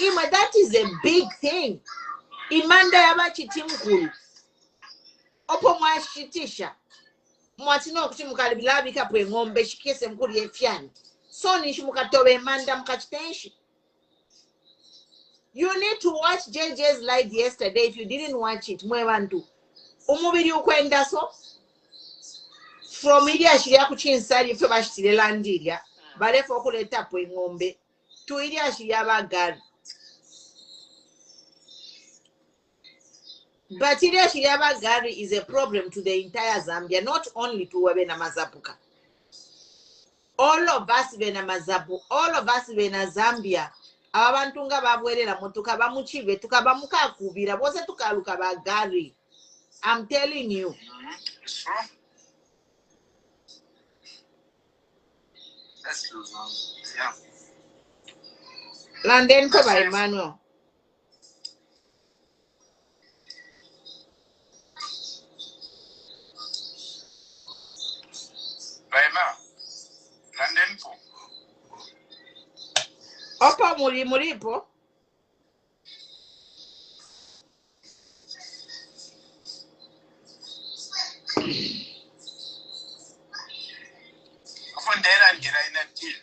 Ima, that is a big thing. Imanda yaba Chitimukulu. Opo mwashitisha. Mwatino kuchimuka bilabi kapwe ngombe shikese mkuri yefiani. So nishimukatobe imanda mkachitenshi. You need to watch JJ's live yesterday. If you didn't watch it, mwebantu. Umubiri ukwenda so. From idia shiria kuchinsari ife bashitile landiria. Balefo kuleta pwe ngombe. To idia shiria bagari. But idia shiria bagari is a problem to the entire Zambia, not only to Wabena Mazapuka. All of us bena Mazapu, all of us bena Zambia. Abantu nga babwerera motoka bamuchive tukabamuka kubira bose tukaluka bagari. I'm telling you. That's true. Yeah. London ko by Emmanuel. Baima. London po. Opa muripo. Afundela ngira ina deal.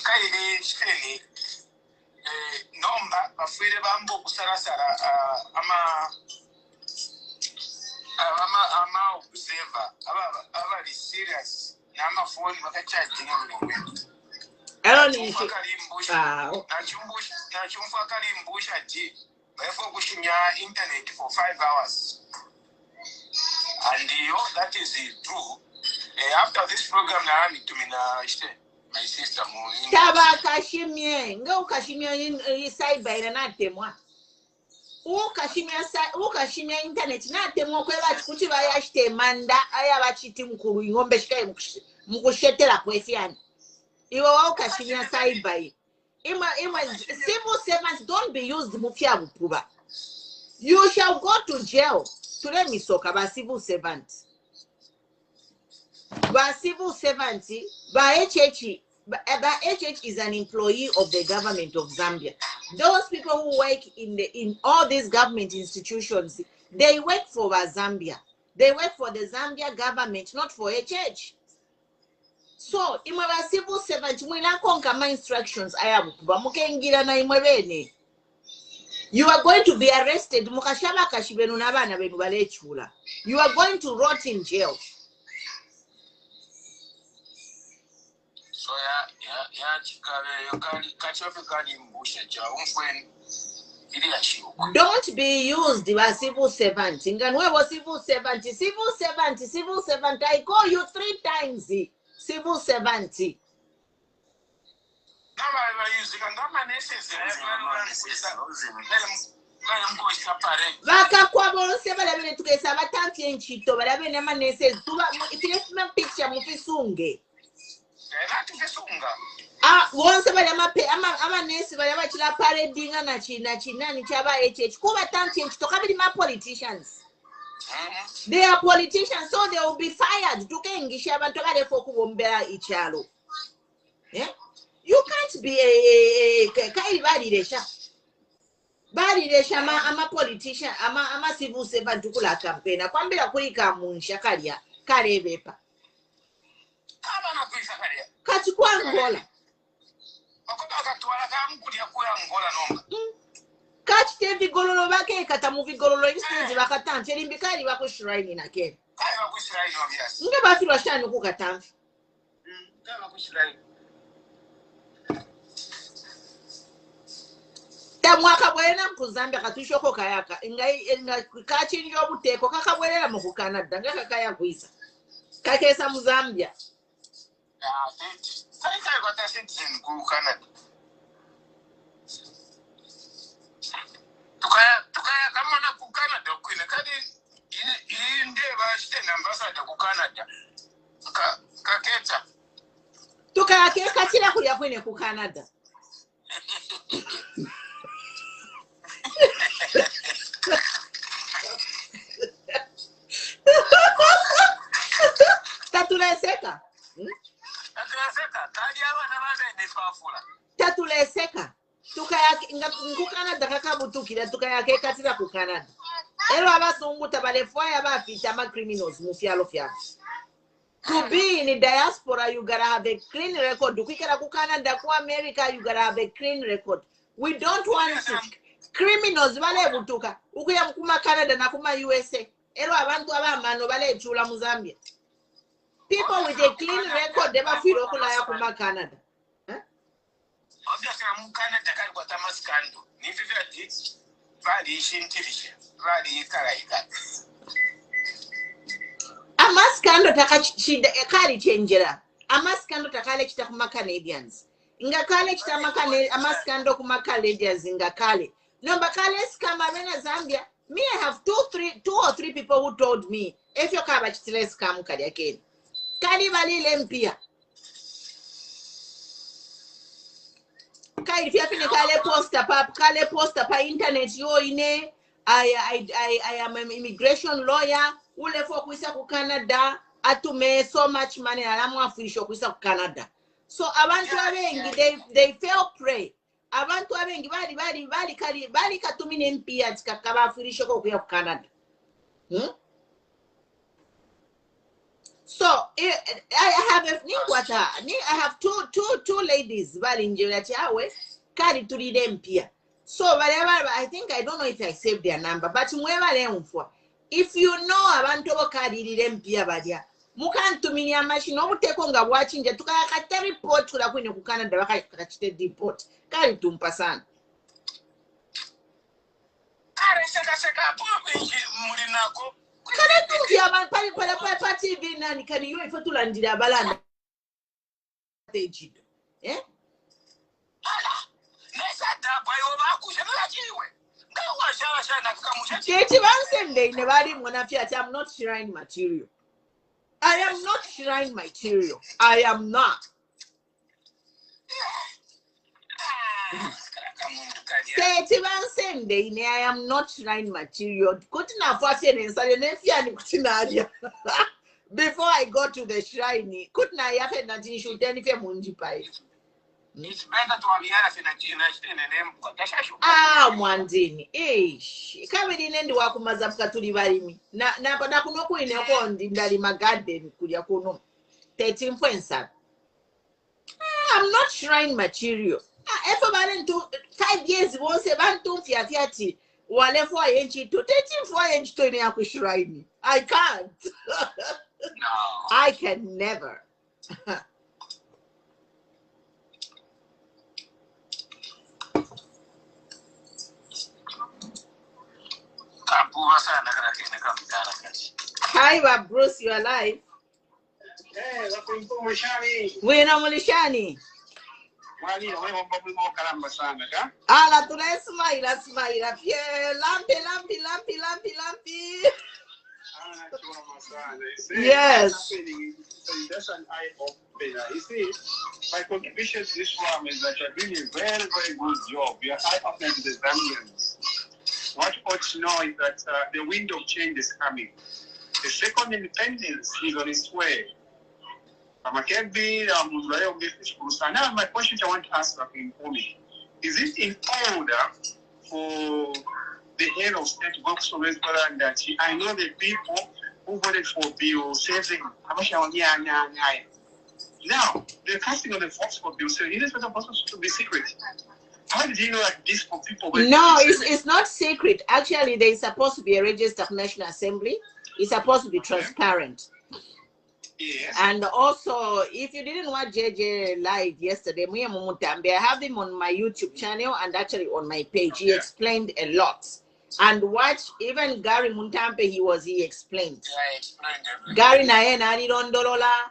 Kai sheni nomba bafire bambo kusarasara ama observer aba serious nama phone bakacharging ngombe. Eloni nachumfa kalimbusha ji bafo kushinya internet for 5 hours. And that is true. After this program na ami tumina my sister mo. Taba kashimye, nga ukashimye side by na temwa. Ukashimya internet na temwa kweba chikuti bayashite manda aya bachitimukulu ngombe shikaye mukushetela kwefiani. Iwe wa ukashimya side by. Civil servants don't be used mufya bupuba. You shall go to jail. Today misoka ba civil servants. Ba civil servants, ba HH is an employee of the government of Zambia. Those people who work in all these government institutions, they work for Zambia. They work for the Zambia government, not for HH. So, imaba civil servant, mwina konka ma instructions ayabu kuba mukengira na imwebene. You are going to be arrested. Mukashaba kashibenu nabana benu balechula. You are going to rot in jail. So don't be used by civil servant. Civil servant. I call you 3 times. Civil servant. Vaka kwa bolose balabene tukesa batanti enchito balabene manese tuba ifilesima picture mufisunge. Once ama nesi balaba chila paradinga na chinani chaba HH kuba tanti enchito kabili ma politicians. They are politicians, so they will be fired. Tukengisha abantu balefo kubombera ichalo. Yeah? You can't be a I'm a politician, I'm a civil servant to kula campaign. Kwambira kulika munsha kalia karebepa. Kati kwa Angola. Kati te vigololo bake kata mu vigololo instead bakatanje limbikali bako shrine na ke. Kai bako shrine obvious. Nge bafi bashani ku katanje. Kai bako shrine. Mwaka bwena mkuzambia katushoko kayaka inga kachinjo obuteko kakabwerera mu Canada ngaka kaya kwisa kakesa mu Zambia sai got a citizen ku Canada tukaya kama na ku Canada kwine kadi inde ba shite ambassador ku Canada kaketa tukaya keka kila kuya kwine ku Canada Tatuleseka. Tatuleseka. Kadi abana bane tatuleseka Canada kakabutukira tukayakekatira ku Canada ero abasungu tabalefwaya bafita ama criminals mu fyalo fyabo. To be in the diaspora, you gotta have a clean record. To quicker ku Canada, ku America, you gotta have a clean record. We don't want criminals bale butuka. Ukuya kuma Canada na kuma USA. Ero abantu abamano bale chula mu Zambia. People with a clean record never feel okulaya kuma Canada. Obviously, I'm Canada can go to Mascando. Nifi vadi shintirisha. Vadi karaika. Amaskando takachida ekali changera. Amaskando takale chita kuma Canadians. Inga kale chita makane amaskando kuma Canadians inga kale. No bakale scam amena Zambia. Me I have two or three people who told me if you kaba chitile scam kadi again. Kali bali lempia. Kai if you feel kale poster pa internet yo ine I am an immigration lawyer. Ule for kuisa ku Canada atume so much money alamu afisho kuisa ku Canada. So abantu abengi they fell prey. Abantu abengi bali katumine mpia tikakaba afisho ku Canada. So I have two ladies bali njela chawe kari tulide mpia. So whatever I think I don't know if I saved their number but mweba lemfwa. If you know abantu bokalirire mpia badya mukantuminya machine obuteko nga bwachinja tukakata report kula kwine ku Canada bakachite report kali tumpa sana kare seka popi mulinako kale tumpya abantu pali pa TV nani kani yo ifa tulandira balanda tejido ala nesa daba yo bakusha nalachiwe. I'm not shrine material. I am not shrine material. I am not. I am not shrine material. Before I go to the shrine, couldn't I have nothing should anything munjipai? It's better to have Mwandini. Kama ndinendi wakumazafuka tuli balimi. Na kuno kuine kondi ndali magarden kulia kuno. 13.7. I'm not shrine material. Efa balen to 5 years wonse bantu fiati wale 4 inch to 13 inch to ne akushrine. I can't. No. I can never. Hi, Bruce, you are live. Hey, Mulishani. Wena Mulishani. Ala tunasmaila. Lampi. Yes. That's an eye opener. You see, my contribution to this forum is that you're doing a very, very good job. You're eye opening to the Zambians. What you ought to know is that the wind of change is coming. The second independence is on its way. Now, my question I want to ask me, is it in order for the head of state to go to restaurant that I know the people who voted for Bill saving now they're casting on the votes for Bill, so it is supposed to be secret. How did you know that this for people? No, it's not secret. Actually, there is supposed to be a register of National Assembly. It's supposed to be transparent. Yes. And also, if you didn't watch JJ live yesterday, I have him on my YouTube channel and actually on my page. He explained a lot. And watch, even Gary Muntampe, he explained. I explained everything. Gary Naena Rondolola,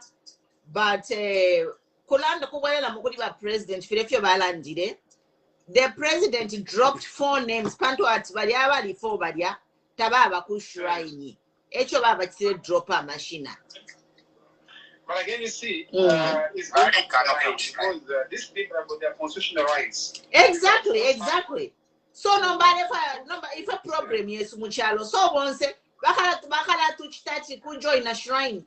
but Kulanda Kuwala Mukudiba president, Filefio Balandide. The president dropped 4 names. Panto at Badiaba, the 4 Badia, Tababa Kushraini. Echo Baba drop a machine. But again, you see, it's very because these people have got their constitutional rights. Exactly. So if a problem yes muchalo. So once bakala to chitachi ku join a shrine.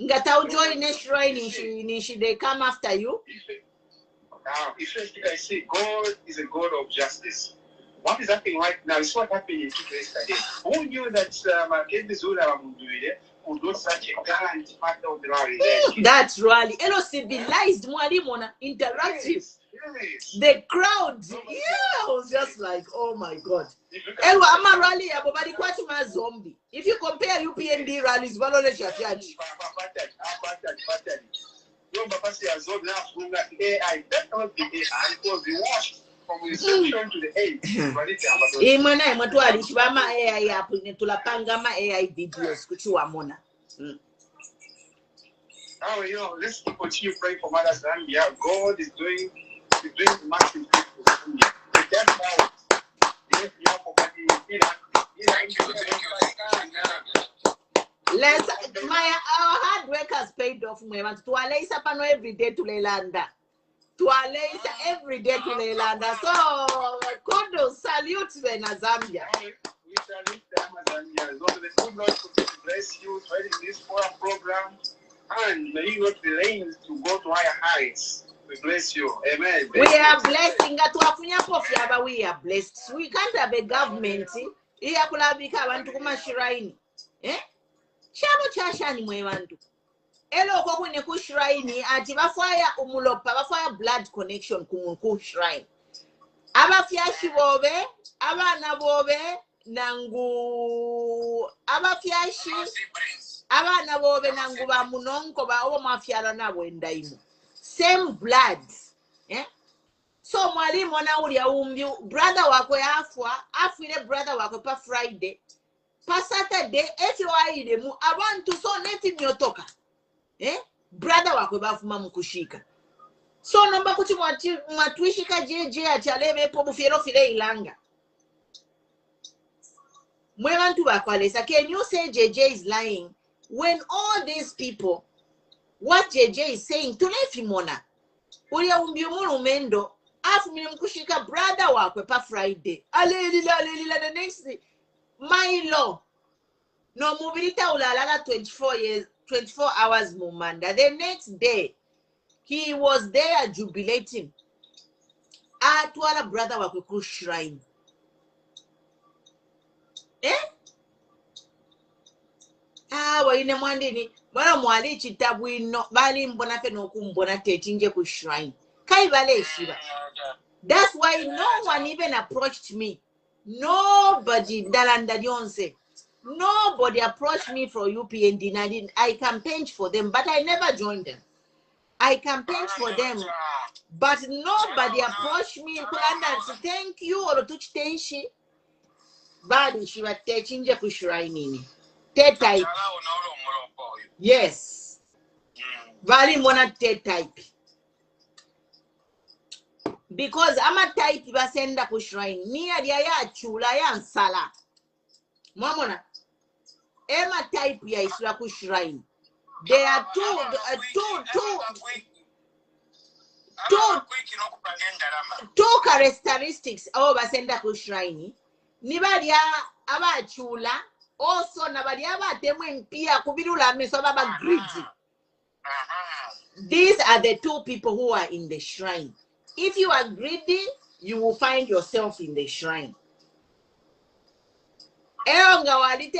Ngata join a shrine, they come after you. I say God is a God of justice. What is happening right now is what happened yesterday. Who knew that Makende Zula would do such a gallant part of the rally? That's rally. Hello, civilized Mwalimona, interactive. Yes. The crowd, yeah, I was just like, oh my God. Hello, I'm a rally, everybody quite my zombie. If you compare UPND rallies, Valone Shafiachi. AI, that cannot be AI because the watch from reception to the end. Imana emotwali chibama AI hapo tulapanga ma AI videos kuchua mona. Oh, let's continue praying for Mother Zambia. God is doing massive things for Zambia. That's how our hard work has paid off. Tuwaleisa pano every day to Leilanda. Tuwaleisa every day to Leilanda. So, kudos, salute na Zambia. We salute Zambia. God, the good Lord bless you in this program. And may you not be lanes to go to higher heights. We bless you. Amen. We are blessing. We are blessed. We can't have a government. Here kulabika abantu kumashiraini. Chabo chashani mwewantu. Elo kokune kushiraini ati bafaya umulopa bafaya blood connection ku shrine. Abafyashi bobe, abana bobe nangu abafyashi abana bobe nangu ba munonko ba obo mafyala nabo endaimu. Same blood. So mwalimu anaulya umbi brother wako afwile brother wako pa Friday. Pa Saturday waide mu abantu so neti nyotoka. Brother wako bafuma mukushika. So nomba kuti mwatuishika jeje achalebe po bufiro file ilanga. Mwebantu bakwalesa. Can you say JJ is lying when all these people what JJ is saying to lefimona? Ulia umbiumuru mendo afumile mkushika brother wako pa Friday. Alelila the next day. My law. No mobilita ulalala 24 hours mumanda. The next day he was there jubilating. Atwala brother wako ku shrine. Waine mwandini bwana mwali chitabu ino bali mbona fe nokumbona tetinje ku shrine. Kai bale shiba. That's why no one even approached me. Nobody dalanda dionse. Nobody approached me for UPND. I campaigned for them, but I never joined them. I campaigned for them, but nobody approached me. Thank you or to tenshi. Badi shiba techinje ku shrine. Type. Yes. Vali mona type. Because I'm a type basenda ku shrine. Niya ya chula ya nsala. Mwamona. Ema type ya isla ku shrine. There are two characteristics of basenda ku shrine. Nibali ya aba chula. Also, nabali aba temwe mpia kubirula meso baba greedy. These are the two people who are in the shrine. If you are greedy, you will find yourself in the shrine. Elonga wali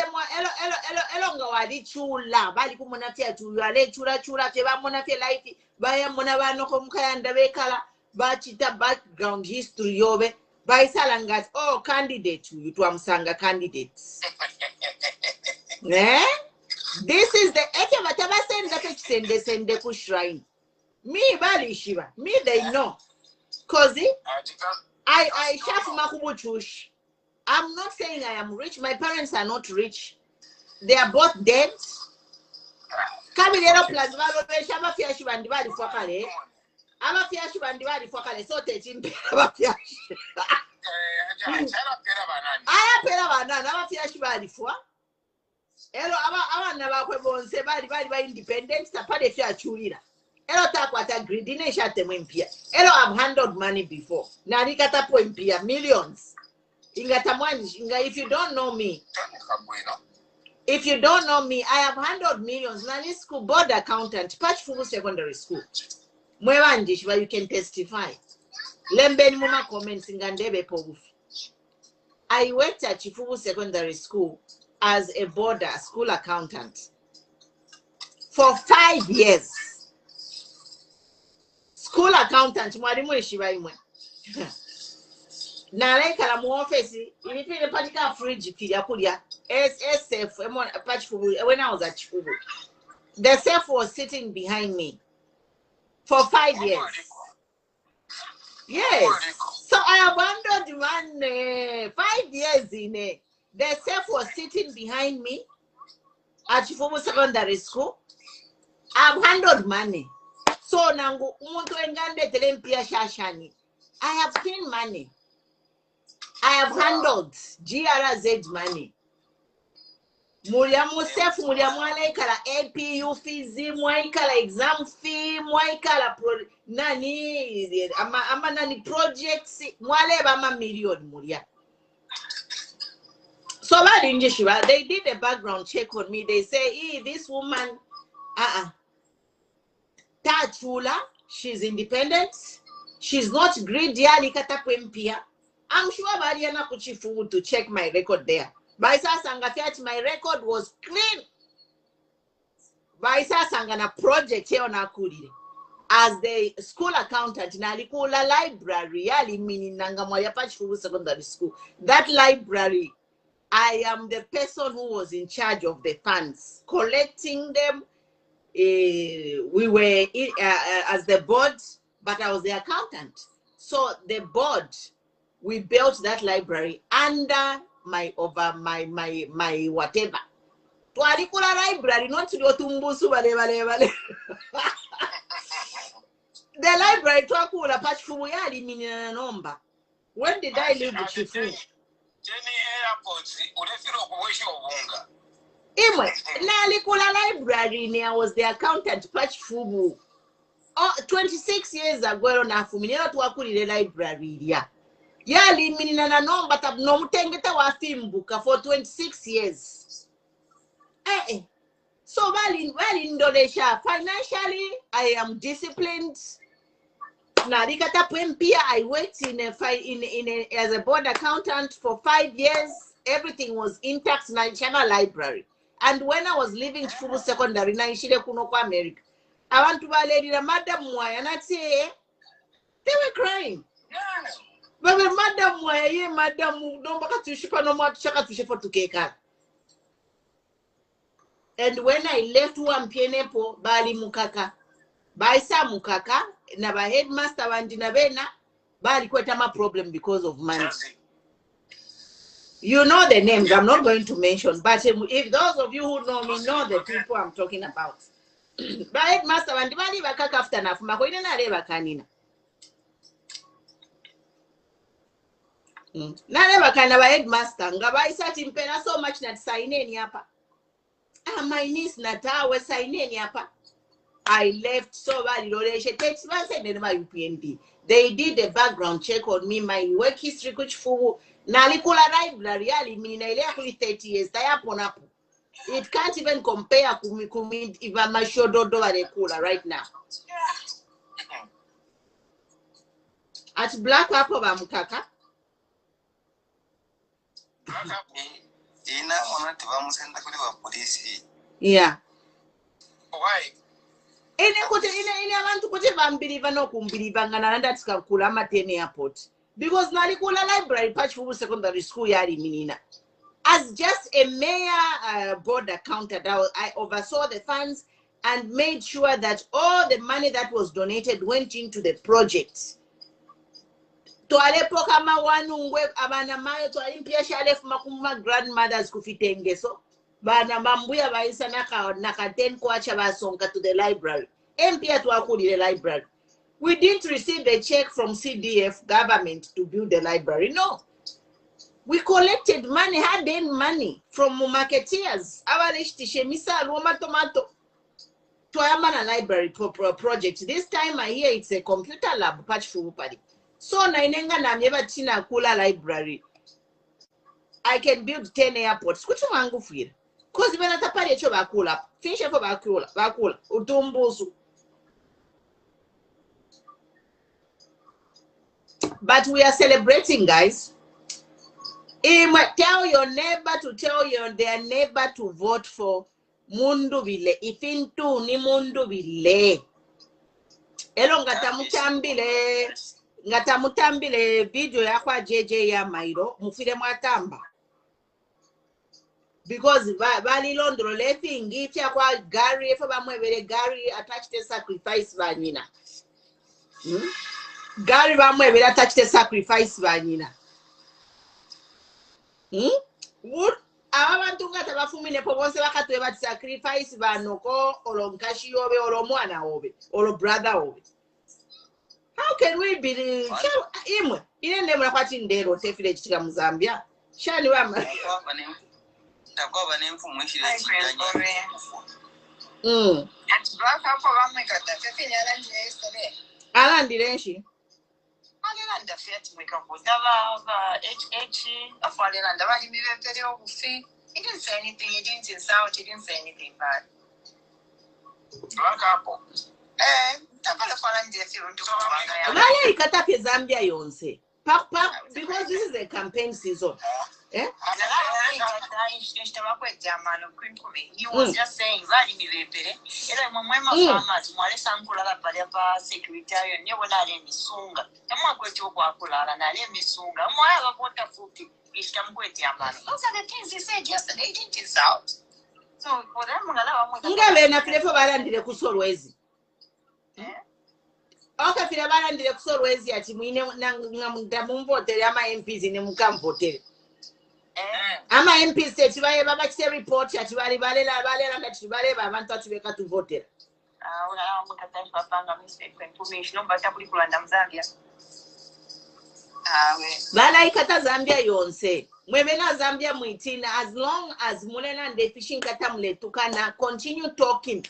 chula bali kumona tia chula le chula teba mona tia life baya mona bano komukayanda bekala bachita background history yobe baisalangas candidate you to amsanga candidates. This is the eke bataba sende ku shrine. Me bali shiba. Me they know. Cause I shafu makubuchush. I'm not saying I am rich. My parents are not rich. They are both dead. Kamilero plus valo shaba fiashi bandibali fokale. Ama fiashi bandibali fokale so techimpe aba fiashi. Aya pera banana ama fiashi bali fwa. Elo abana bakwe bonse bali independent tapade fiachulira. Elo takwata greedy ne shate mwempia. Elo I've handled money before. Na nikata po impia millions. If you don't know me, I have handled millions. Nani school board accountant, Patch Fugu Secondary School. Mwewandishwa, you can testify. Lembeni muma comments ngandebe pobufi. I worked at Chifubu Secondary School as a boarder, school accountant for 5 years. School accountant, mwalimu eshiba imwe. Na like mu office, ilipile patika fridge pili akulia. SF, when I was at Chifubu. The safe was sitting behind me for 5 years. Yes. So I abandoned man 5 years in a. The safe was sitting behind me at Chifubu Secondary School. I've handled money. So nangu umuntu engande telempia shashani. I have seen money. I have handled GRZ money. Muliamu safe, muliamu alaikala APU fees, muaikala exam fee, muaikala nani ama nani projects, mualeba ama million mulia. So they did a background check on me. They say, this woman, Tachula, she's independent. She's not greedy. I'm sure Bariana Kuchifu to check my record there. Baisa Sangafiat, my record was clean. Baisa Sangana project here on Akuri. As the school accountant, Nalikula library, Ali meaning Nangamoya Pachu Secondary School. That library, I am the person who was in charge of the funds, collecting them. We were as the board, but I was the accountant. So the board, we built that library under my whatever. Twalikula library, not to go to Mbusu vale. The library twakula Pachu yali minina nomba. When did I leave the Chifu? Imwe, Nalikula library, I was the accountant, Patch Fubu. 26 years ago, na fuminera tuwakuli the library, yeah. Yali minina no, but I've no tengeta wa film book for 26 years. So well in Indonesia, financially, I am disciplined. Narikata Pempia, I worked as a board accountant for 5 years. Everything was intact in National Library. And when I was leaving Chifubu Secondary, Naishile Kunoko America, I want to buy lady Madam Moy, and I'd say they were crying. But Madam Moy, Madam, don't back to ship no more chaka to ship for to cake. And when I left one pienepo, Bali Mukaka, Baisa Mukaka, Naba headmaster Vandinavena, Bali Kwetama problem because of money. You know the names, I'm not going to mention, but if those of you who know me know the people I'm talking about. But headmaster Vandivali Bakaka after Nafuma, Reva Kanina. Nareva Kanava headmaster, Ngabai sat in Pena so much that sign in yapa. My niece Nata was signing yapa. I left so bad. Takes my UPND. They did a background check on me, my work history, which for Nalikula library, really mean 30 years. It can't even compare Kumi if I'm a sure do right now. At Black Apple Bamukaka. Yeah. Why? Because Nalikula Library, Patchful Secondary School, Yari Minina. As just a mayor board accountant, I oversaw the funds and made sure that all the money that was donated went into the project. To alepoka mawanungwe abana mayo to alimpia shalef makuma grandmothers kufitenge so bana mambuya baisa nakaten kwacha basonga to the library. Empia to akuli the library. We didn't receive a check from CDF government to build the library. No. We collected money, hard-earned money from marketeers. Tomato. To a library project. This time I hear it's a computer lab. So nainenga na mjeba tina kula library. I can build 10 airports. Kuchu mangu feel. Cause when atapari cho bakula. Finish for bakula. Utumbusu. But we are celebrating, guys. Tell your neighbor to tell their neighbor to vote for Mundu Vile. Ifintu ni Mundu Vile. Elo ngatamutambile video ya kwa JJ ya Mairo mufire mwatamba. Because bali londro lefingi ifya kwa Gary efa bamwebere Gary attached the sacrifice banyina. Gary bamwebere attached the sacrifice banyina. Abantu ngata bafumine po bonse bakatwe bat sacrifice banoko olo nkashi yobe olo mwana obe olo brother obe. How can we be imwe ine ndemura kwati ndero tefile chitika mu Zambia shani wama takwaba nemfumo ishire chidanya Ati black hapo bamwekata fefini alandire yesterday. Alandire nshi Alenda fiat mwekambodava HH afalenda bali mibepere obufi. He didn't say anything, he didn't insult, he didn't say anything bad. Black hapo. Takala falandire fiyo nduko banga ya. Maya ikatape Zambia yonse. Because this is a campaign season. He was just saying, those are the things he said yesterday, he didn't insult. So for them, okay, fila barandire kusolwezi ati mwine ngamumvotere ama MPs ne mukamvotere. Ama MPs ati baye baba kise report ati bali balela ngati bale abantu ati beka tuvotera. Una mukata mpapanga mistake information but abuli kulanda mzambia. Bala ikata Zambia yonse. Mwebena Zambia mwitina as long as mulena nde fishing kata mletukana continue talking.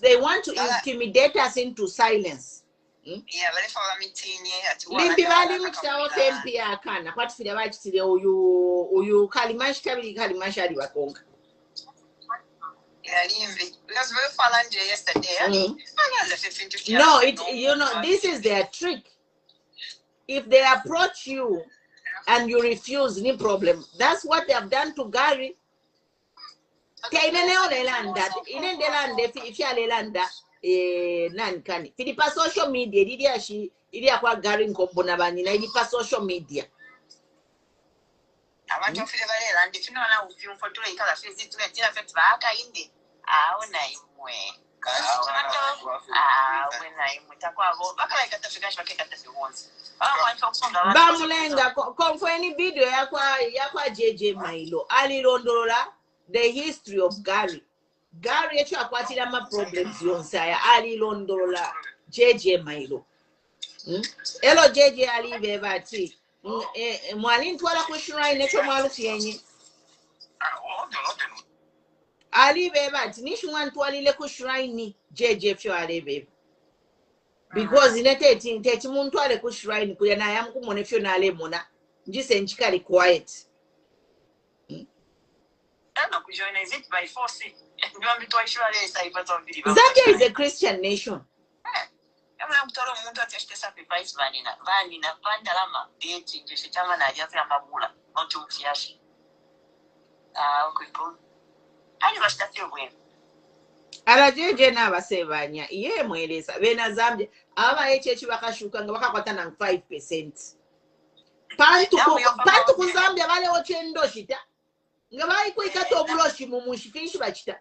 They want to intimidate us into silence. Yeah, very for a meeting at Limpi bali mchao tempi ya kana kwa tufile wachitile uyu kalimashi kabili kalimashi ali wakonga. Yeah, Limpi. Because very fun yesterday. No, you know, this is their trick. If they approach you and you refuse, no problem. That's what they have done to Gary. Inendelanda if you lelanda nankani filipa social media ili akwa Gary nkombona banyina ilipa social media abantu file balela ndi fino na ufyumfo tule ikala fezi tule tira fetu baaka indi aona imwe wena imwe takwabo bakala ikatafika shibakeka once bamulenga konfweni video yakwa JJ Mailo alilondolola the history of Gary echo akwatira ma problems yonsaya alilondolola JJ Mailo. Elo JJ alibe bati mwali ntwala ku shrine echo mwalufi yenye alibe bati nishwa ntwalile ku shrine JJ fyo alibe because inete teti muntu ale ku shrine kuya na yamkumone fyo na alemona njise nchikali quiet. Is it by force? Zambia is a Christian nation. Arajeje n'abasebanya iye mweleza bena Zambia aba HH bakashuka nga bakakwata na 5%. Pantu ku Zambia bale ochendo shita. Nga bayi ko ikato obuloshi mu mushifinshi bachita.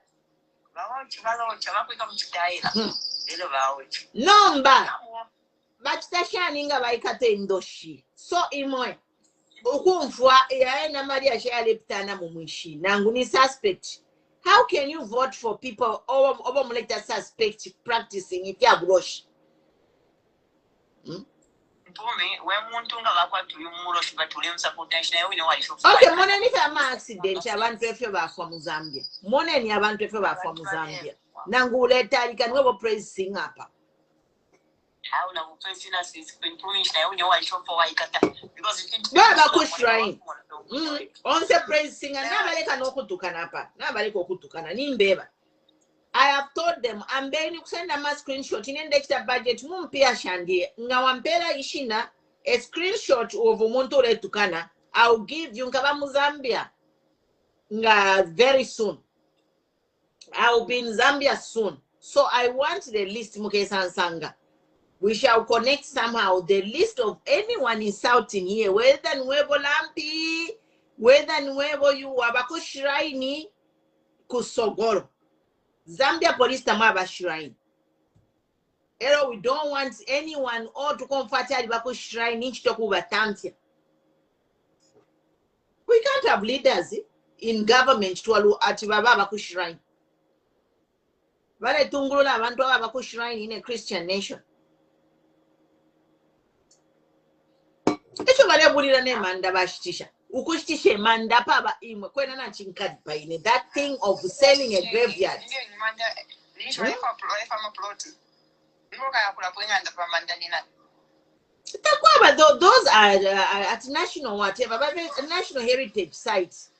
Nomba bachita shani nga bayi kato endoshi. So imwe ukumfwa yaena Maria shale pitana mu mwishi nangu ni suspect. How can you vote for people over muleta suspect practicing if you have buloshi? Okay, moneni fa ma accident abantu efe bafa mu Zambia. Moneni abantu efe bafa mu Zambia. Nangu uleta likanwebo praise sing apa. Baba kushrine. Onse praise singer nabaleka nokutukana apa. Nabaleka okutukana nimbeba. I have told them I'm going to send a screenshot in the budget mumpia shandi nga wampela ishina a screenshot of umuntu letukana. I'll give you nkaba mu Zambia very soon. I'll be in Zambia soon. So I want the list, Mukesa Sanga. We shall connect somehow the list of anyone insulting here, whether Nwebo Lampi, whether Nwebo you wabako shrine kusogoro. Zambia police tamaba shrine. Ero, we don't want anyone or to comfort bako shrine inch tokuba tamtia. We can't have leaders in government to alu atibaba bako shrine. Vale tungulula abantu bako shrine in a Christian nation. Echo vale bulira ne manda bashitisha. Ukushtishe manda paba imwe kwena na chinkadi paine. That thing of selling a graveyard. Those are at national whatever, but national heritage sites.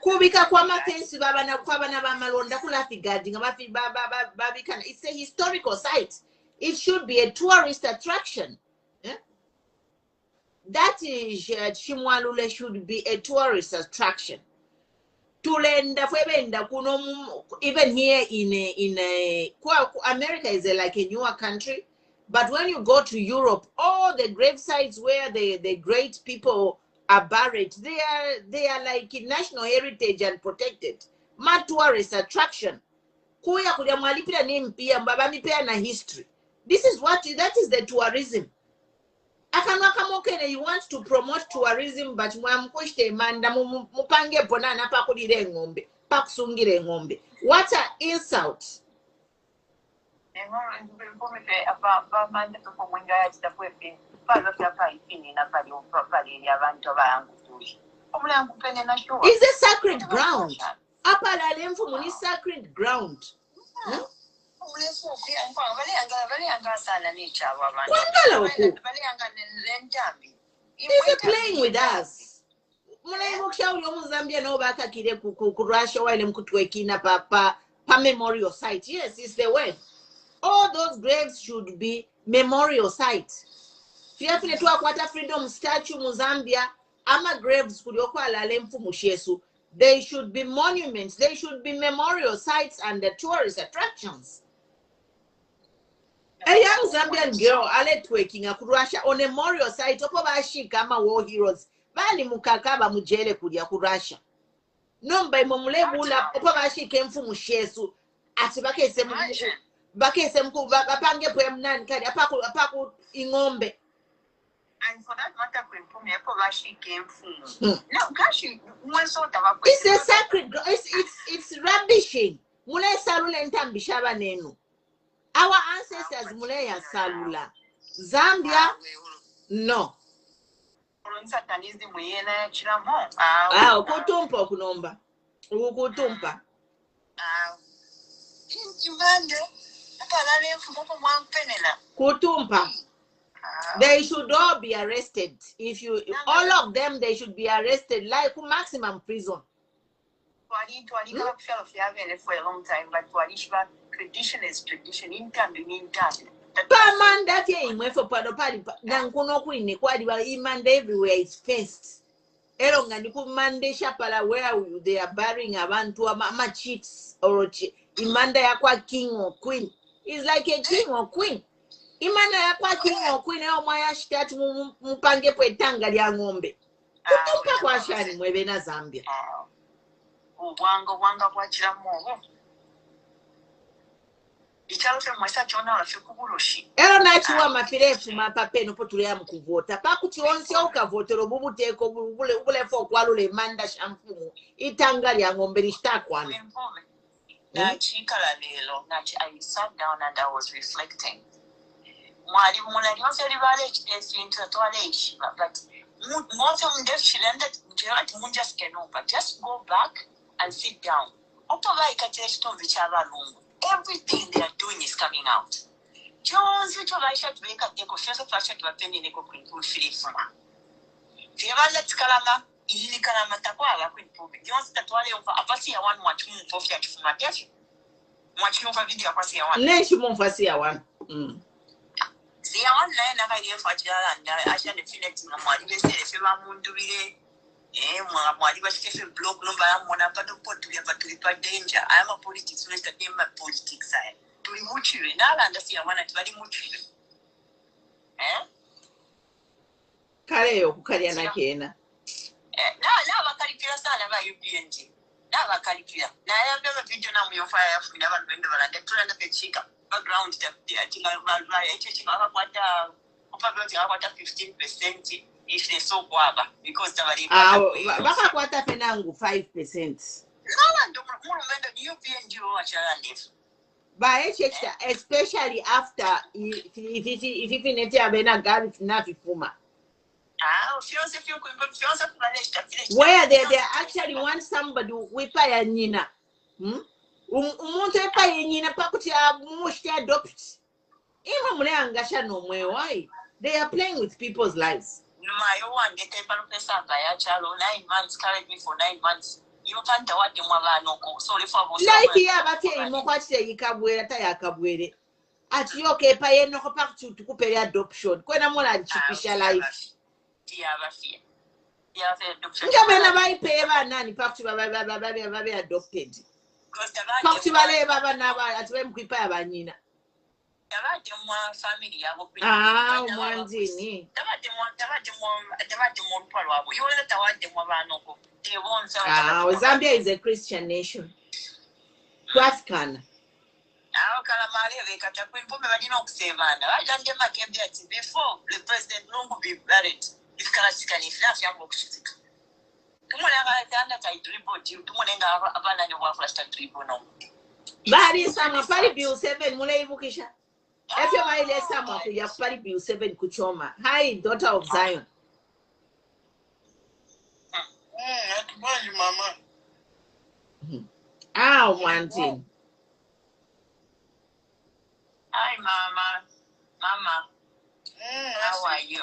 Kubika kwa mapensi baba na kwa bana ba malonda kula figadi ngamafi baba babikana. It's a historical site. It should be a tourist attraction. That is Chimwalule should be a tourist attraction. Tulenda fwebenda kuno, even here in America is like a newer country, but when you go to Europe, all the grave sites where the great people are buried, they are like national heritage and protected. Ma tourist attraction. Kuya kuya mwalipira ni mpia mbabami pia na history. That is the tourism. You want to promote tourism, but mwamkushte manda mupange ponana pakulire ngombe, pakusungire ngombe. What an insult! It's a sacred ground. Apalalemfu muni sacred ground. They're playing with us. Memorial site. Yes, it's the word. All those graves should be memorial sites. Freedom statue Muzambia, ama graves they should be monuments, they should be memorial sites and the tourist attractions. A young Zambian girl, Ale twerking a Kurasha on a memorial site, Opobashi Kama war heroes, Bani Mukakaba Mujele Kudia Kurasha. No, by Momule Mula, Opobashi came from Mushesu, Atibake Semku, Bapange Pemnan, Apaku Ingombe. And for that matter, Opobashi came from. No, Gashi, one sort of it's a sacred, it's rubbishing. Mule Salula and Tambishaba Nenu. Our ancestors Muleya Salula. Zambia, no. Kutumpa kunomba. Ukutumpa. Kutumpa. They should all be arrested. All of them, they should be arrested like maximum prison. For a long time, but tradition is tradition. Income that for Padopali, Nankuno Queen, Imanda everywhere is fenced. Erong and Mande Shapala, where they are burying around to a mama cheats or Imanda Aqua king or queen. It's like a king or queen. Imanda Aqua king or queen, oh my stat Mupange Petanga Yangombe. Kutumpa kwa shani mwebena Zambia. Wanga wachira mo. Ero nachiwa mapirefu mapapeno potulea mkuvota. Pakuti onse ukavotero bubuteko bule fo kwalule manda shamfumu. Itangali ya ngombe nishtakwana. I sat down and I was reflecting. But most of them just go back and sit down. Everything they are doing is coming out. siya online nakayefachira asha definite ngamwali besele sebamunduire mwali basikefe blog nomba yamona patopotuya patulipa danger ayama politics westa tema politics aya tuli muchire nalanda siya mwana tibali muchire kaleyo kukalya nakena na bakalipira sana ba UPNG na bakalipira na yabyo video na muyofa yafuna abantu bende balanda tulanda pechika background tinga balaya echika abakwata probably abakwata 15% if they so kwaba because tabali bakakwata penangu 5%. Nala ndo mulumendo UPNG wachala ndefu ba especially after if neti abena gabi tunafifuma where they actually want somebody wipa ya nyina umuntu epa ya nyina pakuti amushti adopt ima mule angasha no mwe why they are playing with people's lives numa yo wande tepa pesa ya chalo 9 months carried me for 9 months you can't what them wabano ko so le fa bo like ya bate mo kwatse yikabwera ta yakabwere ati yoke epa yeno ko pakuti tukupele adoption kwena mola chipisha life ngabena bayipe banani pakuti babe adopted pakuti bale baba naba ati bemkwipa yabanyina tabate mwa family yabo mwanzini tabate mwa mpalo wabo yole tawade mwa banoko tebonza Zambia is a Christian nation kwaskana kala mali kata kwimpume badina okusevana bajanje makebya ati before the president nungu be buried if kalasika ni flash yango kushizika tumone ngala ta dribble tumone ngala abana ni wa flash dribble no bali sama pali bill 7 mule ibukisha efyo baile sama kuya pali bill 7 kuchoma hi daughter of Zion akubali mama one thing hi mama how are you?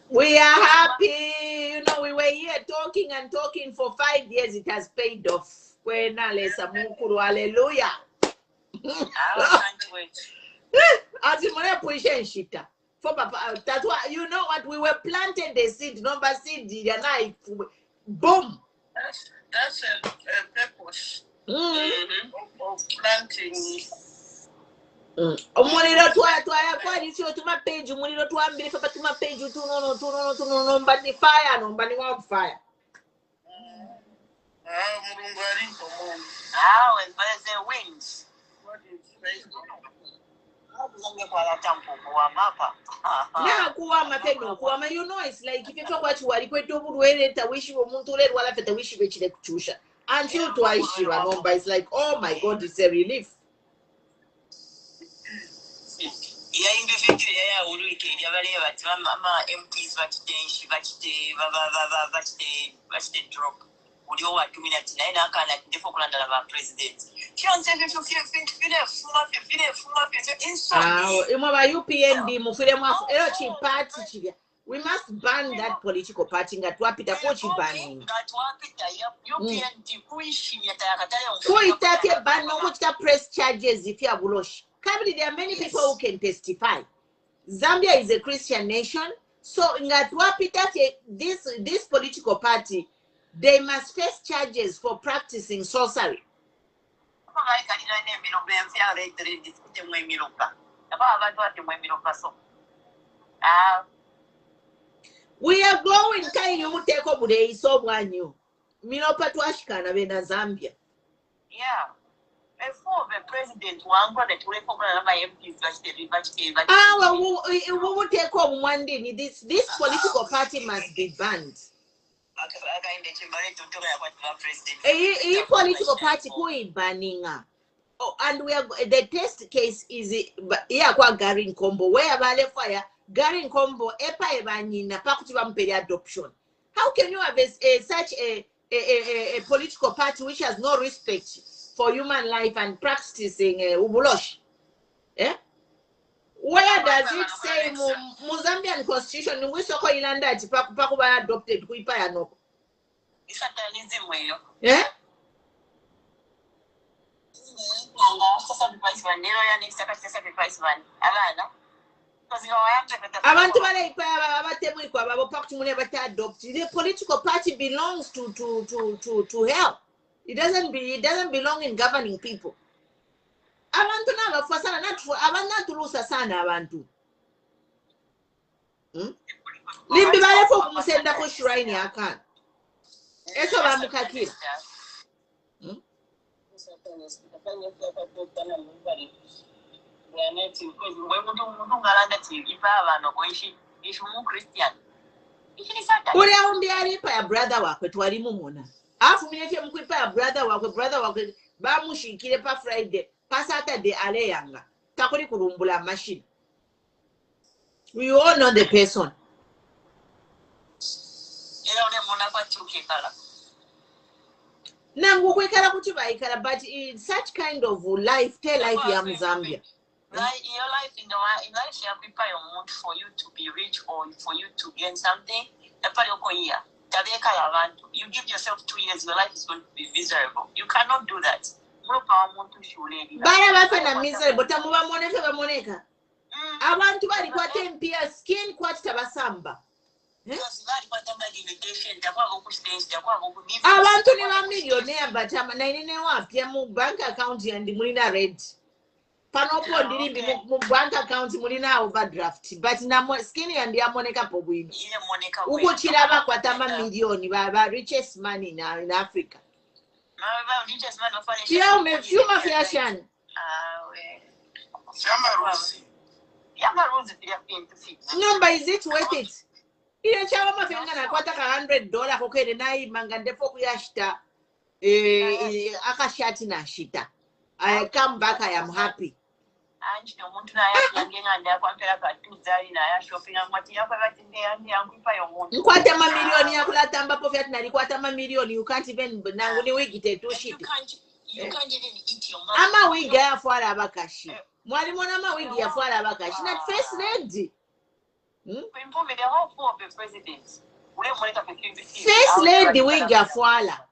We are happy. You know, we were here talking and talking for 5 years. It has paid off. Hallelujah. I can't wait. For Papa, that's why you know what we were planted the seed, number seed, boom. That's a purpose of planting. Omuliro twaya kwalisyo tuma page omuliro twambire papa tuma page tunono mbani fire no mbani wa fire Mulungu alipo Mungu when there's a wind what is faithful Mungu kwa la tampo kwa mapa na kuwa mapendo kuwa you know it's like if you talk what you are kwetu obulwere tawishi omuntu lero wala feta wishi bechile kuchusha until twaishira nomba it's like oh my god it's a relief ya individual ya ulike ya bale bati mama MPs batite drop uli wa 2 minutes na ina kana ndefo kulanda na president chionse fuma insult imwa ba UPND mufire mwafu ero chipati chibya we must ban that political party ngatwapita ko chibani ngatwapita UPND kuishimya tayakatale kuitate ban no kuchita press charges if ya buloshi. Kabili, there are many people who can testify. Zambia is a Christian nation, so this political party, they must face charges for practicing sorcery. We are going Zambia. Yeah. Before the president wango that we program by MPs we will take on one day. This political party must be banned. Political party who banning. Oh, and we are the test case is kwa Garin Combo where vale fire Garin Combo epa ebanina pakuti mperi adoption. How can you have such a political party which has no respect for human life and practicing ubulosh? Where does it say Mozambian constitution we soko ilanda ati pakuba adopted kuipa ya noko? Satanism weyo. Abantu balepa abatemwiko ababo pakti mune bata adopt. The political party belongs to help. It doesn't belong in governing people. Abantu nabafa sana abanatulusa sana abantu. Limbi balefo kumusenda ko shrine yakana. Eso bamukakira. Ule aundi alipa ya brother wakwe twali mumona. Afu minete mkwipa ya brother wakwe bamushikire pa Friday pa Saturday ale yanga takuri kurumbula machine. We all know the person. Nangu kwekala kuti baikala, but in such kind of life, tell life ya Zambia. Like your life in life, you prepare your mood for you to be rich or for you to gain something. You give yourself 2 years, your life is going to be miserable. You cannot do that. Baya bafana miserable, tamuba moneka bamoneka. Abantu bali kwa tempia skin kwa tabasamba. Abantu ni ba millionaire but nainene wapya mu bank account yandi mulina red. Panopo ndirimbi mu bank account mulina overdraft but na skin yandi yamoneka pobwino. Ukuchira bakwatama milioni ba richest man in Africa. Pia umefyuma fashion. Number is it worth it? Ile chawa mafenga na kwata ka $100 kokere nayi mangandefo kuyashita akashati na shita. I come back, I am happy. Nkwata mamilioni ya kulata ambapo fiat nalikwata mamilioni, you can't even nangu ni wigi tetu shit. You can't even eat your money. Ama wigi ya fuara abakashi. Mwalimona ama wigi ya fuara abakashi. Not first lady. The whole four of the presidents. First lady wigi ya fuara.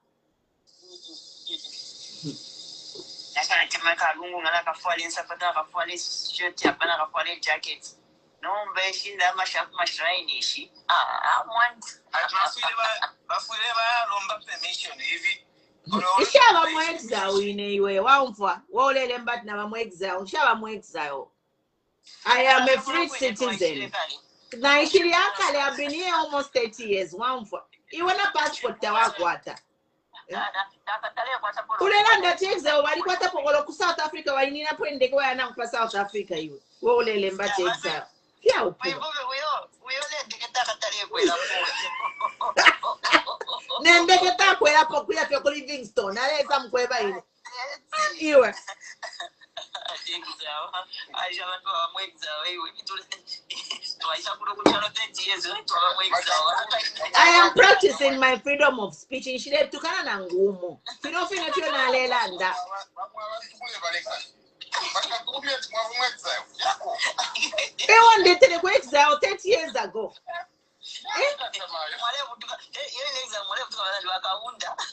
Jacket. No, but she never much rainy. She, I want. Ishaba mwexao inewe waumfwa wolele mbati na mwexao shaba mwexao. I am a free citizen. Na ishiri yakale I've been here almost 30 years waumfwa. Iwana passport tawakwata. Ulela ndategza walikwata pokolo ku South Africa wainina pwende kwa yana kwa South Africa iwe. Wolele mbati exao. Pia upo. Nendeketa kwela pokuya pyo Livingstone aleza mkweba ile. Iwe. I am practicing my freedom of speech in shile tukana na ngumu. Finofino tyo na lelanda. Ewan detere kwa exile 30 years ago.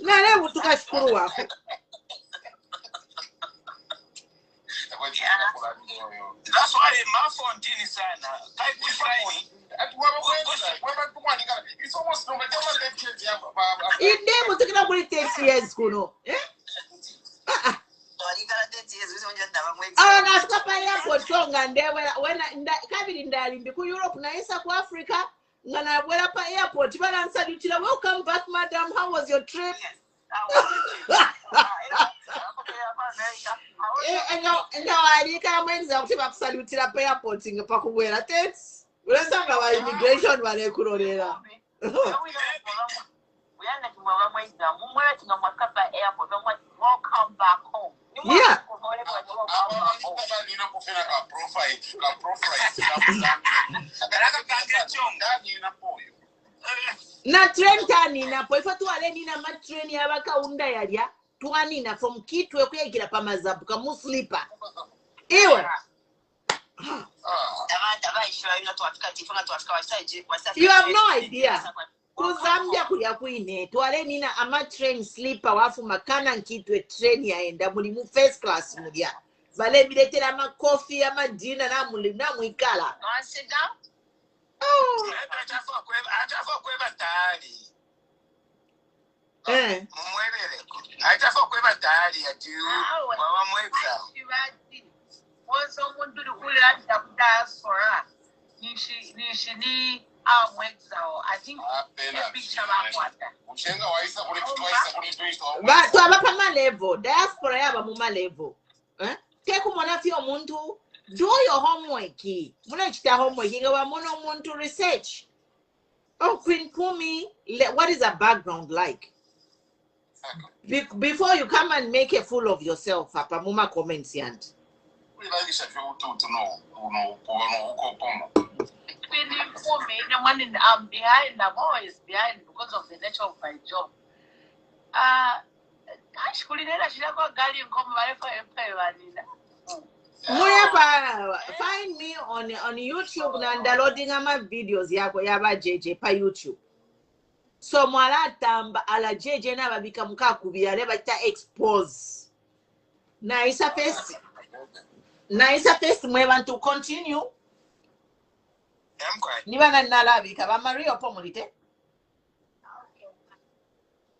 Nale tukashukuru wako. That's why my phone is sana. Type Friday. It's almost no matter what Idemo tukina kuli 30 years kuno. Nafika pa airport songa ndewe kabiri ndalimbi ku Europe na isa ku Africa ngana bwela pa airport bana nsalutira welcome back madam, how was your trip? Alika mwenza kuti bakusalutira pa airport ngepa kubwela tets ulesanga wa immigration wale kurorera. Welcome back home. Yeah. Na train tani na po ifa tuwale nina matrain ya baka unda yalia tuwani na from Kitwe kuyekira pa mazabu ka muslipa iwe you have no idea ku Zambia kulia kuine tuwale nina ama train sleeper wafu makana Kitwe train ya enda muli mu first class mulia Vale biletera ama coffee ama dinner na mwikala. I sit down. Oh. Atafa kweba tayari. Eh. Mumweleleko. Atafa kweba tayari ati wawamweza. Also, want to do that diaspora. Nishi ni amwezao. I think a picture of water. Ushenga waisa kule tuwaisa. But to abapa ma level, diaspora yaba mu ma level. Eh? Take umona fi omuntu, do your homework. Muna chita homework nga wa mono omuntu research. Oh, Queen Kumi, what is a background like? Before you come and make a fool of yourself, Papa Muma comments yant. Queen Kumi, the one in behind, I'm always behind because of the nature of my job. Find me on YouTube and downloading my videos yaba JJ pa YouTube. So mwala tamba ala JJ na babika mukakubi ya leba ta expose. Na isa first mwe want to continue. Niba na labika ba Mario pomulite.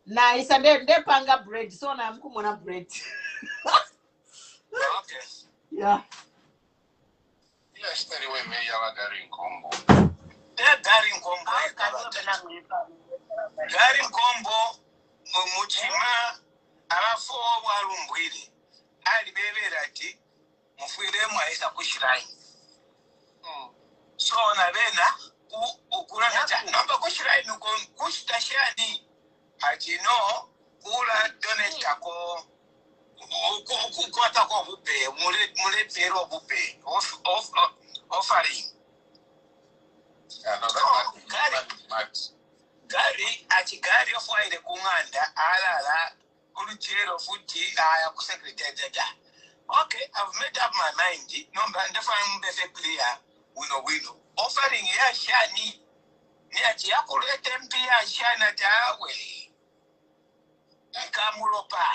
Na isa nde panga bread so na mkumona bread. Okay. Yeah. Yes, anyway, me yawa Garin Combo. Garin Combo, Muchima, Arafo Warumbwili. Ali bebe rati, mufwile mwaisa kushirai. So na bena, ukura na cha. Namba kushirai nukon kushtashani. Ati no, ula donate kako. Kukwata kwa bupe, mule pero bupe, offering. Gari, ati gari ofwaile kunganda, ala, kuluchero futi, kusekretary jaja. Okay, I've made up my mind, no, but the fine befe clear, wino. Offering ya shani, ni ati ya kulete mpi ya shana tawe. Ikamulopa.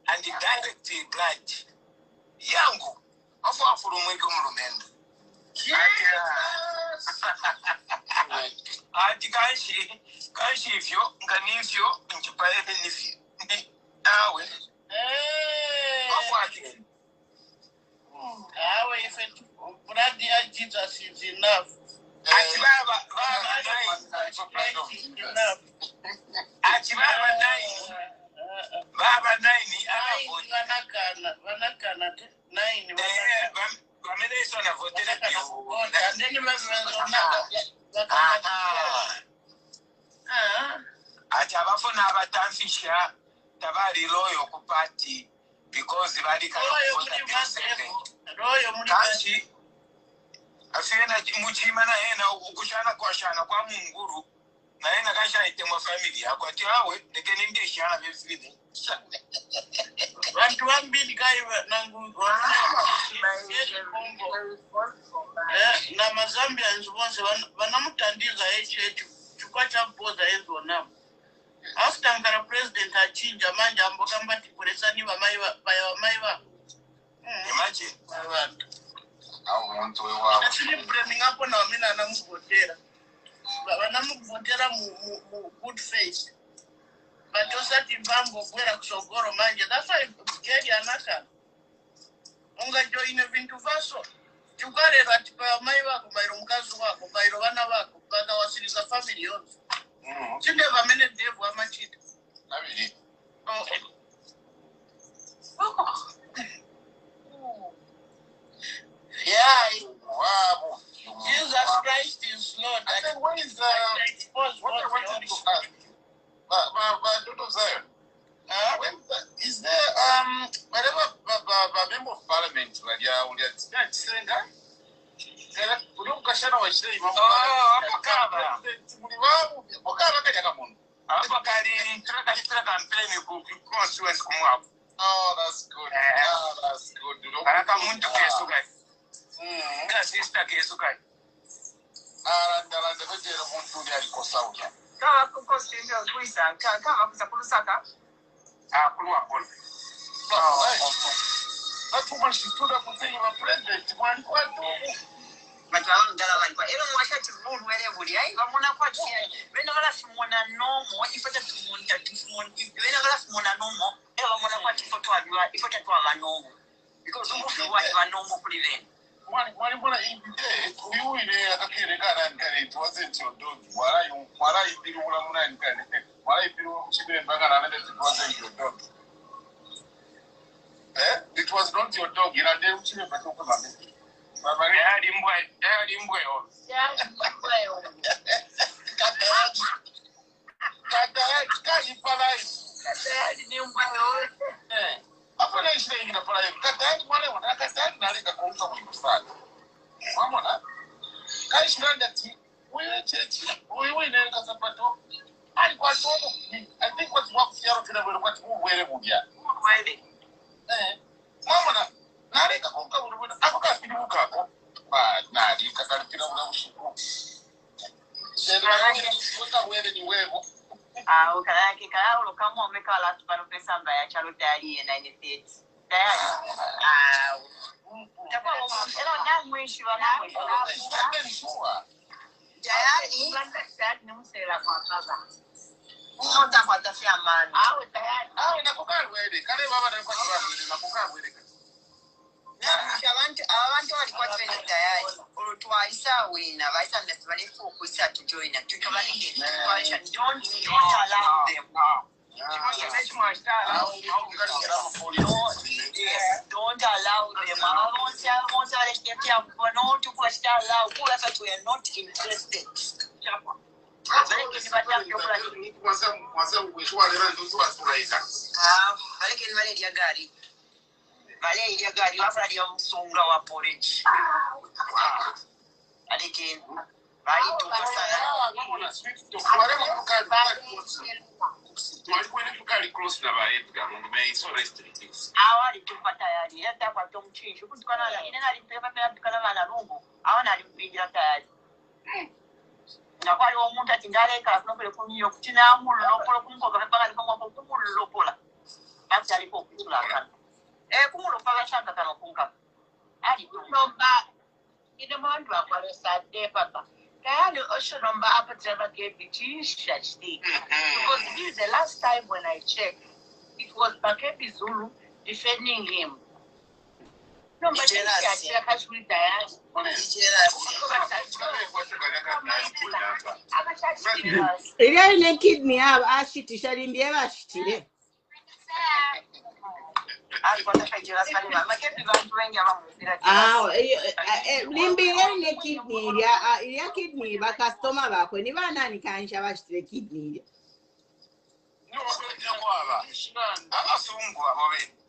And the direct blood. Yangu. Ofa furu mwiko mrumendo. Ati kanshi ifyo, nganifyo, nchupae nifyo. Awe. Ofa ati. Awe, if it, blood Jesus is enough. Ati baba nine. Baba nine wanakana 9 wameneso na votera pio ati abafuna abatanfisha tabali loyo ku party because bali kanshi afena muchima na hena ukushana kwa shana kwa munguru na hena kasha itemwa familia kwa tiawe ndekeni ndeshana bevide Bantu wambili kaiwa nangu na mazambia nzubonse wanamutandiza chukwa champoza enzo namu. After ngara president achinja manja amboka mbati kuresani wa maiwa. Imagine. Au mtu wewa. Nasili branding hapo na wamina anamuvotera. Wanamuvotera mu good face. Batosa timbambo kwera kusogoro manje. That's why geri anaka. Unga joine vintu vaso. Chukare ratipa maiwa kumairo mkazu wako, mairo wana wako, bada wasiliza family yonzo. Chinde vamene devu amachita. Nabili. Yeah. Wow. Jesus Christ is Lord. I think what is what Dr. Zion? Is there whatever member of parliament like Senga? Ukashana wa shiri mambo. Apakaba. Muliwabu, okaba kajaka mundu. Apakali traka campaign ku constituency kumwapo. Oh, that's good. That's good. Araka muntu kesuka. Nga sister kesuka. Aranda vejera muntu ya ikosauya. Kama kuko stingo kuisa, kama kusakulusaka. Kulwa. That woman, she stood up and said, "You are president." One quite but I don't know what I don't want to rule wherever I am. When I watch here, when I last one no more, if I just want that this one, when I last one no more, ever when I watch for 12 hours, if I just want a normal. Because some of you want a normal prevent. One you in a it wasn't your dog. Why you did one and why you children back and it wasn't your dog. It was not your dog, you know, they children back over my Don't allow them. We are not interested. Nakwali omuntu atingaleka nokole kunyo kutina mullo nokole kunkoga mpaka nikomo kumullo pola actually ko kutula kana kumullo paka changa kana kunka ali nomba ine mwandu akwalo sade papa kayali osho nomba apa driver gave it because this is the last time when I checked it was Bakebi Zulu defending him. Ile kidney ashitisha limbye bashitire. Limbi ile kidney ile kidney ba customer bakwe ni banani kansha bashitire kidney.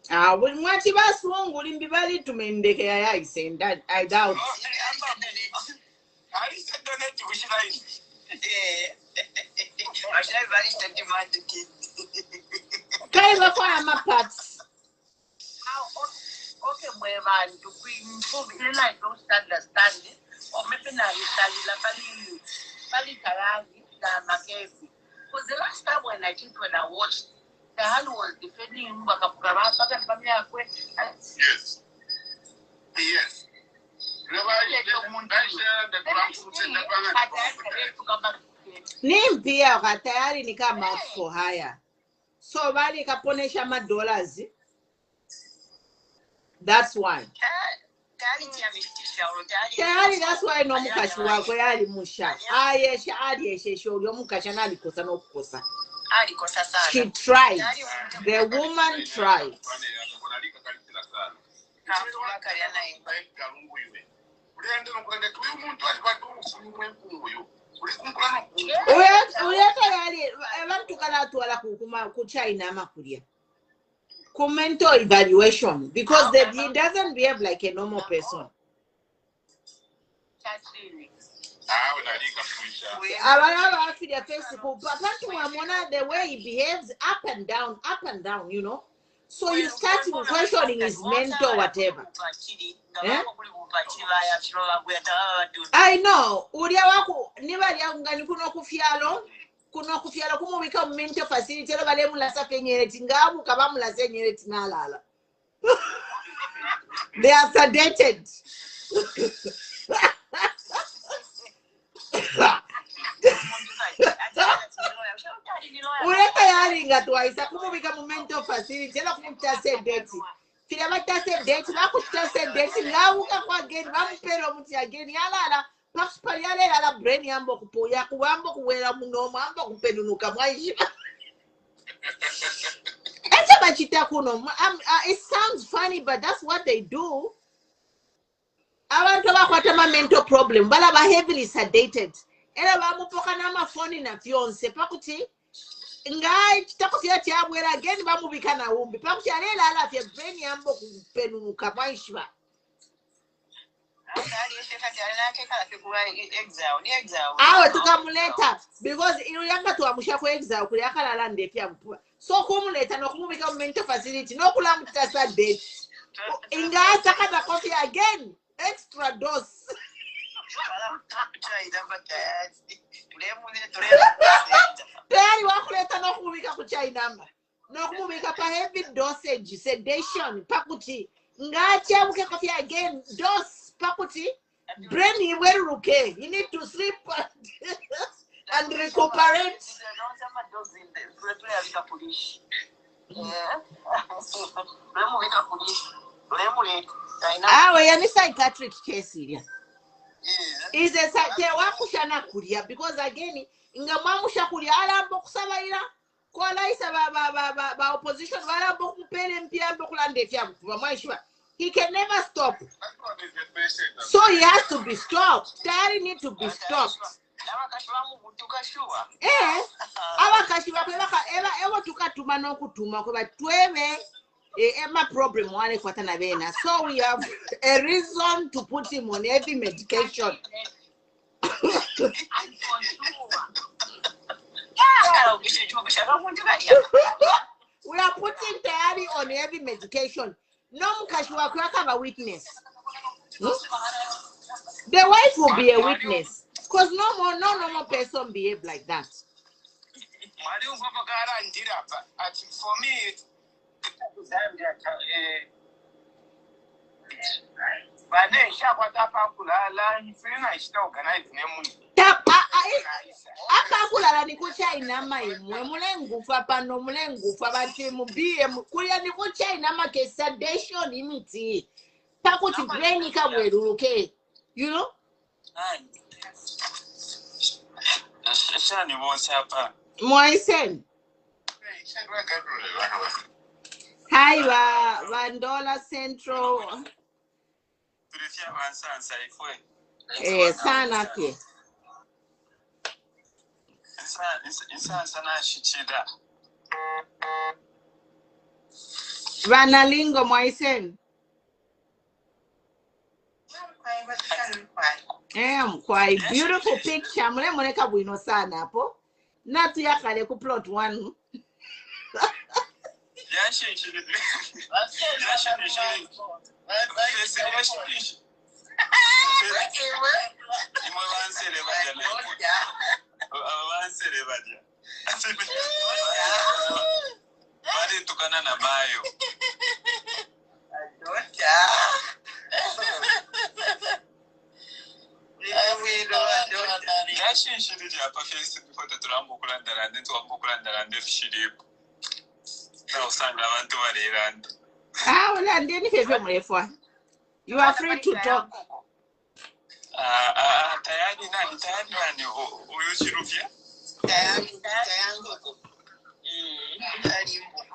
When what you was wrong, will be valid to mend the hair, I say that I doubt. I said the net to wish I should valid the demand to keep. Kind of my parts. Okay, where to improve in like don't understand it, or maybe now you tell you Pali Karagi, Makevi. Because the last time when I watched. The hand was defending him. Yes. Yes. Nimpia tayari ni kama for hire. So bali kaponesha $. That's why. Tayari that's why no mukashi wako yali musha. Ayesha aliyeshe shori omukasha nali kosa no kosa. She tried. The woman tried. Commento evaluation because he doesn't behave like a normal person. The way he behaves up and down, you know. So you start questioning his mentor, whatever. Eh? I know. Kuno kufialo kumubika mentor facility lo bale mulasa penyere tingabu kaba mulasa nyere tinalala. They are sedated. Ureka yaringa twaisa kumubika mu mental facility era kumuta sedate. Kile bata sedate bakuta sedate ngawuka kwa again bamupera omuti again yalala pasipali yalela la brain yambo kupoya kuwambo kuwera munomo ambo kupenunuka mwaisha. It sounds funny, but that's what they do. Abantu bakwata mental problem bala ba heavily sedated. Era bamupoka n'amafoni na fiance pakuti ngai kitakuti yati abwera again bamubika na wumbi pakuti alela ala fye brain yambo kupenunuka mwaisha. Awe tukamuleta because yanga tuamusha kwa exile kuli akalala ndepya mpua. So kumuleta no kumubika mu mental facility no kula mutasa date. Inga sakata coffee again extra dose. Tayari wakuleta no kumubika ku China no kumubika pa heavy dosage sedation pakuti ngacha muke coffee again dose pakuti brain you will okay. You need to sleep and recuperate. Yani psychiatric case here. Is a wakushana kulia because again inga mamusha kulia alambo kusabaira kwa laisa ba opposition alambo kupele mpia ambo kulande fya mwaishwa. He can never stop. So he has to be stopped. Tayari need to be stopped. Abakashiba kwebaka ewa tukatuma n'okutuma kweba twebe ema problem wale kwatana bena. So we have a reason to put him on heavy medication. We are putting Tayari on heavy medication. No mukashiwa kwaka ba witness. The wife will be a witness. Because no normal person behave like that. For me, akakulala nikucha inama imwe mulengufa pano mulengufa bantu mubiye mukuya nikucha inama ke sedation imiti pakuti brain kabweruke you know shani wonse hapa Moisen hi Vandola Central tulifia wansansa ifwe sana ke insansa na shichida Vanalingo Moisen quite beautiful picture mule moneka bwino sana hapo na tuyakale ku plot 1 tukana na mayo yashinshirije apa Facebook foto turambukulandara ndetse wambukulandara ndefishiripo na usanga abantu bareranda wala ndeni fefe mrefu you are free to talk tayari nani uyuchirufia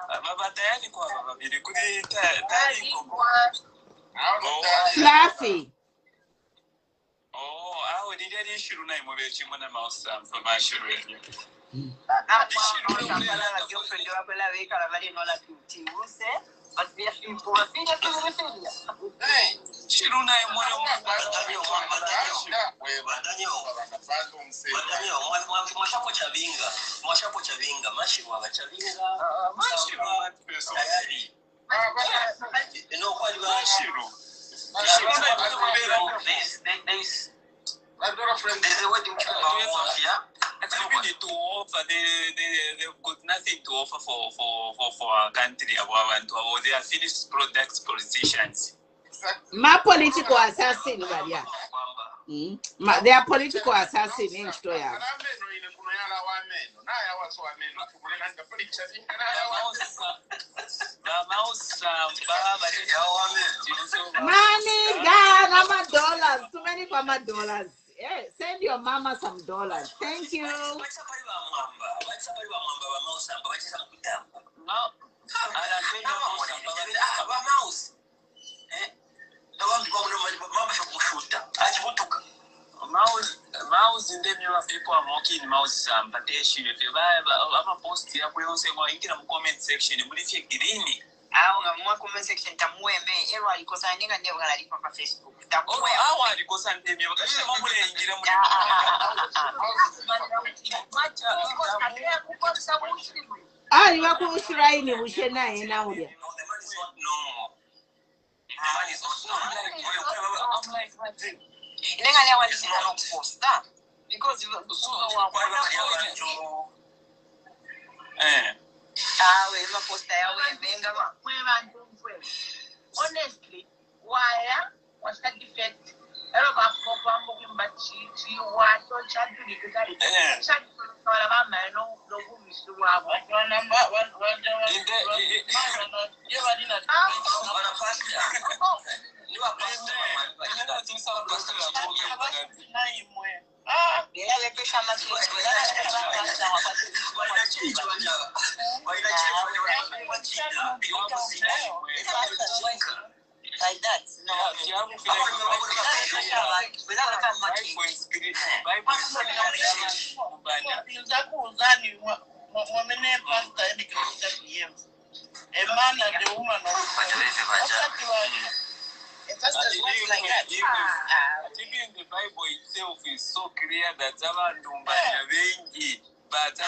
baba tayari kwa baba bili kuri tayari koko Fluffy aho nirari shiru nayi mubechi mwana mausa mfama shiru yenye shiru nayi mwana mwashapo chavinga mashiru abachavinga mashiru tayari ino kwali bashiru there's a wedding here. They to offer. They've got nothing to offer for our country. They are finished products politicians. My political assassin, Maria. They are political assassin in Stoya. Money, God, I'm $1. Too many for my dollars. Yeah, send your mama some dollars. Thank you. Mouse in the new people are mocking mouse but they should if you buy a post here we also going in the comment section and if you get in it. More comment section Tamwe because I never read from Facebook. Because I'm you are going to write in Ushena now. Because honestly, why was that defect? Like that, no. A man and a woman I think in the Bible itself is so clear that but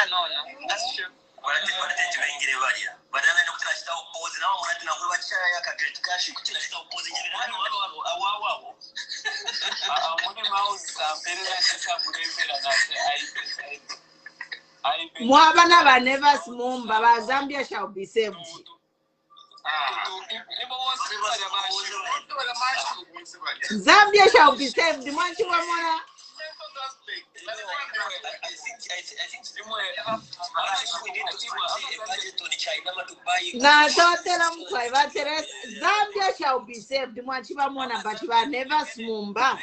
no, that's true. But then I looked at the opposite now, and I will try to get cash. You could just oppose it. Mwabana never small, Baba Zambia shall be saved. Zambia shall be saved. The man you want. Na Zambia shall be saved. The man you want, but you are never smumba.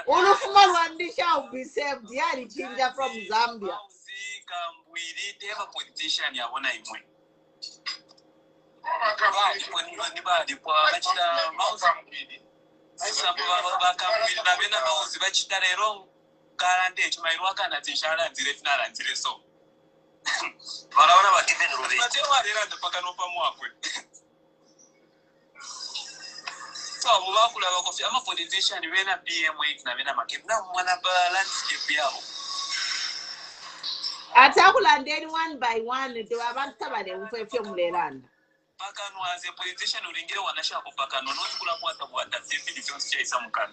One shall be saved. Yeah, the ginger from Zambia. So, I'm a politician, when a PM wait, Navina Makim, now one of landscape. Atakula one by one to have covered them for a few land. Pakano as a politician who didn't get one shop of Pakano, not what that's if you don't say some kind.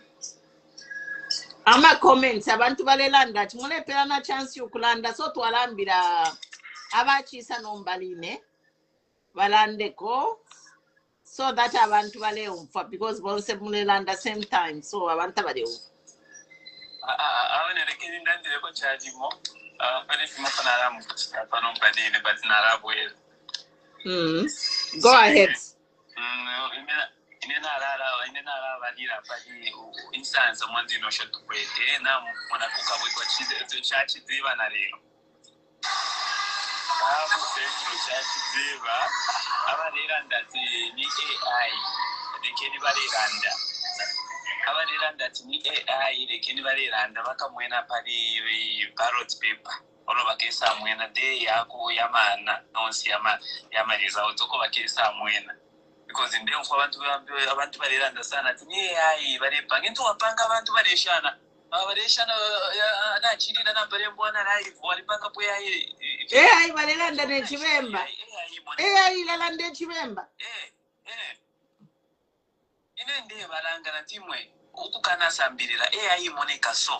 I'm a comment about to Valeland that Mole Perana chance you could so to Alambida Avachisa non baline Valandeco. So that I want to Valeu for because both Muleland at the same time. So I want to Valeu. I want to get in that they were charging more. But if you but not aware. Go ahead. Instance, someone's in Ocean to pray. Now, when I cook up with what she did to church, it's even a real. That AI, the Kenibari Randa. That AI, the Kenibari Randa, Wakamwena Padi, parrot paper. All of a case, when a day Yaku Yamana, non Siama, Yamaris, I'll talk about case somewhere. Because in them, I want to understand that AI, but if I into a punk, I want to Varishana. Varishana, that she didn't have very one alive, or the punk up where AI, Valenda, did you remember? AI, Valenda, did you remember? In India, Valanga, Timway, Ukana Sambira, AI Monica so.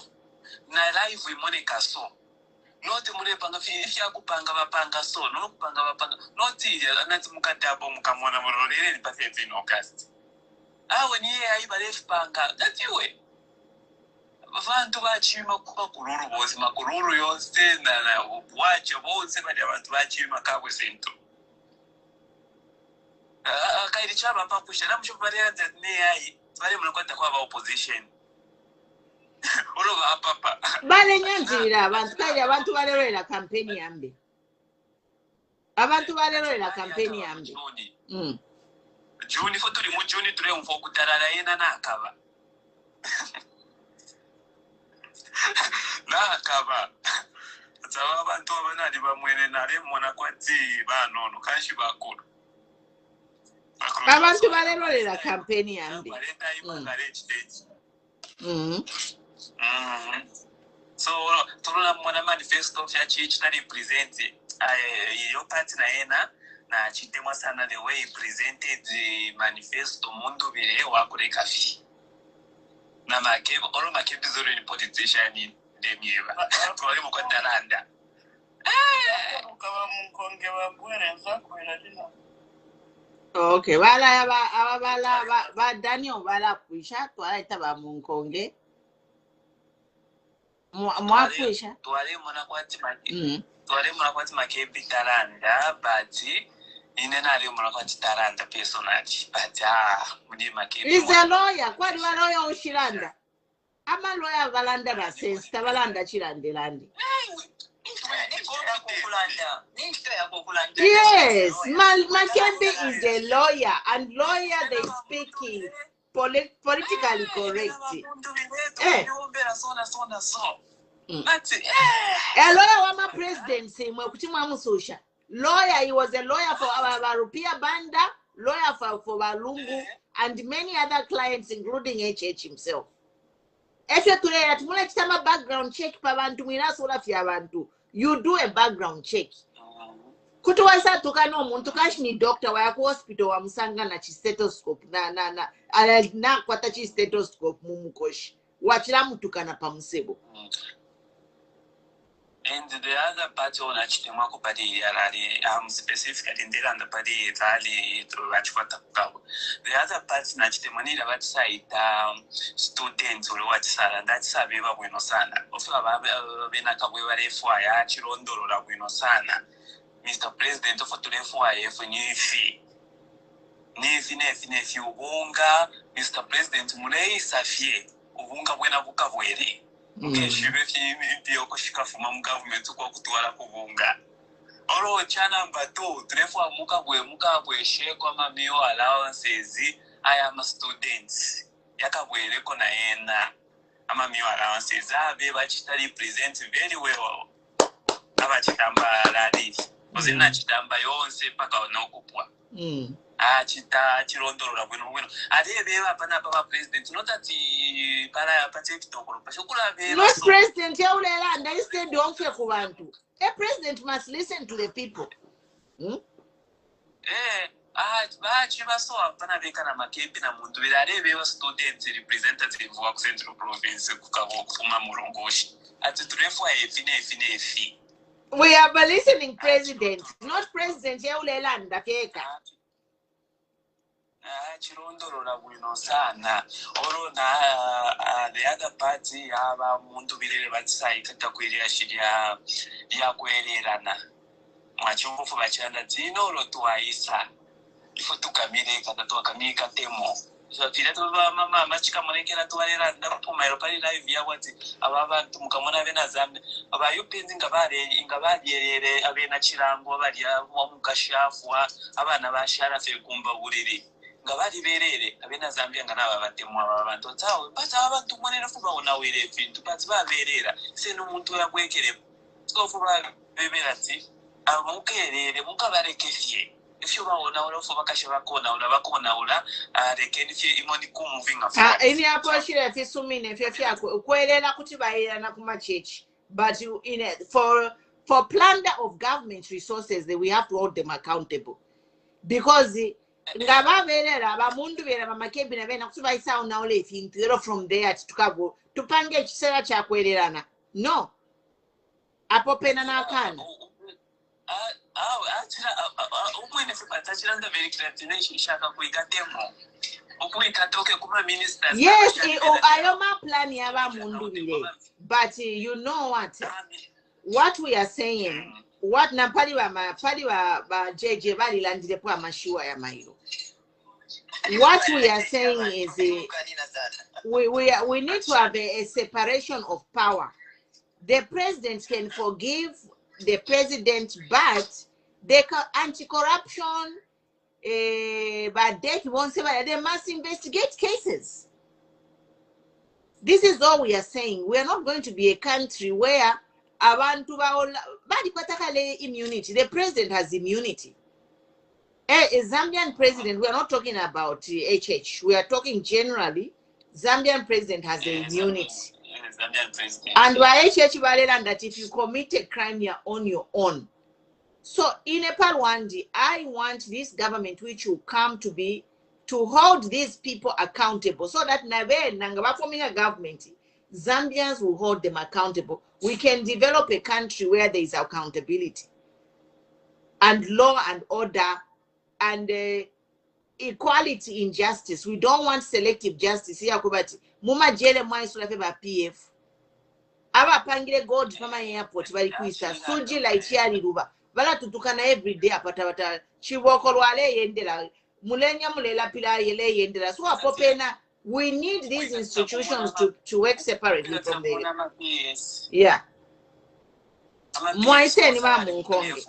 Na live with Monica so. Not Murepanga, if you kupanga bapanga so, no kupanga bapanga, not anati mukatabo mukamona murorere pathetic no cast. When ye I panga, that's you. Vantu vachima kuba kururu bosi makururu yose na wacho bose bali abantu vachima Kabwe sento. Kairi chaba papusha na mshobari anza nei bali mnakwenda kwa opposition. Uroba papa. Bale nyanjira abantu kairi abantu balewera campaign yambe. Abantu balewera campaign yambe. Juni fo tuli mu Juni tule mfo kutarara yena nakaba. Nakaba. Tsawa abantu abanali bamwene nale mona kwati banono kanshi bakuru. Abantu balewera campaign yambe. So tuna mwana manifesto ya chichi represent your party na yena na chitemwa sana the way he presented the manifesto mundu bire wakureka fi na makebo oro makebo zero in politician in demieva twali mu kwatalanda ukaba munkonge bagwere zakwera dina. Okay, wala ba Daniel wala kuisha twala itaba munkonge. Mwakuisha twali mwana kwati makebi talanda but inena ali mwana kwati talanda personally but mudi makebi is a lawyer kwani wa lawyer ushiranda ama lawyer balanda ba sense tabalanda chilandelandi. Yes, Makembe is a lawyer and lawyer they speaking politically correct. A lawyer was my presidency. Lawyer, he was a lawyer for our Rupia Banda, lawyer for Walungu, and many other clients, including HH himself. If you today at Mulekama background check, you do a background check. Kutuwasa tukano muntu kashini doctor wa yako hospital wa musanga na stethoscope na kwata chi stethoscope mumukoshi wachira mutukana pa musebo. And the other part on Chitimukulu party specifically in the party rally to Rachwata Kabwe. The other part na Chitimani about side students or what sala that's a viva bueno sana. Of Bena Kabwe for a chirondo la bueno sana. Mr. President of Tulefoa for new fee. Nefi Ubunga, Mr. President Mulei Safie, Ubunga Buena Bukaweri. Okay, she will Koshika from government to go to Kubunga. Oro Chana Bato, Trefoa Mukabwe, Shekoma Mio allowances. I am a student. Yakabwe Rekonaena. I'm a Mio allowances. I be Bachitari present very well. Abachitamba Ladi. Was in Nachitamba Yonse Paka no Kupua. Chita chirondoro bueno adebe pana president not that para pacheto ko pashukula be not president ya ulela instead don't fear kubantu. A president must listen to the people. Chiba so pana be kana makebi na mundu birarebe wa student representative wa Central Province kukabo kuma murongoshi atutrefu efine. We are listening president, not president ya ulela ndakeka. Chirondoro bueno sana oro na the other party aba mundu birere batsai katakwiriya shiria ya kwererana mwachumbufu bachanda tino lo twaisa ifo tukamire kada twakamika temo so tirato mama machika monekera twarera ndapoma pali live ya wati ababa tumukamona bena zambe abayupenzi ingabadiyere abena chirango abalya wa mukashafwa abana bashara fe kumba buriri ngabali berere abena Zambia ngana batemu abantu tawe bata abantu monera fuba ona wire fintu bati baberera se n'umuntu yakwekere so fuba beberati amukerere mukabarekefye ifyo baona ora fuba kashaba kona ora bakona ora rekeni fye imoni ku moving after ini apo shire fye sumine fye kwerera kuti bayera na kuma church but for plunder of government resources that we have to hold them accountable because ngababerera abamundu bera bamakebi na bena kutuba isawo na ole fintu from there tukabo tupange ekisera kya kwererana no Apo pena na kana. Yes, ayoma plan yaba mundulile. But you know what we are saying, what na pali wa JJ bali landile kwa mashiwa ya mailo. What we are saying is we need to have a separation of power. The president can forgive the president, but the anti-corruption, but they must investigate cases. This is all we are saying. We are not going to be a country where abantu immunity. The president has immunity. A Zambian president, we are not talking about HH. We are talking generally. Zambian president has the immunity. And by HH that if you commit a crime, you're on your own. So in Nepal one day, I want this government which will come to hold these people accountable, so that Nanga forming a government, Zambians will hold them accountable. We can develop a country where there is accountability and law and order and equality in justice. We don't want selective justice here. Muma jele mwaisula feba PF. Aba pangile gold mama airport bali kuisa suji la ichiari ruba. Bala tutukana every day apata chiboko lwale yendela mulenya mulela pila yele yendela. So apopena, we need these institutions to work separately from the Mwaise ni mamu nkonge.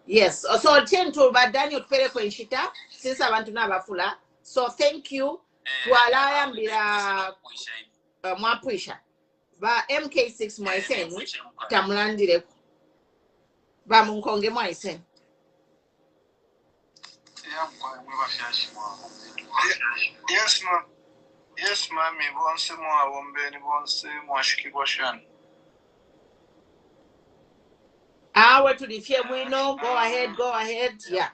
Yes, so to Daniel Pere Shita, since I want to know Fula. So thank you to allow bila Mwapuisha. Ba MK6 Mwaise Tamulandire Ba Munkonge Mwaise. Yes, ma'am. Yes, ma'am. Bonse mwa wombe ni bonse mwashiki boshan. Hour to the fear we know. Go ahead. Yeah.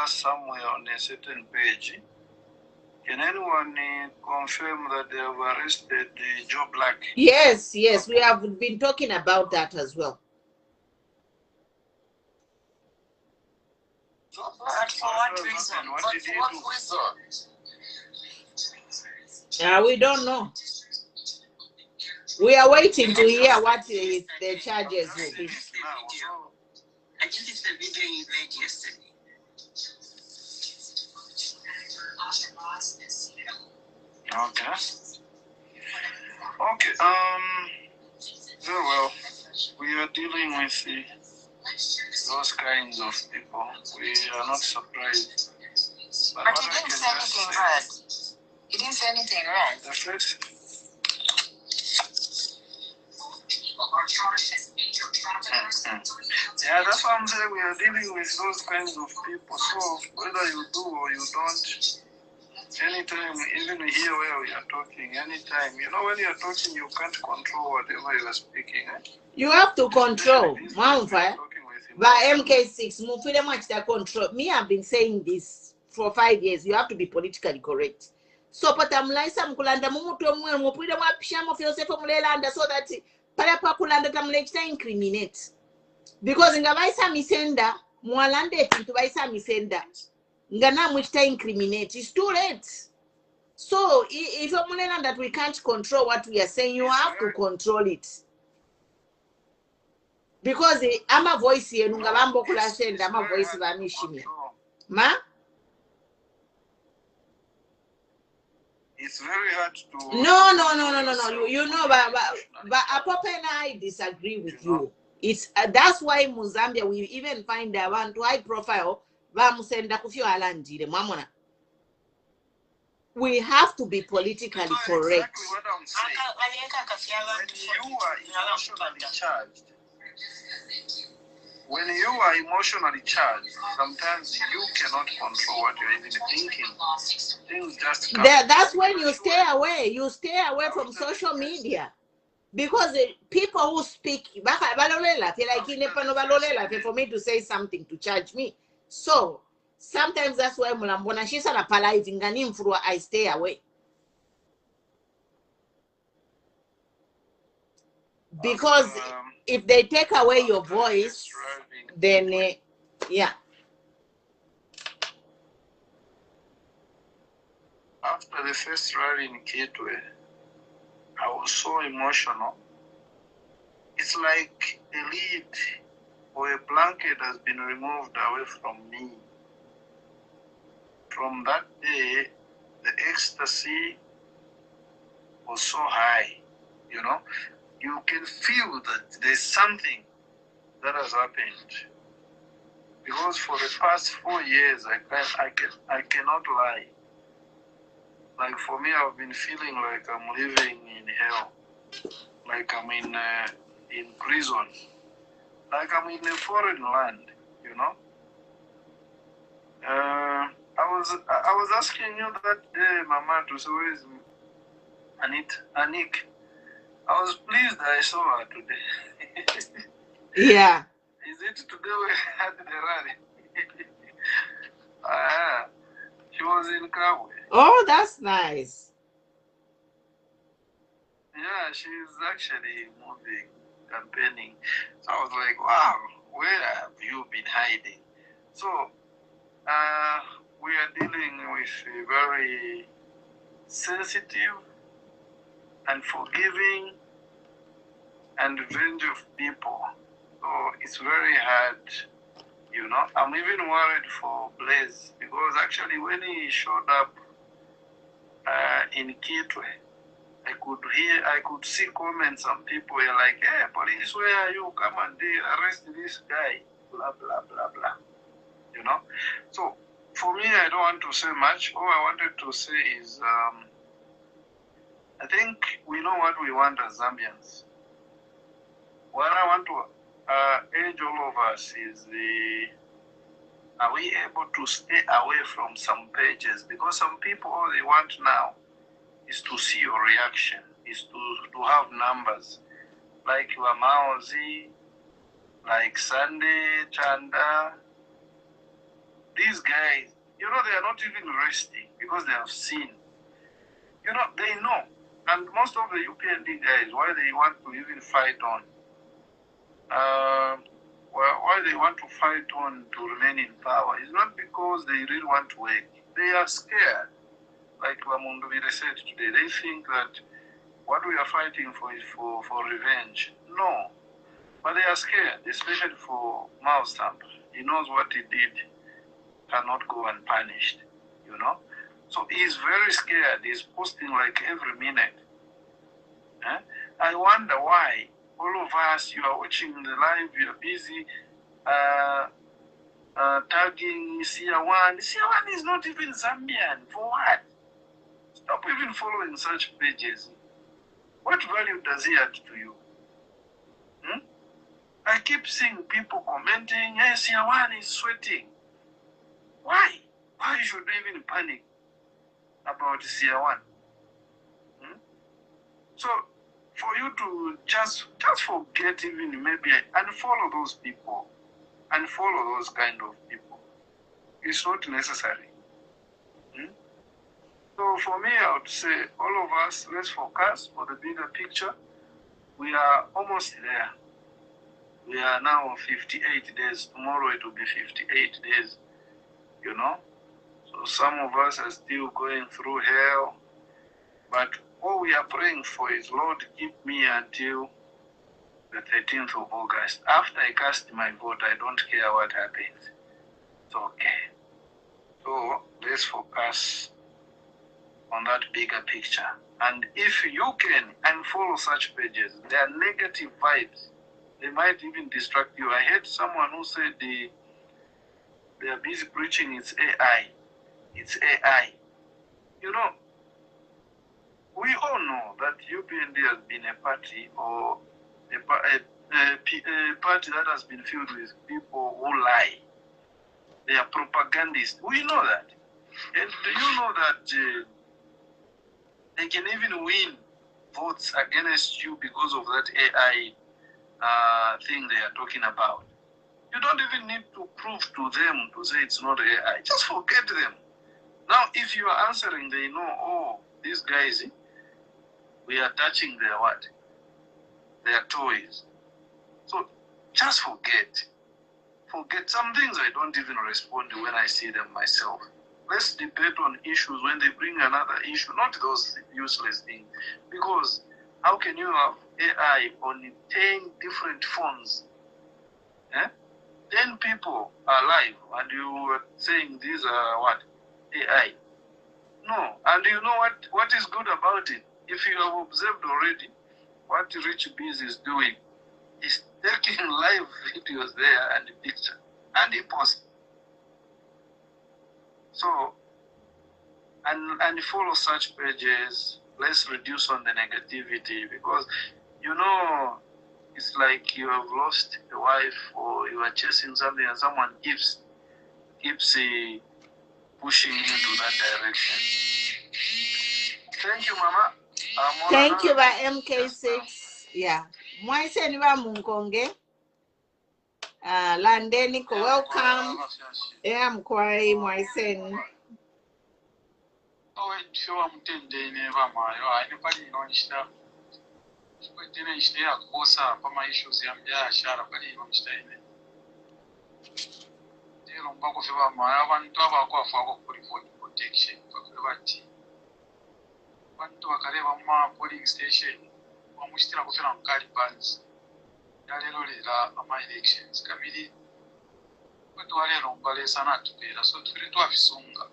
Somewhere on a certain page. Can anyone confirm that they have arrested Joe Black? Yes, we have been talking about that as well. But for what reason? What did he do? We don't know. We are waiting to hear what the charges will be. I think it's the video you made yesterday. Okay. Very well. We are dealing with those kinds of people. We are not surprised. But he didn't say anything bad. He didn't say anything wrong. The first. Yeah, that's what I'm saying. We are dealing with those kinds of people. So whether you do or you don't, anytime, even here where we are talking, anytime, when you're talking, you can't control whatever you are speaking. You have to control. By MK6, mufile much that control. Me, I've been saying this for 5 years. You have to be politically correct. So, but I'm like some kulanda mumuto mupile mwa pishamo filosofa mulelanda so that pala pa kulanda tamlechita incriminate. Because ngabaisa misenda mwalande tintu baisa misenda ngana mwchita incriminate. It's too late. So if you're mulelanda that we can't control what we are saying, you have to control it. Because ama voice yenu ngabambo kula senda ama voice vanishimia. Ma? It's very hard to. No. You know, but Apopena, I disagree with you. It's that's why Mozambique we even find that one to high profile. We have to be politically correct. Exactly what I'm saying. When you are emotionally charged, sometimes you cannot control what you're even thinking. Things just come. That's when you stay away. You stay away from social media. Because the people who speak, for me to say something to charge me. So sometimes that's why I stay away. Because if they take away your voice, then yeah. After the first rally in Kabwe, I was so emotional. It's like a lid or a blanket has been removed away from me. From that day, the ecstasy was so high, you know. You can feel that there's something that has happened. Because for the past 4 years, I cannot lie. Like for me, I've been feeling like I'm living in hell, like I'm in prison, like I'm in a foreign land, you know. I was asking you that day, Mama, to say where is Anik? I was pleased I saw her today. Yeah. Is it today we had the rally? She was in Kabwe. Oh, that's nice. Yeah, she's actually moving, campaigning. So I was like, wow, where have you been hiding? So we are dealing with a very sensitive and forgiving and vengeful people. So it's very hard, you know. I'm even worried for Blaze because actually when he showed up in Kabwe, I could see comments. Some people were like, "Hey, police, where are you? Come and arrest this guy." Blah blah blah blah. You know. So for me, I don't want to say much. All I wanted to say is, I think we know what we want as Zambians. What I want to urge all of us is are we able to stay away from some pages? Because some people, all they want now is to see your reaction, is to have numbers. Like Wamaozi, like Sunday, Chanda. These guys, you know, they are not even resting because they have seen. You know, they know. And most of the UPND guys, why they want to even fight on, why they want to fight on to remain in power is not because they really want to work. They are scared. Like Wamundubire said today, they think that what we are fighting for is for revenge. No. But they are scared, especially for Mao Stamp. He knows what he did cannot go unpunished, you know. So he's very scared. He's posting like every minute. I wonder why all of us, you are watching the live, you are busy tagging Sia1. Sia1 is not even Zambian. For what? Stop even following such pages. What value does he add to you? I keep seeing people commenting, hey, Sia1 is sweating. Why? Why should we even panic about Sia1? So, for you to just forget even maybe unfollow those people, unfollow those kind of people. It's not necessary. So for me, I would say all of us, let's focus for the bigger picture. We are almost there. We are now 58 days. Tomorrow it will be 58 days, you know. So some of us are still going through hell. But all we are praying for is, Lord, keep me until the 13th of August. After I cast my vote, I don't care what happens. It's okay. So let's focus on that bigger picture. And if you can unfollow such pages, they are negative vibes. They might even distract you. I heard someone who said they are busy preaching it's AI. It's AI. You know, we all know that UPND has been a party or a party that has been filled with people who lie. They are propagandists. We know that. And do you know that they can even win votes against you because of that AI thing they are talking about? You don't even need to prove to them to say it's not AI. Just forget them. Now, if you are answering, they know, oh, these guys, we are touching their what? their toys. So just forget. Forget some things I don't even respond to when I see them myself. Let's debate on issues when they bring another issue, not those useless things. Because how can you have AI on 10 different phones? 10 people are live and you are saying these are what? AI. No. And you know what is good about it? If you have observed already what Rich Biz is doing, he's taking live videos there and picture and he posts. So and follow such pages. Let's reduce on the negativity, because you know it's like you have lost a wife or you are chasing something and someone keeps pushing you to that direction. Thank you, Mama. Thank you, by MK6. Yeah. Mwaise niwa munkonge. Landeniko, welcome. Yeah, Mkwai, Mwaise. Oh, sure, I'm 10 days never my anybody know Ishta. But then I stay at Bosa, but my issues am there, Sharabadi on Stein. They don't go for my one to have a for protection for Kravati. One to a Kareva polling station, one which still have on Calibans. Yalera, my elections, Kamili. But to a little Balesana to pay a sort of Sunga.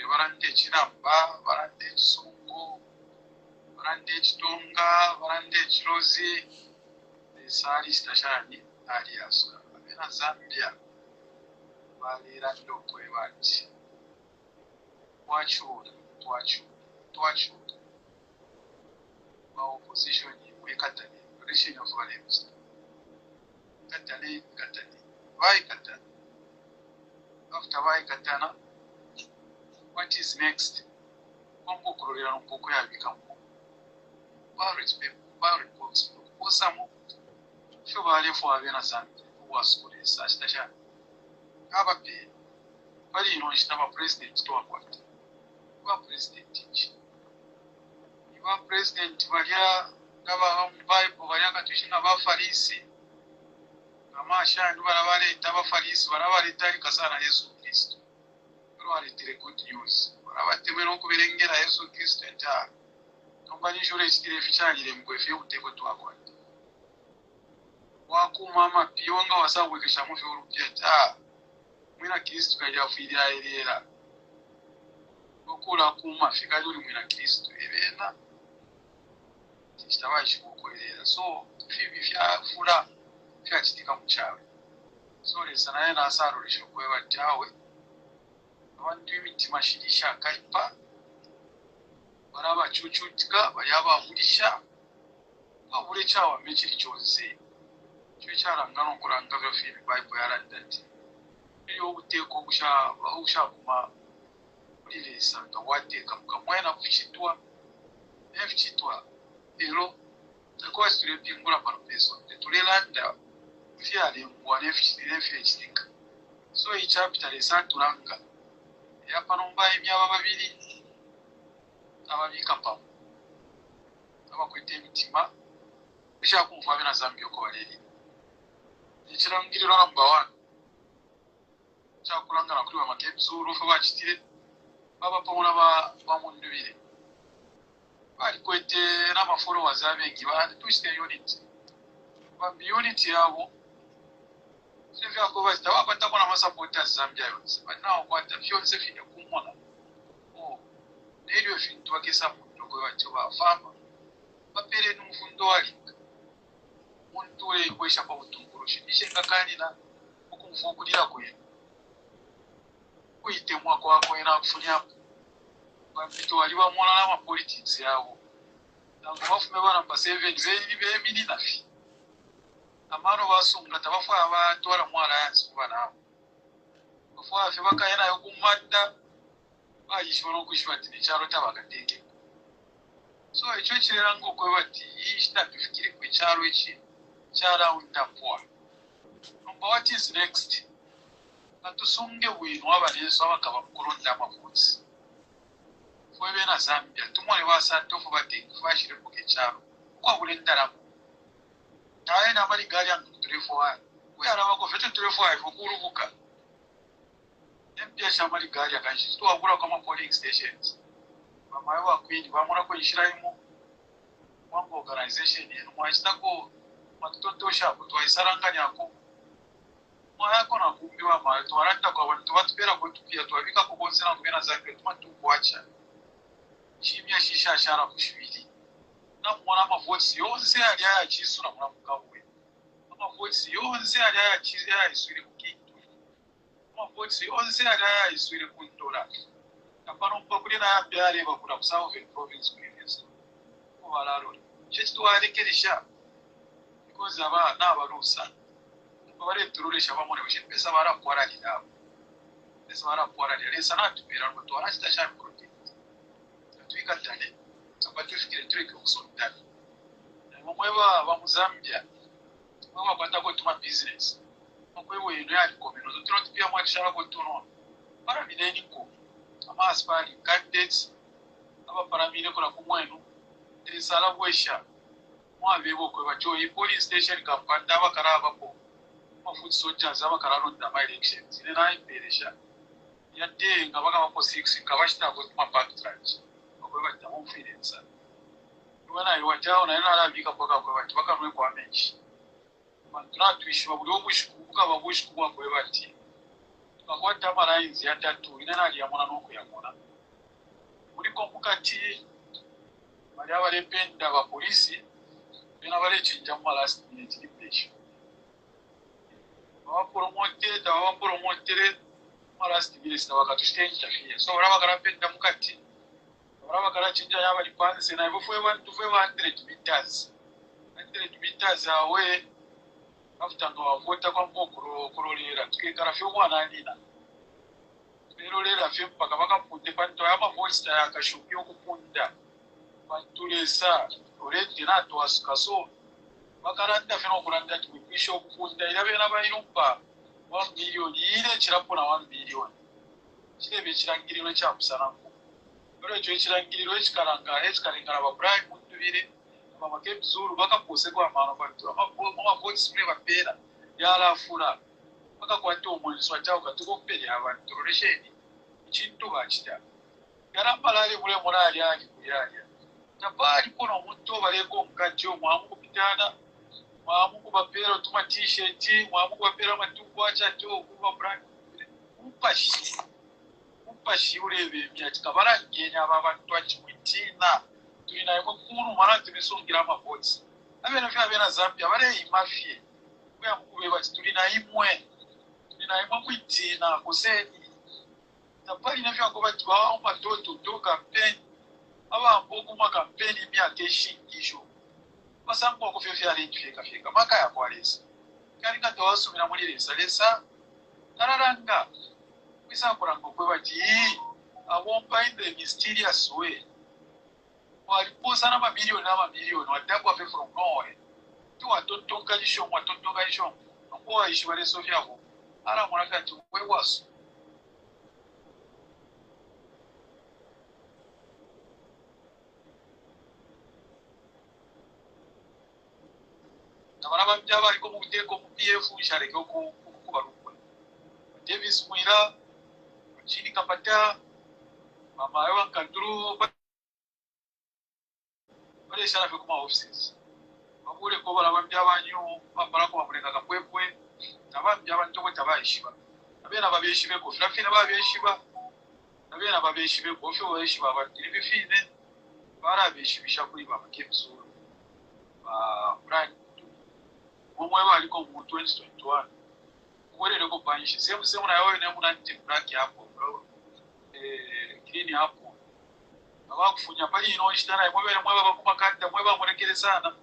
Varante Chinamba, Varante Sungo, Varante Tonga, Varante Chirozi, the Sari Stashani, Arias, Zambia, Valirando Quevati. Watch our opposition in Wekatani, relation of values. Katani, why Katana? After why Katana? What is next? Mambo Korea Pokoya become Barrett people, Barrett books, or some February for Avena Zambia, who was good in such station. Kabwe, but you know, it's never president to a point. You are president. You are president, Maria, Gava Bible, Variaka Tushina Farisi, Amasha and Varavale, Tava Faris, Varavali Kasana, Jesus Christ. Good news. Abate bero kubirengera Yesu Kristo nta tumbanyishore ikire fichanye mkwefe uteko twakwata wakumama pionga wasabwekesha mufi urupya ta mwina Kristo kajya fidira erera okula kuma fika yuri mwina Kristo ebena kitabashi kukorera so fibi fya fura fya kitika muchawe so lesana yana asarurisho kweba tawe abantu imitima shirisha kaipa baraba chuchutika bayaba murisha babure cyawa mekiri cyose cyo cyarangano kuranga byo film Bible yarandati iyo uteko gusha bahusha kuma muri lesa ndawateka mukamwena kuchitwa efichitwa ero takwa sire pingura paropeso tulelanda fiale mwane efichitika so i chapter lesa turanga yapa nomba emyaba babiri ababika pamu abakwete emitima bishakumva abena Zambia ko baleri ekirangirira namba 1 kyakulangana kuri wa makebzuru fo bakitire baba pamona ba mundubire bali kwete nama followers abengi bandi tushite unit ba unit yabo sivya ko basta wapata kona ma supporters Zambia yose bana kwata fyonse fine kumona oh ndio fintu wakesa muntu ko bacho ba fama bapere n'umufundo wali muntu we kwesha pa utungurushi ishenga kanina ukumvukulira kwe kuite mwako wako ina kufunya bapito wali ba mwana na politics yawo nango bafume bana mba 7 be mini nafi amaro basunga tabafa abatora mwala yansi kubana bafa afi bakayena yokumanda bayishobora kwishwati n'cyaro tabakateke so icyo kirera ngo ko bati yishita tufikire ku cyaro iki cyaraunda poa number what is next atusunge wino abaneso abakaba kuronda amafuzi Fwe bena Zambia tumole wasa tofu bati fashire ku kecharo kwa bulendara naye n'amali gaali yange tulifuwa we arabako fete tulifuwa ifukulubuka empya shamali gaali akanshi tuwagula kama polling stations mamaye wa kwini bamura ko ishiraimo wango organization yenu mwashitako matutotosha kutwaisaranganyako mwayako na kumbiwa maye twarata kwa bantu batupera ko tupia twabika ko bonsera kubena Zambia tumatukuacha chimya shisha shara kushibiri na mwana amavotes yonse ali ayachisura mwana Kabwe amavotes yonse ali ayiswire kukintu amavotes yonse ali ayiswire kuntora kapano mpakuli na yabyare bakura Southern province kuyenso kubalalo chetu alekeresha because aba nabarusa bare tururesha bamone bashye pesa barakwara lidabo pesa barakwara lesa natubira ngo twarashita sharp protect twikatane abatufikire tureke kusondana mumweba ba Muzambia mwa kwata ko tuma business mukwewe yino yali komino tutrot pia mwa shara ko tuno para bideni ko ama aspari candidates aba para mine ko kumwenu sala bwesha mwa bebo ko bacho i police station ka kwanda bakaraba ko mafuti soldiers abakarano da by elections ine na imperesha yade ngabaka bako 6 kabashita ko tuma backtrack ko bata confidence wana iwajao na ina alabika poka kwa bati bakanwe kwa menshi mantra tuishwa buli obushukuka babushukuwa kwa bati tukakwata marainzi ya tatu ina nali ya mwana noko ya mwana muliko mukati bali abalependa ba polisi bina bale chinja mu last minute dipesho ba promote mu last minute wakatushite interfere so wala bakarapenda mukati wala bakarachinja yaba lipanse na bufwe 100 meters away after no vota kwa mokoro korolera tukekara fyo mwana alina berolera fyo paka bakapunde panto yama voice ya kashupyo kupunda pantulesa oreti na to asukaso bakaranda fyo kuranda tukisho kupunda irabe nabayirumba 1 million ile chirapo na 1 million chirebe chirangiriro cha kusana ore cyo chirangiriro echikaranga ba bribe mutubire mama kebzuru bakapose kwa mano bantu ama voice spray bapera yala fura bakakwata omuntu swachao katukopere abantu resheni chintu bachita yarampalale mule morali ali kuyaya tabali kono omuntu baleko mkacho mwamu kupitana mwamu kubapera tuma t-shirt mwamu kubapera matuku acha to kuba brand upashi urebe myachika barangenya ababantu achikwitina tuina yemo kuru marati bisongira amavotsi abena fya bena Zambia bare imafie kuya mukube bati tulina imwe kwitina kuseni tapali na fya ko bati ba matoto to campaign aba mboku ma campaign myaka eshingisho basambo ko fya fika maka ya kwalesa kali ka tawasumira muri lesa tararanga bisa kurango ko bati awomba in the mysterious way waliposa na mamilioni watakwa fe from nowhere tu watotonga lisho kwa ishi wale Sofiako ala mwanaka tu wewaso na baraba mjaba liko muteko mu PF shareke ko kubarukwe Davis Mwira chini kapata mama yawa kanduru bale shara fe kuma offices babule ko bala bamjabanyu bambara ko bamulenga kapwepwe tabamjaba ntoko tabayishiba abena babeshibe ko flafina babeshiba abena babeshibe ko fyo babeshiba batiri bifine bara beshibisha kuri baba kebzuru brand umwe bali ko mu 2021 kwelele ko banyishi semu na yawe ne munanti black hapo clean hapo abakufunya pali ino ishitana mwebere mweba bakumakanda mweba murekere sana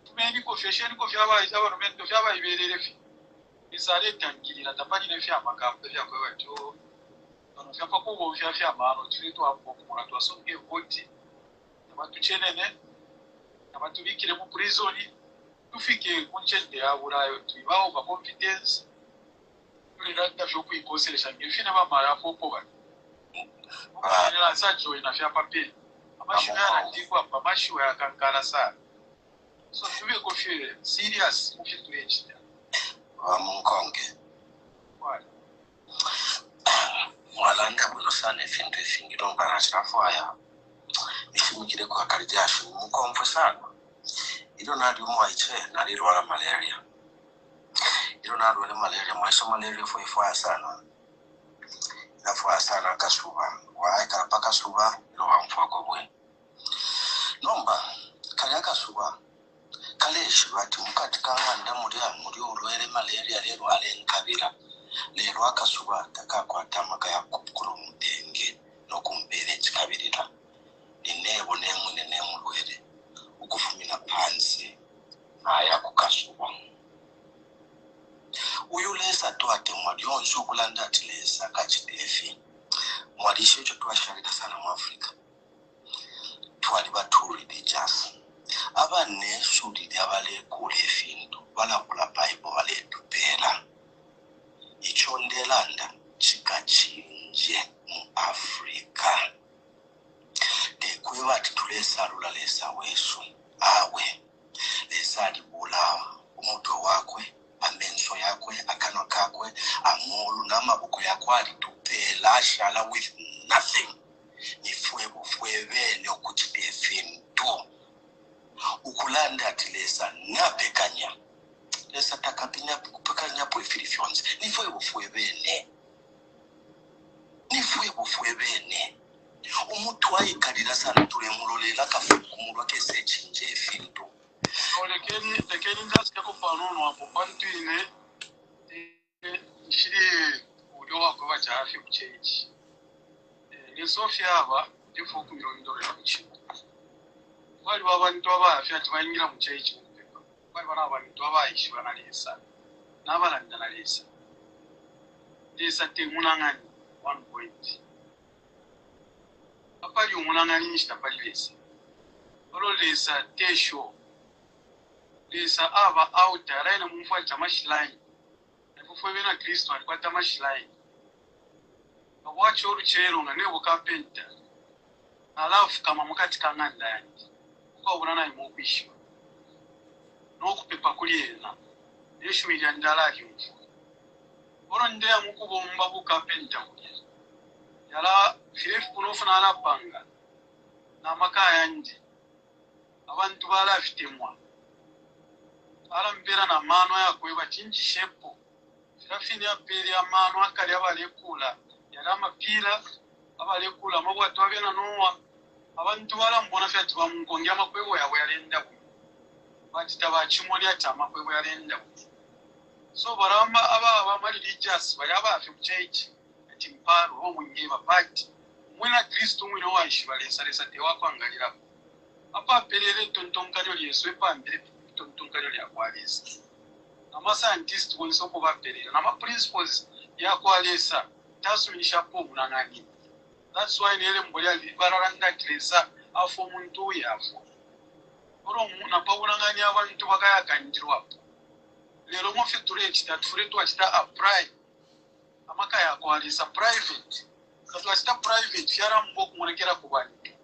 tumendi ko fashion ko fyaba isaba nomendo fyaba iberere fi isale tangirira tapani ne fyama kampe fya kwa bacho ano fyapa ko bo fyama ano tiritu hapo kumura twasonge voti abantu chenene abantu bikire mu prison tufike kunchende ya burayo twibaho ba confidence tuliranda fyo kuikoselesha ngifine bamara popo bati Ela sacho inafia papi. Amashu yana ndikwa pamashu ya kankara sana. So tuwe kofie serious mufitulechi. Munkonge. Why? Walanda buno sana efintu efingi lomba nachafaya. Ishimikire kwa karijashu mukomvu sana. Ilo nadi umwaiche naliro wala malaria. Ilo nadi wala malaria mwaisho malaria fwa sana. Nafwa sana kasuba. Waika paka suba ilo wamfwa Kabwe. Nomba kaya kasuba. Kaleshi bati mukati kanganda muri urwere malaria rero arenkabira. Lero akasuba takakwata maka yakukuru mudenge no kumbere kikabirira. Ninebo nemu rwere. Ukufumina pansi aya kukasuba. Uyulesa twate mwadionzu kulanda atilesa kachitefi. Mwadisho cho twasharita sana mu Africa. Twali baturi dijasa. Abane shuri abale kule findu bala kula Bible bale tupela. Ichondelanda chikachinje mu Africa. Tekwe bati tulesa lula lesa wesu. Awe lesa libula umuto wakwe, amenso yakwe, akanwa kakwe, amolu namabuko yakwe alitupela shala with nothing. Nifuebele okuchite findu. Ukulanda atilesa napekanya. Lesa takapinya kupekanya po ifilifyonze. Nifuebele. Umutu wayikalira sana tule mulolela kafukumulwa kese chinje findu. Lekeni ndasika kupanono hapo pantwine shiri ulio wako wacha afya kuchechi. Ni Sofia hapa ndifu kumilondoro ya kuchina. Wali wabantu abafya tibayingira mu chechi mupepa. Wali bana abantu abayishi banalesa. Nabalanda nalesa. Lesa temunangani 1 point. Apali umunangani nishitapali lesa. Olo lesa tesho. Lesa ava auta raina mumfwa chamashilai. Nefufwe bena Kristo alikuwa tamashilai. Wacho uruchero nga nebo kapenta. Alafu kama mukati kanganda yangi. Kwa unana imokwisho. Nokupepa kuliena. Yeshu iliyandala kyumfu. Olo ndea mukubomba bukapenta kulia. Yala firefu kunofuna alapanga. Na maka yangi. Abantu bala fitemwa. Ala mbera na mano ya kweba chinchi shepo. Firafini ya peri ya mano akali abalekula. Yala mapila abalekula mabwatu abena noa. Abantu bala mbona fyati bamunkongia makwebo yawe yalenda ku. Batita bachimoli ata makwebo yalenda ku. So baramba abamali religious bayaba afi kuchechi ati mparo wo munyeba bati mwina Kristo mwino washi balesa te wakwangalira. Apa pelele tontonkanyo Yesu epambere tontonkanyo lya kwalesa. Nama scientist wonsoko bapelele nama principles ya kwalesa tasumisha po munangani. That's why nele mbolya libararanga kilesa afo muntu yafo. Oro muna pawunangani abantu bakaya kanjirwa. Lero mo fitule tufure twachita apply. Amaka ya kwalesa private. Katwachita private fyara mboku monekera kubani.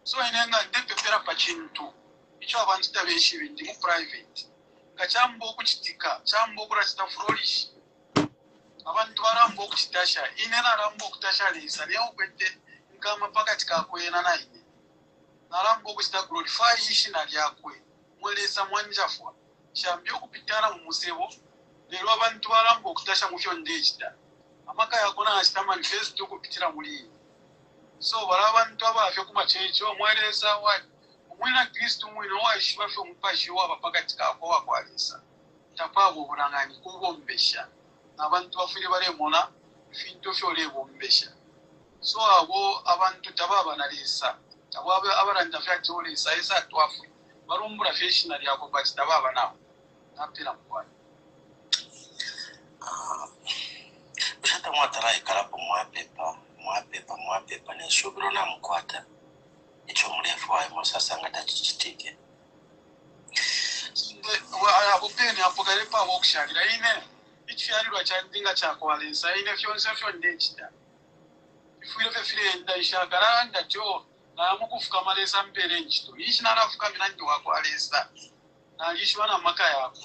So inenga ndepepera pachintu. Icho abantu tabeshi bindi mu private. Ngachambo kuchitika, chambo kurachita flourish. Abantu barambo kuchitasha, inena rambo kutasha lisa, leo kwete ngama pakati kakwena na ine. Narambo kuchita glorify ishi na lyakwe. Mwelesa mwanjafwa. Shambyo kupitana mu musebo. Lero abantu barambo kutasha mu fyondechita. Amaka yakona ashita manifesto kupitira muri. So barabantu abafye kuma checho mwelesa wa mwina Kristo mwino washi bafye mupashi waba pakati kako wakwalisa. Tapabo bunangani kubombesha. Nabantu bafire baremona finto fyole bombesha. So abo abantu tababa nalisa. Abo abaranda fyati olesa isa twafu. Barumbura feshina lyako bati tababa nawo. Napira mkwani. Ushata mwatara ikarapo mwapepa ni shubiro na mkwata. Icho mrefu wa imo sasa ngata chichitike. Abo peni apokalepa wokshagira ine. Ichi yalirwa chandinga chakwalesa ine fyonse fyondechita. Ifule fefile ndaisha garanda jo na mukufuka malesa mbere nchito. Ishi na nafuka minandi wako alesa. Na ishi wana maka yako.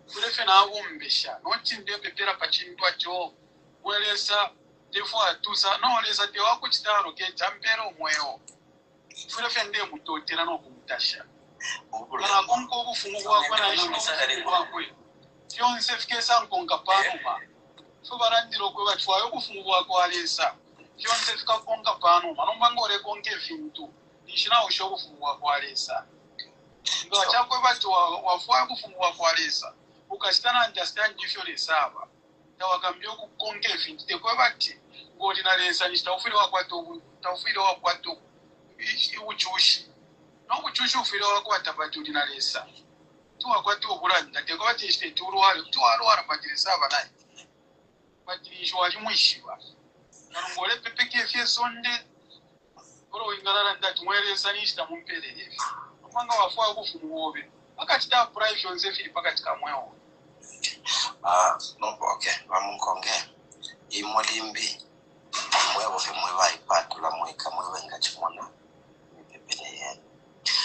Fulefe na umbesha. Noti nde pepera pachindwa jo. Mwelesa defo atusa. No lesa te wako chitaro ke champero mweo. Fulefe nde mutotera no kumutasha. Kana konko kufungu wako na ishi kufungu wako. Kyonse fikesa nkonga panuma. Fubarandiro kwe batwayo kufungu wako alesa. Kyonse fikakonga panuma. Nombangore konke vintu. Nishina usho kufungu wako alesa. Ndo achakwe batu wafuwa kufungu wako alesa. Ukashitana understand difference aba. Tawakambyo kukonke vintu. Tekwe bati. Ngoti na lesa nishita ufile wakwato. Taufile wakwato. Uchushi. Uchushi ufile wakwata batu na lesa. Tuwa kwatu okulanda tekwe bati ishite turuwari. Tuwaruwara patilesa aba nae. Batilisho wali mwishiba. Ngole pepe kefye sonde. Oro ingalala ndati mwelesa nishita mumpele hivi. Mwanga wafuwa kufungu wobe. Akachita private nzefili pakati kamweo. No, okay. Wamunkonge. Imolimbi. Mwewo fe mwewa ipatula mweka mwewe ngachimona. Mpepele yenu.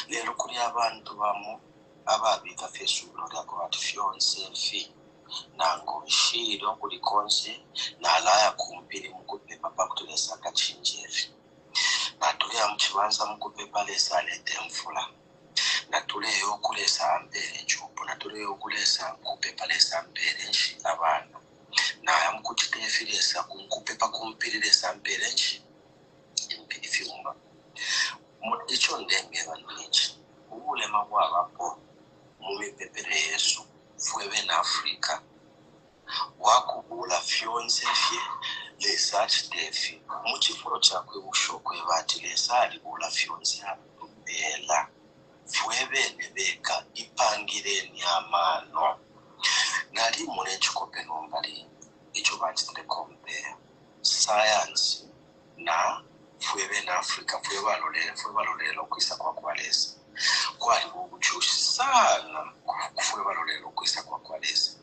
Lero kuri abantu bamu. Ababika fesulo lyako bati fyonse fi. Nango bishiro kuri konse. Na alaya kumpiri mukupepa pakutulesa kachinjevi. Natulia mchiwanza mukupepa lesa alete mfula. Natule okulesa ambere chupo natule okulesa kupepa lesa ambere nshi abana na mukutefilesa kunkupepa kumpililesa ambere nshi impili fiumba icho ndenge baniki ubulema bwabapo mumipepere Yesu fuebe na Afrika wakubula fyonse fye lesa chitefi muchifuro chakwe bushokwe bati lesa alibula fyonse abela fuebe nebeka ipangireni amano nali mune chikope nombali icho batire compare science na fuebe na Africa fuebe balolelo kwisa kwa kwalesa kwali buchushi sana fuebe balolelo kwisa kwa kwalesa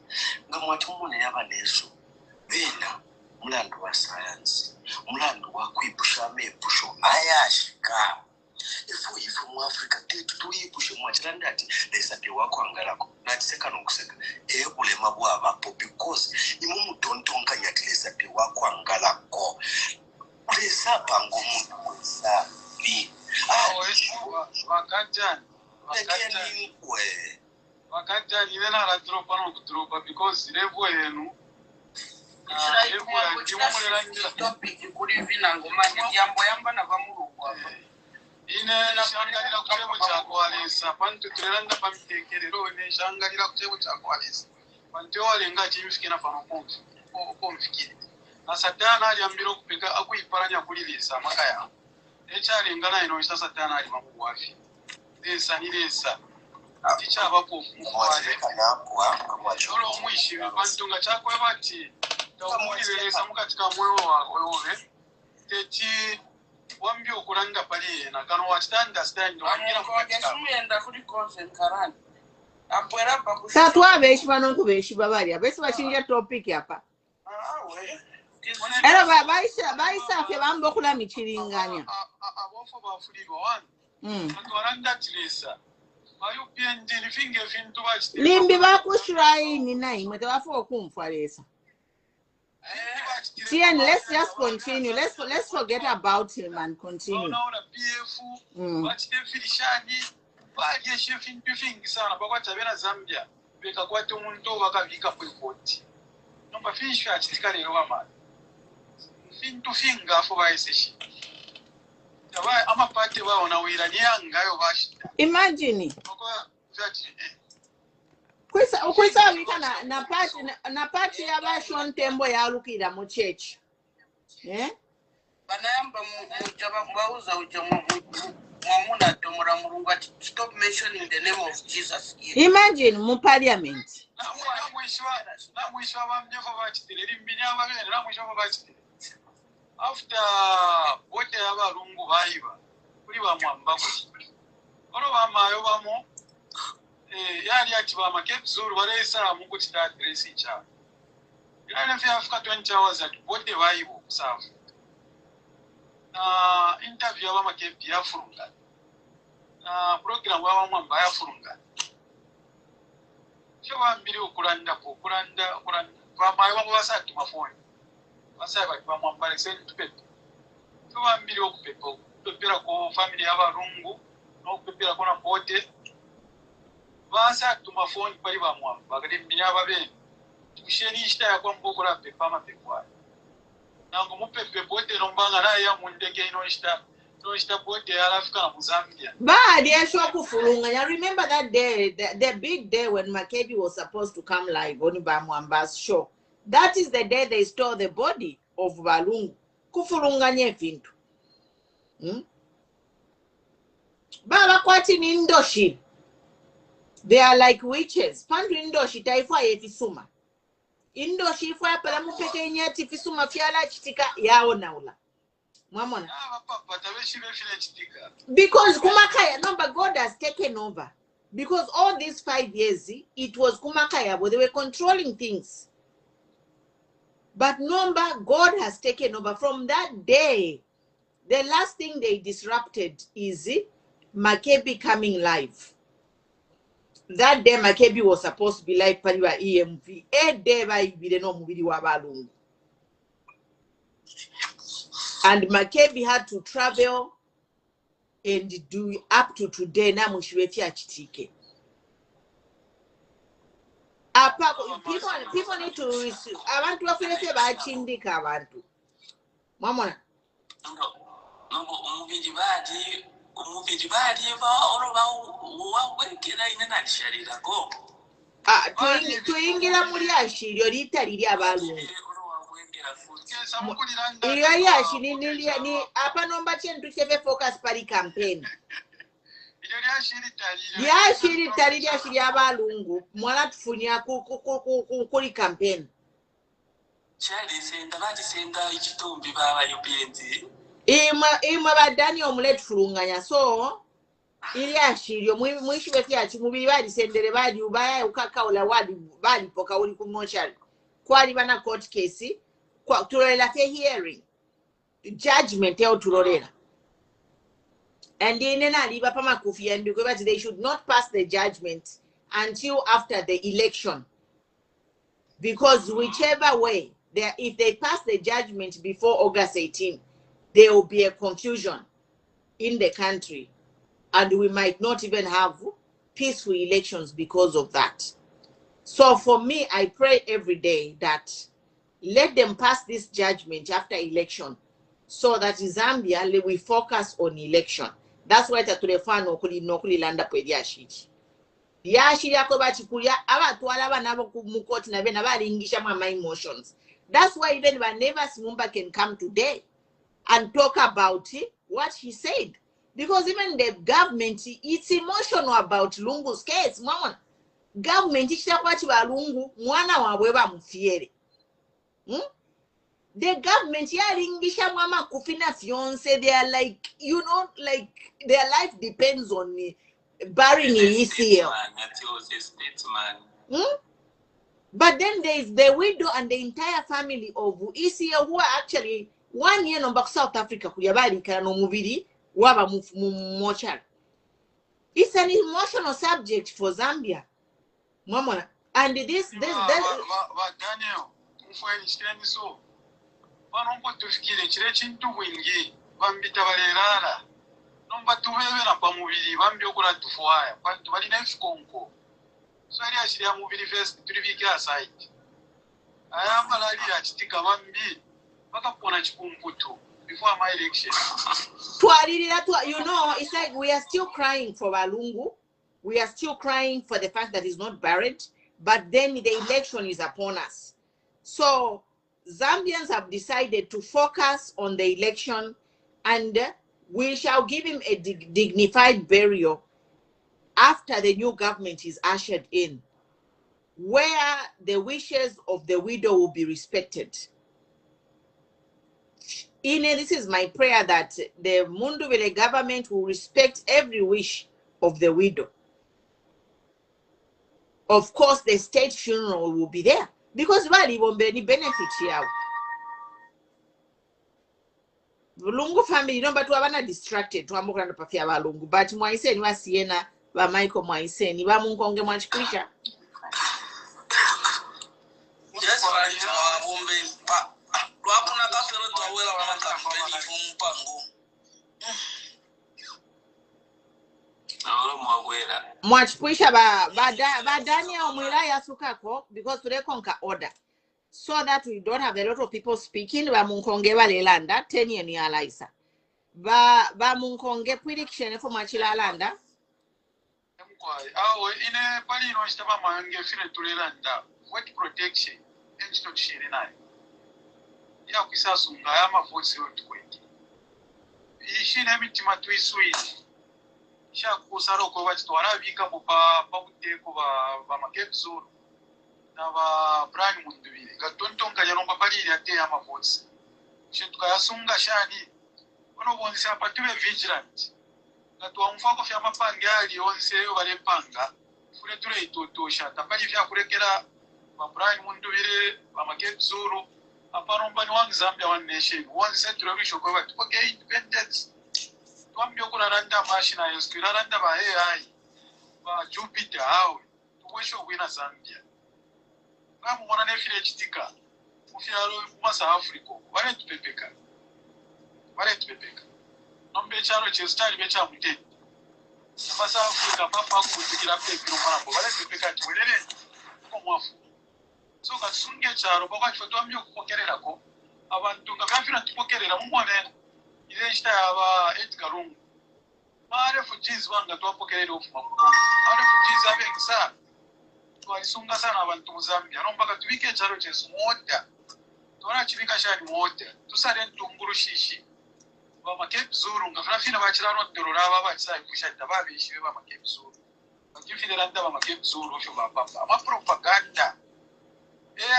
ngamwati mune yabaneso bena mulandu wa science mulandu wa kwipusha mepusho ayashika ifu mu Africa tuyipushe mwachiranda ati lesa te wako angalako natiseka nokuseka ulema bwabapo because imumu tontonka nyati lesa te wako angalako lesa pango mundu wesa bi wakajani lena la dropa no kudropa because levo yenu topic kuri vinango manje yambo yamba na bamuruko ine nashangalira kuchebo chako alesa pantu tulanda pamitekerero ine shangalira kuchebo chako alesa pantu walenga chimfikira pano komfikire na satana aliambira kupeka akuiparanya kulilisa makaya echalengana ino satana ali makuwafi lesa ni lesa ticha abapo mukwale cholo mwishi pantu ngachako bati tawulilesa mukatika mwewo wawe techi wambio kulanda pali na kano understand wangira kuenda kuri consent karani apwera pa satwa beshi bano kubeshi babali abesi bachinja topic hapa era baisa fe bambo kula michiringanya abofo bafuliwa wan atwaranda tilesa bayo pende lifinge fintu bachite limbi bakushraini nayi mwete bafo okumfalesa. Tian, let's just continue. Let's forget about him and continue. Imagine. Kwesa wika na party ya bashon tembo ya lukira mu church. Banayamba mujaba mbauza mwamuna tomora murungu ati stop mentioning the name of Jesus here. Imagine mu parliament. After bote abalungu baiba kuli bamwamba kuli. Oro bamayo bamo yali ati ba market zuru balesa mu kuti da address cha. Ila na fya Africa 20 hours at bote baibo kusafu. interview abamakebi yafulunga program wabamwamba yafulunga kyobambiri okulanda bamayi bamwe basatu mafoni basaba bati bamwambale sente tupepe kyobambiri okupepera ko family y'abalungu n'okupepera ko na bote basatu mafoni bali bamwamba kati mbinyaba bene tusheni ishita yakwa mbokora pepa mapekwa nango mupepe bote lombanga naye yamundege ino ishita bote alafika na Zambia. But yeshwa kufulunga. I remember that day, the big day when Makebi was supposed to come live on Bamwamba's show. That is the day they stole the body of Balungu. Kufulunga nyefintu. Baba kwati ni Indoshi. They are like witches. Pandu Indoshi taifwa yefisuma. Indoshi ifwa yapala mupeke nyeti fisuma fiala chitika yao naula. Mwamona. Because Kumakaya, no, but God has taken over. Because all these 5 years, it was Kumakaya, but they were controlling things. But number, God has taken over. From that day, the last thing they disrupted is Makebi coming live. That day, Makebi was supposed to be live paliwa EMV. A day by no mubiri wa balungu. And Makebi had to travel and do up to today. Na mushweti achitike. People need to receive. I want to afirete ba chindika abantu. Mamona. Tuingira muri ashiryo litali abalungu. Ni apa nomba chentu cheve focus pari campaign. Yashiri tali yashiri abalungu mwana tufunya kuri campaign. Chali senda bati senda ichitumbi baba yupenzi. Ima badani omulet fulunganya so ili ashiryo mwishibe kyachi mubiri bali sendere bali ubaya ukakaula wadi bali poka uli kumochari. Kwali bana court case kwa turela ke hearing judgment yao turorela. And they should not pass the judgment until after the election. Because whichever way, if they pass the judgment before August 18, there will be a confusion in the country. And we might not even have peaceful elections because of that. So for me, I pray every day that let them pass this judgment after election so that in Zambia, we focus on election. That's why tatulefano nokuli landa pwe yashiri. Yashiri yako bachikulia abatu alaba nabo kumukoti na bena balingisha mama emotions. That's why even whenever Simumba can come today and talk about what he said. Because even the government, it's emotional about Lungu's case. Mama, government ichitakwati balungu mwana wabweba mfiere. The government yaringisha mama kufina fiance, they are like, like their life depends on burying ECL. But then there is the widow and the entire family of ECL who are actually 1 year number South Africa kuyabali kana mubiri waba mochari. It's an emotional subject for Zambia. Mama, and this Daniel, so banombo tufikire kire kintu wingi bambita balerara nomba tubebera pa mubiri bambi okula tufwaya kwantu bali na fikonko so ali ashiri ya mubiri first tulibika site ayamba lali ya chitika bambi bakapona chikumputu before my election. It's like we are still crying for Balungu. We are still crying for the fact that he's not buried, but then the election is upon us. So Zambians have decided to focus on the election, and we shall give him a dignified burial after the new government is ushered in, where the wishes of the widow will be respected. This is my prayer that the Munduvele government will respect every wish of the widow. Of course, the state funeral will be there. Because wali won't be any benefit here. Lungu family nomba tu abana distracted tuambuka ndo pafia balungu but mwaiseni wasiena ba Michael mwaiseni ba munkonge mwachikwisha yes right bombe pa lwakuna kafero twawela wa makampeni fumpango mwachikwisha ba Daniel mwila yasukako because today konka order so that we don't have a lot of people speaking ba munkonge balelanda 10 yeni alaisa ba munkonge prediction for machilalanda awo ine pali ino chitaba mange fine tulelanda what protection enchito chiri nayo ya kwisasunga ya mavozi yotukweti ishine mitima tuiswiti sha kusaro ko bachitwara bika mupa pabuteko ba makebzuru na ba brand mundubire gatontonga yanomba pali yate ya mavozi chituka yasunga shani ono bonse apatube vigilant tuamfako fya mapange ali onse yo balempanga fune tule itotosha tapali fya kurekera ba Brian Mundubire ba Makebzuru aparomba ni wangu Zambia one nation onse tule bisho kwa watu okay independence tuambio kuna randa mashina yesu randa ba AI ba Jupiter hao tuwesho wina Zambia kama mwana nefile chitika mufyalo masa Africa wale tupepeka nombe charo chestari becha mutete nafasa Afrika papa kutikira pepe no mara bale pepeka twelele ko mwafu so kasunge charo baba chifoto amyo kupokerera ko abantu ngafira tupokerera mumone ile nshita aba Edgar Lungu mare refugees wanga twapokerera ofu makuko mare refugees abengisa twalisunga sana abantu mu Zambia nomba katubike charo chesu moja tora chibika shani moja tusare ntunguru shishi ba Makebzuru ngafina bachirano ndorora baba tsai kushata babishiwe ba Makebzuru bakifidela ndaba Makebzuru osho baba ama propaganda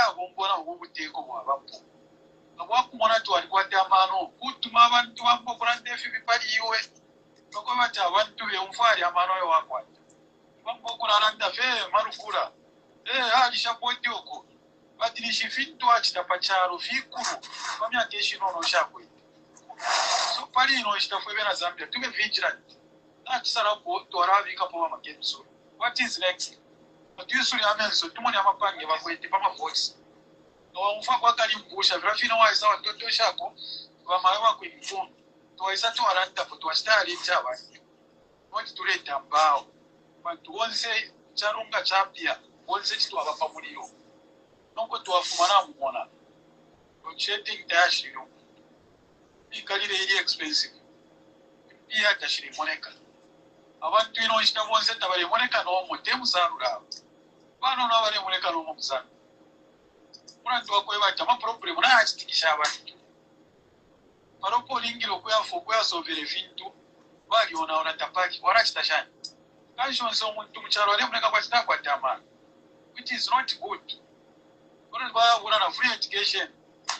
abombona ubuteko bwa bapo ngwakumona tu alikuwa tamano kutuma abantu bambo kurande fi bipali iwe noko bata abantu be umfari amano yo wakwa bambo kuranda fe marukura hali shapoti oko batilishi fintu achitapacharo fikuru kwamya keshi nono shakwe so pali ino chitafwe bena Zambia tube vigilant na chisara ko toravika po Makebzuru what is next atuisuri amenso tumoni amapange bakwete pama voice no mfa kwa kalimbusha grafina wa isawa toto shako wa mawa kuimfuno to isa to aranda po to astari chaba wati tuleta mbao bantu wonse charunga chapia wonse chitu abapamuliro noko tuwafumana mumona to chatting dash you ikalire ili expensive pia tashiri moneka abantu ino ishita bonse tabale moneka no motemu sarura bano na bale moneka no mumsana una ndo kweba tama problem na achitikisha abantu paropo lingiro kwa sovere vintu bali ona tapaki warachitashani kasho nso muntu mcharo ale moneka kwa chitakwa tama which is not good kuna ba na free education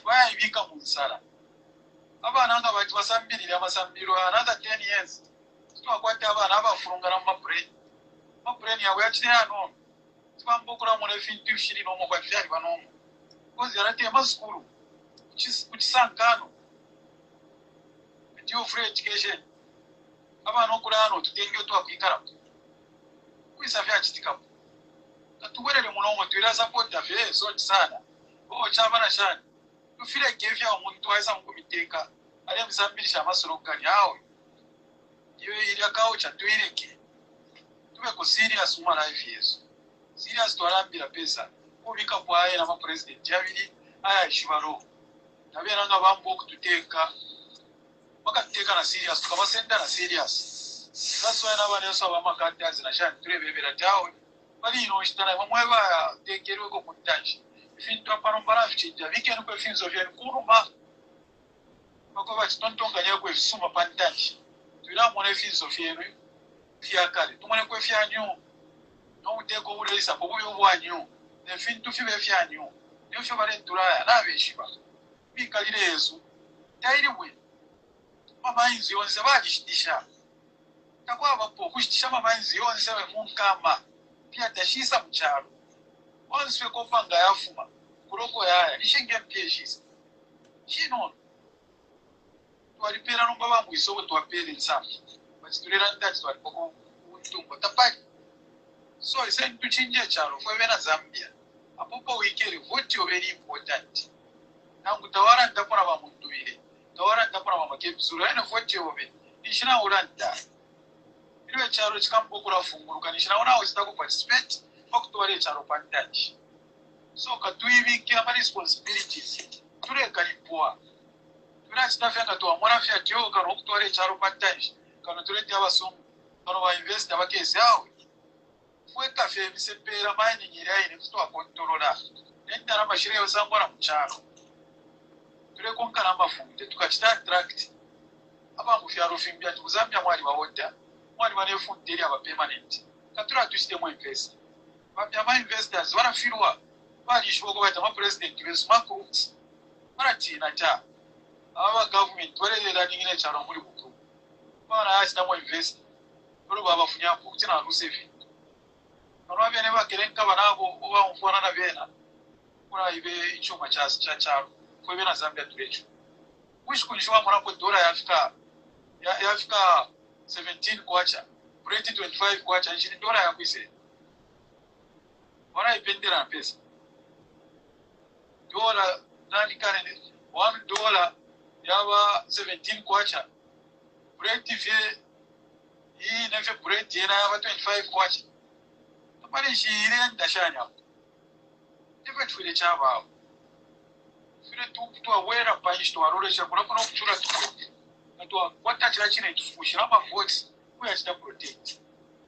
baya ibika munsara abana nga bati basambirira amasambiro another 10 years twakwata abana abafurungana mu mabrain yawe yakire hano twambukura mu refintu shiri no mu kwafyari banomo kozi yarate maskuru kuchisankano ndio free education abana okura hano tutengyo twakwikara kwisafya chitikapo tatuwerere munomo twira support afi so sana chabana shani tufire kevya omuntu waisa mukumiteka ale msambirisha amasoro kali awo iyo iri akawo chatwireke tube ko serious mu life yesu serious twarambira pesa kubika kwaye na president yabiri aya shibaro nabera nga bambo kututeka bakateka na serious tukabasenda na serious kaswa na bane so bamakati azina shani turebebera tawe bali ino ishitana bamweba tekerwe ko kutaji fintu aparombara fichija vikeni kwe finzo vya kuruma bakoba chitontonga nyako efisuma pantaji tuira mone finzo vyenu vya kale tumone kwe fyanyu no uteko ulesa pobuyo bwanyu ne fintu fibe fyanyu nyo bale nduraya nabeshiba bikalire yesu tairiwe mama inzi yonse bajishitisha takwa bapo kushitisha mama inzi yonse munkama pia tashisa mcharo onse kopanga yafuma kuloko yaya nishenge mpyeshisa chino twalipera no baba mwiso twapera nsamba batulera ndati twalipoko utumbo tapaki so isen tuchinje charo kwa vena Zambia apopo wikere vote yo very important nangu tawara ndakora ba muntu bire tawara ndakora ba makebisura ene vote yo be ishina uranda iliwe charo chikampokura funguruka nishina ona usita ku participate fakutwale charo pantachi so katuibike ama responsibilities ture kalipoa tura sitafanga to amora fya tyo kana okutwale charo pantachi kana turete abasomo kana ba invest abakezi awo fue café misepera mine nyirai ne kutoa controller nenda mashire yosangora mucharo ture konkana mafunde tukachita tract aba mufyaro fimbia tukuzambia mwali wa order mwali wanefundiri aba permanent katura tu system invest babya ma investors wanafirwa bali shoko bata ma president besu makroots marati na cha aba government walele nyingine charo muri buku bana asita mo invest bolo baba funya ku tina rusefi Norwabia never getting Kabanabo over one another Vienna. When I be Chuma Chachar, for Vena Zambia to reach. Which could show Monaco Dora Africa 17 kwacha, 25 kwacha, and she did Dora, we say. When I been there and pace. $1, Yava 17 kwacha. Bread TV, he never bread, Yena 25 kwacha. But she ran the Shania. Never to the Chava. To a wear a punch to a rotation, but open up to and to what touch actually to push up a voice, we are still protect.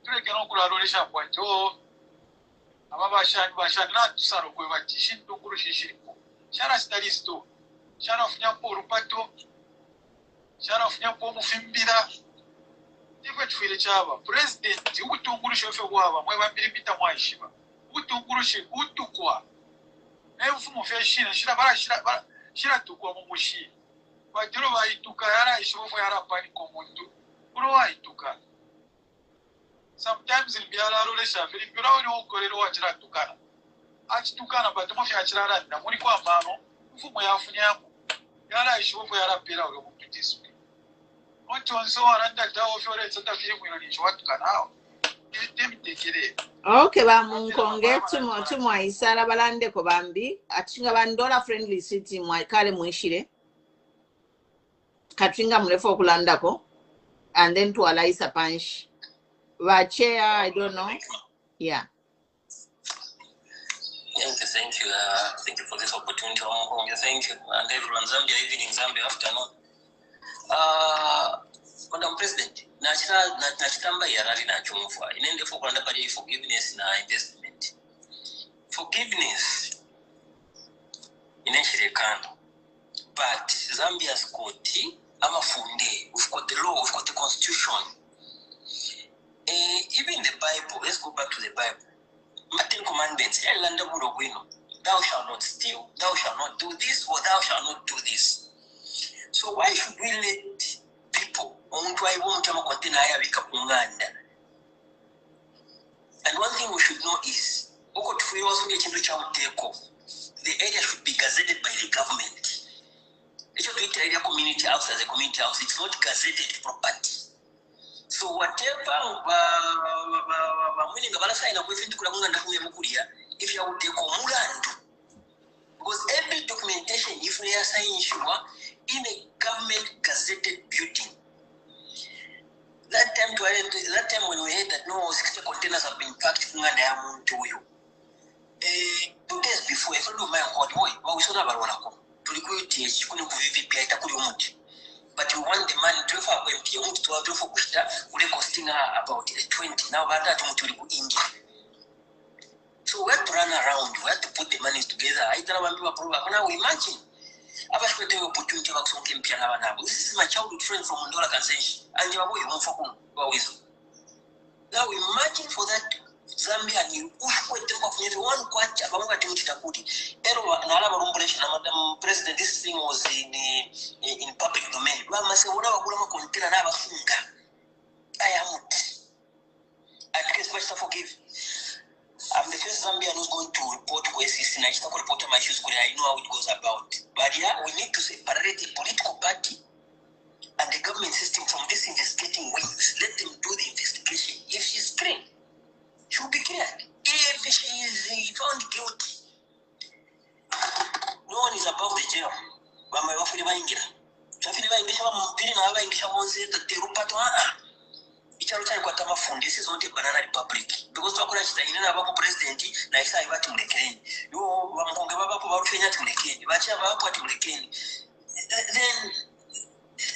Take an ocular rotation point. Oh, Abashan, not Saro, but Tishin to Kurushi. Shana studies too. Shan of Nyapo Rupato, Shan of Nyapo Fimbida. Different for the Chava. President, Utungurushi of Wava, Wava Pilipita Waishiva. Utungurushi, Utukwa. Every form of Shina, Shira to Kwamushi. But Drova Itukara is over Arapani Komundu. Urua Ituka. Sometimes in Biala Rolesha, Filipino Corridor Tukana. Ach Tukana, but Mafia Chara, the Monica Mano, Fumayafunia. Yara is over Arapira to this. Okay, bamunkonge tumo isala balande ko bambi atinga bandola friendly city mwa kale mwishire katringa mrefu okulanda ko and then to alaisa punch wa chair I don't know yeah thank you for this opportunity thank you and everyone Zambia evening Zambia afternoon Madam President, nachitamba yarari na chumfa. Inende for kwanda pali forgiveness na investment. Forgiveness inenshirikana. But Zambia's court, amafunde, we've got the law, we've got the constitution. Even the Bible, let's go back to the Bible. Ten Commandments, thou shalt not steal, thou shalt not do this, or thou shalt not do this. So why should we let people and one thing we should know is the area should be gazetted by the government. It's not area community house as a community house, it's not gazetted property. So whatever if you would take because every documentation if we are saying in a government gazetted building. That time when we heard that no 60 containers have been packed to you. 2 days before, I told my God, we saw that but we want the money to have costing about 20. Now India. So we have to run around, we have to put the money together. I don't know now imagine. This is my childhood friend from Mondola Kansenshi. And you are now imagine for that Zambia and you one quite about Madam President, this thing was in public domain. I am and please forgive. I'm the first Zambian who's going to report to SEC. I start reporting my issues. I know how it goes about. But yeah, we need to separate the political party and the government system from this investigating wings. Let them do the investigation. If she's clean, she will be cleared. If she is found guilty, no one is above the jail. This is not a banana republic because the president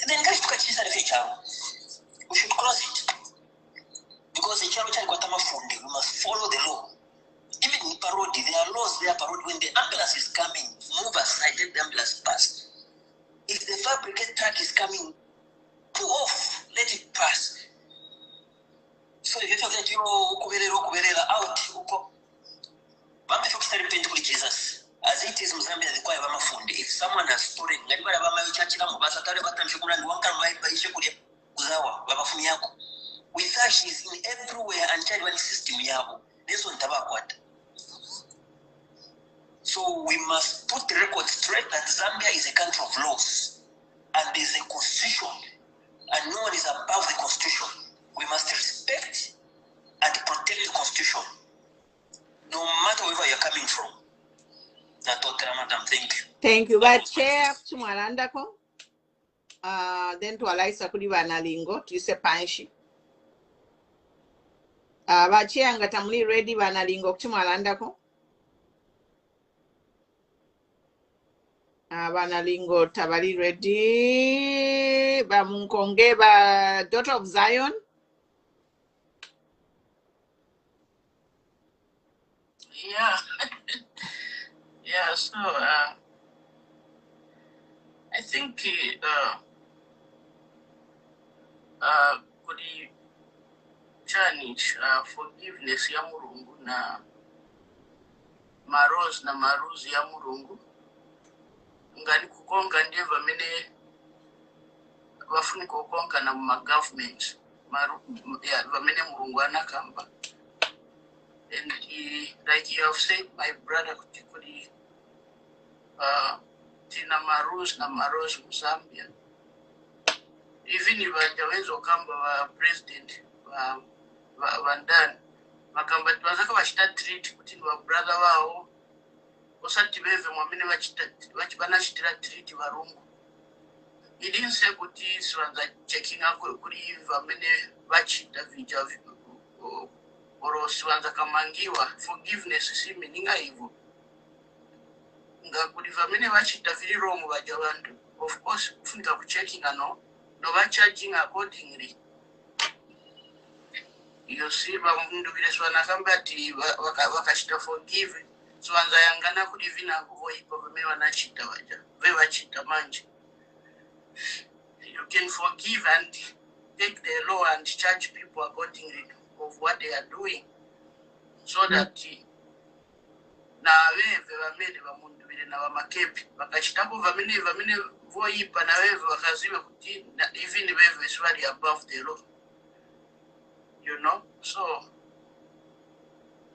then guys we should close it because we must follow the law. Even in parody, there are laws there. Parody, when the ambulance is coming, move aside, let the ambulance pass. If the fire brigade truck is coming, pull off, let it pass. So if you have that, out. Jesus. As it is, Mozambique, the choir of if someone has stolen, with her, she's in everywhere and child one system. This one tabakwata. So we must put the record straight that Zambia is a country of laws and there's a constitution and no one is above the constitution. We must respect and protect the constitution no matter wherever you're coming from. Madam, thank you. Thank you. But Chair Chumwalandako, then to Alaisa Kudiva Nalingo, to say Panshi. But Chair Ngatamuli ready Vanalingo Chumwalandako. Vanalingo Tabali ready. Bamunkonge, daughter of Zion. Yeah. Yeah, so I think kuri challenge forgiveness ya Mulungu na marozi na maruzi ya Mulungu ngani kukonga ndiye vamene vafuni kukonga na government vamene Mulungu anakamba. And like you have said, my brother kuri tina maruzi na marozi Zambia. Even if Jawezo Kamba wa president wa ndani makamba twazaka bashita treat kuti wa brother wao osati beve mwamene bachibana chitira treat varungu. He didn't say kuti swanza checking kuri vamene bachita vija oro swanza kamangiwa forgiveness si meaninga hivyo. Nga kuri vamene bachita viri wrong baja bantu. Of course kufunika kuchecking no charging accordingly. You see, mundu vile swana kamba ati wakashita forgive swanza yangana kuri vina kuvoipo vame wanachita waja ve wachita manje. You can forgive and take the law and charge people accordingly of what they are doing, so that na weve vamene vamundu vile na vamakepi vakachitapo vamene voipa na weve wakaziwe kuti even weve swali above the law, you know. So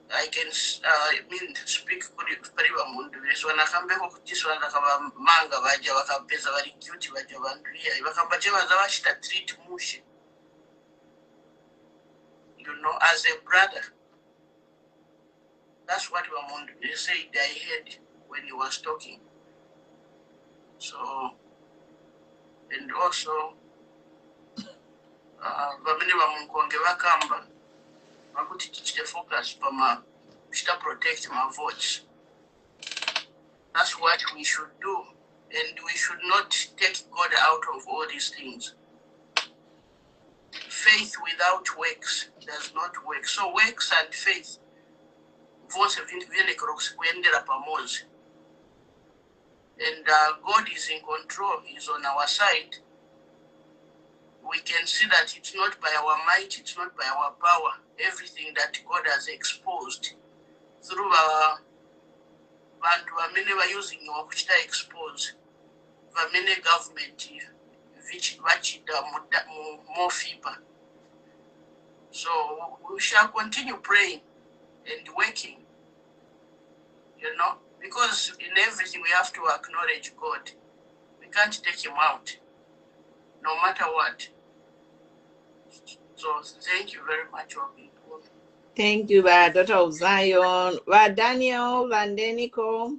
I can speak kuri vamundu vile swana kambeko kuti swana kama manga vaja wakapeza vari guilty vaja vanduia vakampache vaza vachita treat mushe, you know, as a brother. That's what they said I heard when he was talking. So, and also, vamene vamunkonge vakamba vakuti tichite focus pama tichita protect my votes. That's what we should do, and we should not take God out of all these things. Faith without works does not work. So works and faith vote vile kuendera pamoja. And God is in control, He's on our side. We can see that it's not by our might, it's not by our power. Everything that God has exposed through our bantu vamene were using wakuchita expose vamene government which vachita more feeper. So we shall continue praying and working, you know, because in everything we have to acknowledge God. We can't take Him out. no matter what. So thank you very much, people. Thank you, daughter of Zion. Daniel Vandeniko.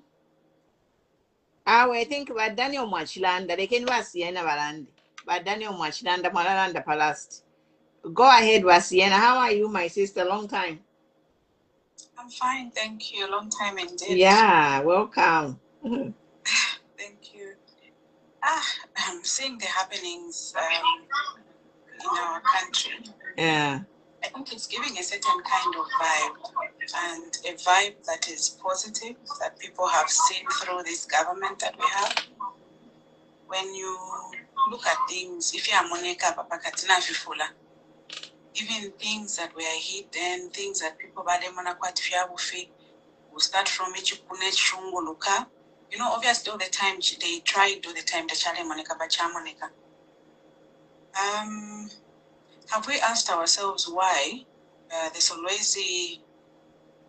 I think Daniel Mwachilanda. They can Siena Valandi. Daniel Mwachilanda Malalanda Palast. Go ahead, Wasiena. How are you, my sister? Long time. I'm fine, thank you. Long time indeed. Yeah, welcome. Thank you. I'm seeing the happenings in our country. Yeah. I think it's giving a certain kind of vibe, and a vibe that is positive, that people have seen through this government that we have. When you look at things, if you are Monica, Papa Katina Fifula, even things that were hidden, things that people will start from Ichikune Chunguluka. You know, obviously all the time they tried all the time the Charlie Monica Bacha Monica. Have we asked ourselves why the Solwezi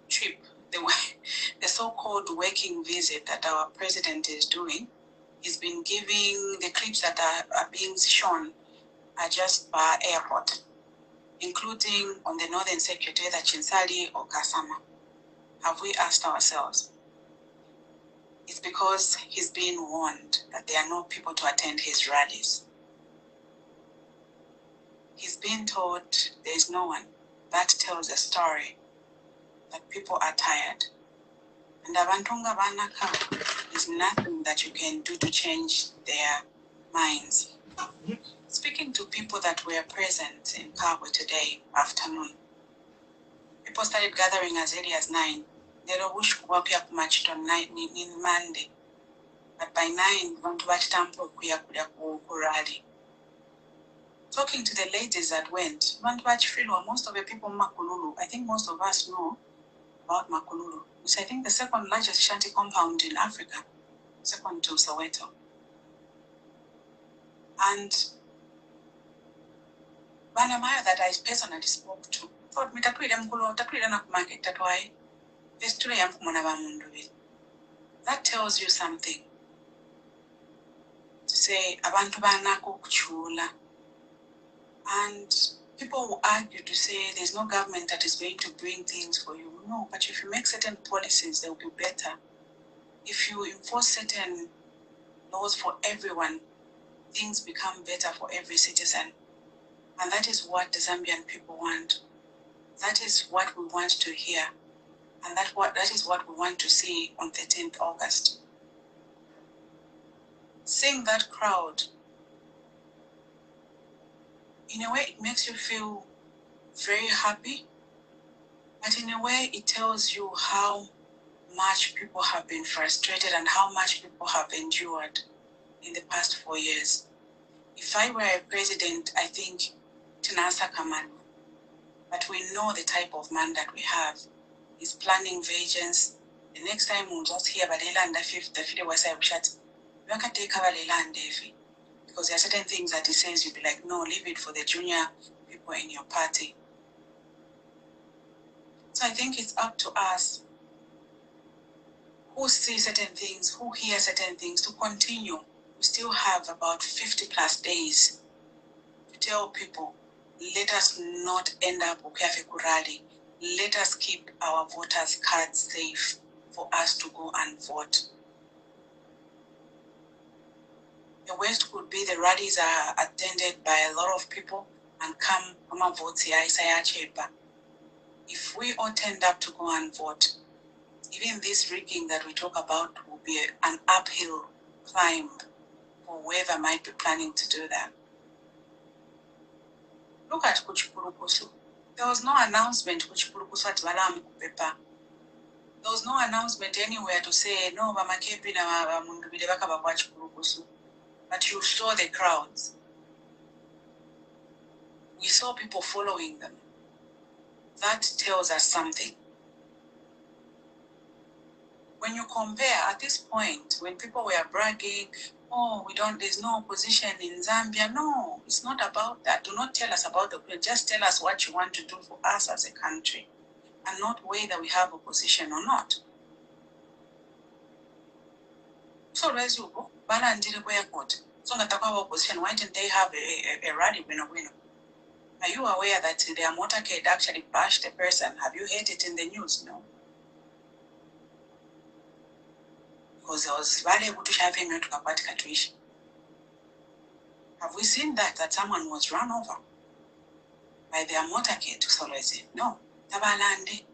trip, the so-called working visit that our president is doing, he's been giving, the clips that are being shown are just by airport, including on the Northern Secretary, either Chinsali or Kasama. Have we asked ourselves? It's because he's being warned that there are no people to attend his rallies. He's been told there is no one. That tells a story that people are tired. And Abantunga Banaka is nothing that you can do to change their minds. Speaking to people that were present in Kabwe today afternoon, people started gathering as early as 9. They don't wish to work up much on in Monday. But by 9, want to watch Tampo Rally. Talking to the ladies that went, most of the people in Makululu, I think most of us know about Makululu. It's, I think, the second largest shanty compound in Africa, second to Soweto. And Banamaya that I personally spoke to, thought me market that why that tells you something. To say abantu banako kuchula. And people will argue to say there's no government that is going to bring things for you. No, but if you make certain policies, they'll be better. If you enforce certain laws for everyone, things become better for every citizen. And that is what the Zambian people want. That is what we want to hear. And that is what we want to see on 13th August. Seeing that crowd, in a way, it makes you feel very happy, but in a way, it tells you how much people have been frustrated and how much people have endured in the past 4 years. If I were a president, I think Tinasa Kamanu, but we know the type of man that we have. He's planning vengeance. The next time we'll just hear about Leland the 50 was I shut. You can take over Leland, because there are certain things that he says, you'll be like, no, leave it for the junior people in your party. So I think it's up to us who see certain things, who hear certain things, to continue. We still have about 50 plus days to tell people, let us not end up Kurali. Let us keep our voters' cards safe for us to go and vote. The West could be the rallies are attended by a lot of people and come and vote here. If we all turned up to go and vote, even this rigging that we talk about will be an uphill climb for whoever might be planning to do that. Look at Kuchipulukusu. There was no announcement Kuchipulukusu at Balam Pepa. There was no announcement anywhere to say, no, Bamakepi na Mundubidebaka Bakwachipulukusu. But you saw the crowds. We saw people following them. That tells us something. When you compare at this point, when people were bragging, oh, there's no opposition in Zambia. No, it's not about that. Do not tell us about the opposition. Just tell us what you want to do for us as a country, and not whether we have opposition or not. So as you go, So opposition, why didn't they have a rally winner? Are you aware that their motorcade actually bashed a person? Have you heard it in the news? No. Because there was valuable to have him to Kabwe Katwish. Have we seen that someone was run over by their motorcade to Solwezi? No. Tabalande.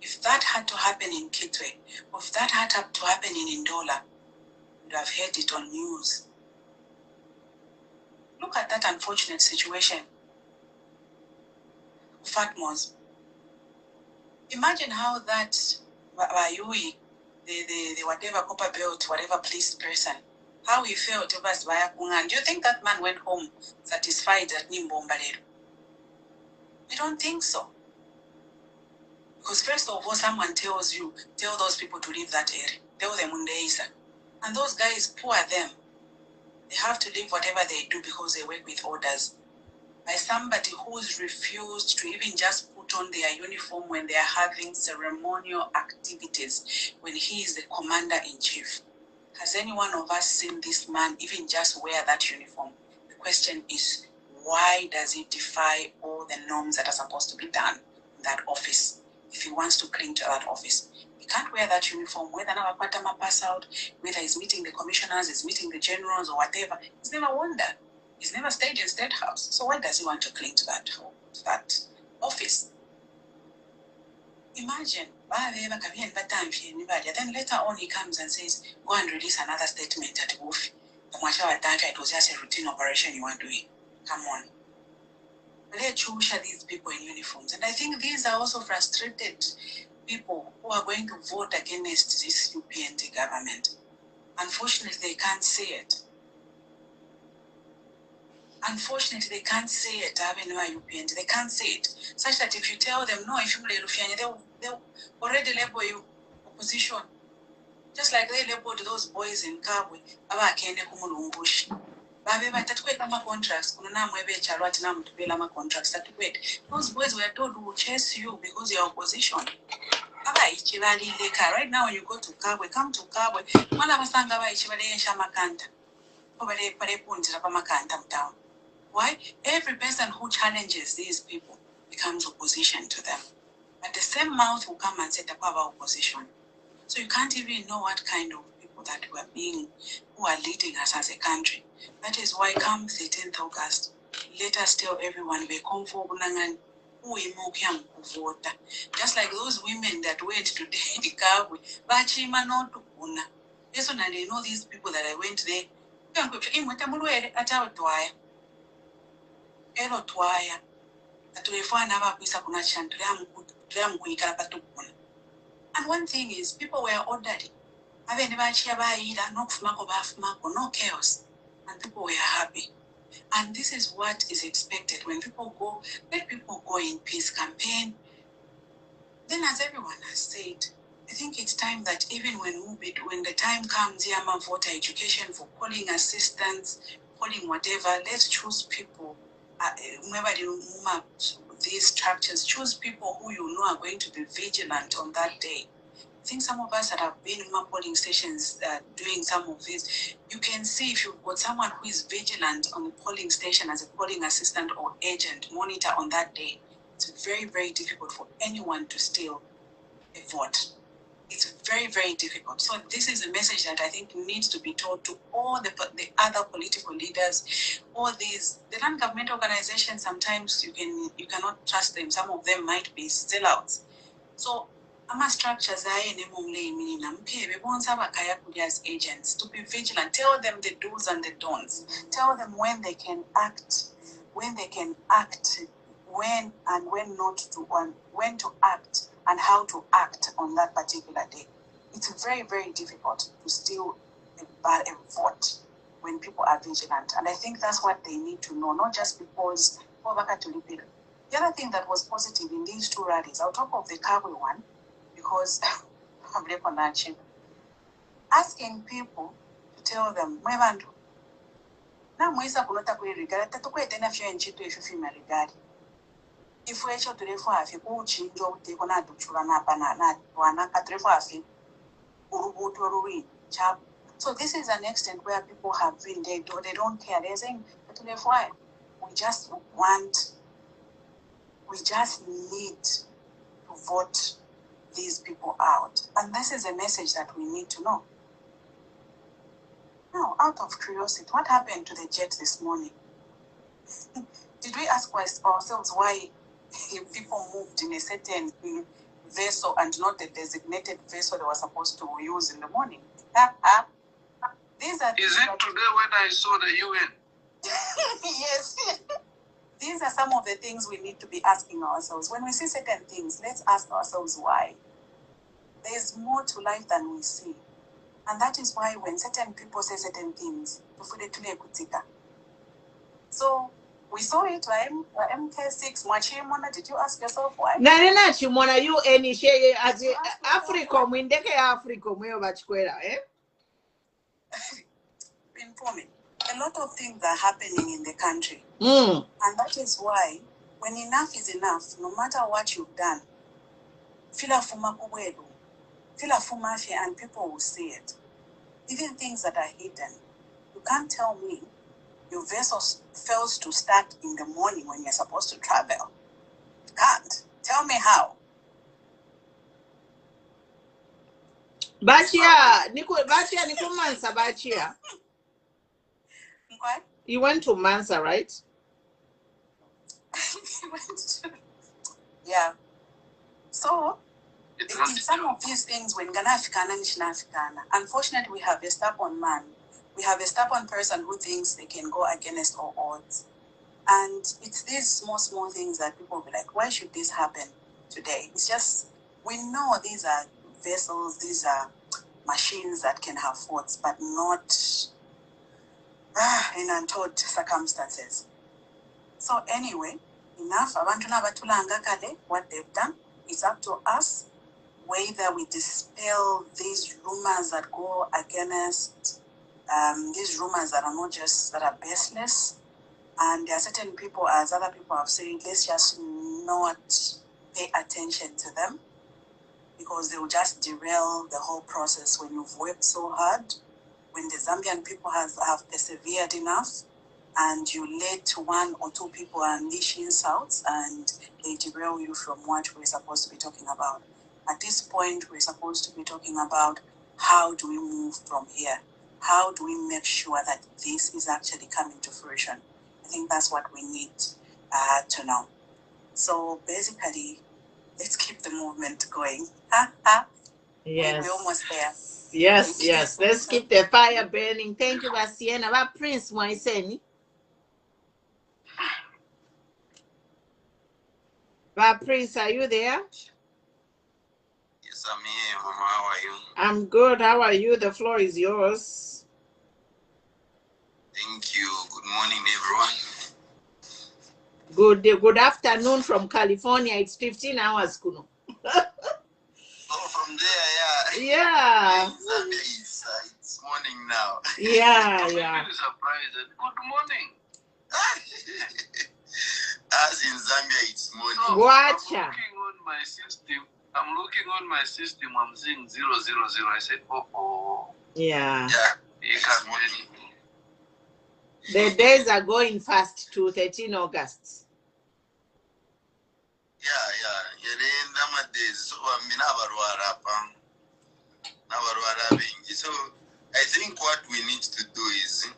If that had to happen in Kitwe, or if that had to happen in Indola, you would have heard it on news. Look at that unfortunate situation. Fatmos. Imagine how that Bayui, the whatever copper belt, whatever police person, how he felt over Zvaya Kungan. Do you think that man went home satisfied at Nimbombalero? I don't think so. Because first of all, someone tell those people to leave that area. Tell them Undeisa. And those guys, poor them. They have to leave whatever they do because they work with orders. By somebody who's refused to even just put on their uniform when they are having ceremonial activities, when he is the commander-in-chief. Has any one of us seen this man even just wear that uniform? The question is, why does he defy all the norms that are supposed to be done in that office? If he wants to cling to that office, he can't wear that uniform, whether Navapatama pass out, whether he's meeting the commissioners, he's meeting the generals or whatever. He's never worn that. He's never stayed in State House. So why does he want to cling to that office? Imagine, then later on he comes and says, go and release another statement at Wofi. It was just a routine operation you want to do. Come on. Let's show these people in uniforms. And I think these are also frustrated people who are going to vote against this UPND government. Unfortunately, they can't see it. Unfortunately, they can't see it. They can't see it. Such that if you tell them, no, if you they'll already label you opposition. Just like they labeled those boys in Kabwe. Contracts. Those boys were told will chase you because you're opposition. Right now, when you go to Kabwe, come to Kabwe. Why? Every person who challenges these people becomes opposition to them. But the same mouth will come and say the power opposition. So you can't even know what kind of people that who are leading us as a country. That is why come 13th August, let us tell everyone we come for just like those women that went to the Kabwe, Bachima not to Puna. Yes, and I know these people that I went there. And one thing is, people were orderly. No chaos. And people were happy. And this is what is expected. When people go, let people go in peace campaign. Then as everyone has said, I think it's time that even when the time comes, Yama voter education for polling assistants, polling whatever, let's choose people. These structures, choose people who you know are going to be vigilant on that day. I think some of us that have been in my polling stations doing some of this, you can see if you've got someone who is vigilant on the polling station as a polling assistant or agent, monitor on that day. It's very, very difficult for anyone to steal a vote. It's very, very difficult. So this is a message that I think needs to be told to all the other political leaders, all these, the non-government organizations. Sometimes you cannot trust them. Some of them might be sellouts. So ama structures as agents to be vigilant. Tell them the do's and the don'ts. Tell them when they can act, when and when not to, when to act and how to act on that particular day. It's very, very difficult to steal a vote when people are vigilant. And I think that's what they need to know, not just because the other thing that was positive in these two rallies, on top of the Kabwe one, because I'm asking people to tell them, if we should to refer if you change your take on a duchurana banana, one a trefa, Urubu, Chap, So this is an extent where people have been, they don't care. They're saying, but why? We just need to vote these people out. And this is a message that we need to know. Now, out of curiosity, what happened to the jet this morning? Did we ask ourselves why people moved in a certain vessel and not the designated vessel they were supposed to use in the morning? These are Is it today when I saw the UN? Yes. These are some of the things we need to be asking ourselves. When we see certain things, let's ask ourselves why. There's more to life than we see. And that is why when certain people say certain things, so we saw it, MK6, Mwachimona, did you ask yourself why? Nana Chimona, you any share as Africa, Windeke Africa, eh? Informing. A lot of things are happening in the country. Mm. And that is why, when enough is enough, no matter what you've done, fila fuma kuwedu, fila fuma and people will see it. Even things that are hidden. You can't tell me your vessel fails to start in the morning when you're supposed to travel. You can't. Tell me how. Bachia, Nico Mansa, Bachia. What? You went to Mansa, right? Yeah. So, it's some of these things when Ghana Africana and Africana. Unfortunately, we have a stubborn man. We have a stubborn person who thinks they can go against all odds. And it's these small things that people will be like, why should this happen today? It's just, we know these are vessels, these are machines that can have faults, but not in untold circumstances. So anyway, enough. What they've done, it's up to us whether we dispel these rumors that go against these rumors that are not just, that are baseless. And there are certain people, as other people have said, let's just not pay attention to them because they will just derail the whole process. When you've worked so hard, when the Zambian people have persevered enough, and you let one or two people unleash insults and they derail you from what we're supposed to be talking about. At this point, we're supposed to be talking about how do we move from here? How do we make sure that this is actually coming to fruition? I think that's what we need to know. So basically, let's keep the movement going. Yes. We're almost there. Yes. Let's keep the fire burning. Thank you, Basiena. What Prince Moiseni? But Prince, are you there? Yes, I'm here, Mama. How are you? I'm good. How are you? The floor is yours. Thank you. Good morning, everyone. Good afternoon from California. It's 15 hours, Kuno. Oh, from there, yeah. Yeah. It's morning now. Yeah. I'm surprised. Good morning. As in Zambia, it's morning. No, Watcha. I'm looking on my system. I'm seeing 000. I said, oh. Yeah. It is morning. The days are going fast to 13 August. Yeah. So so I think what we need to do is,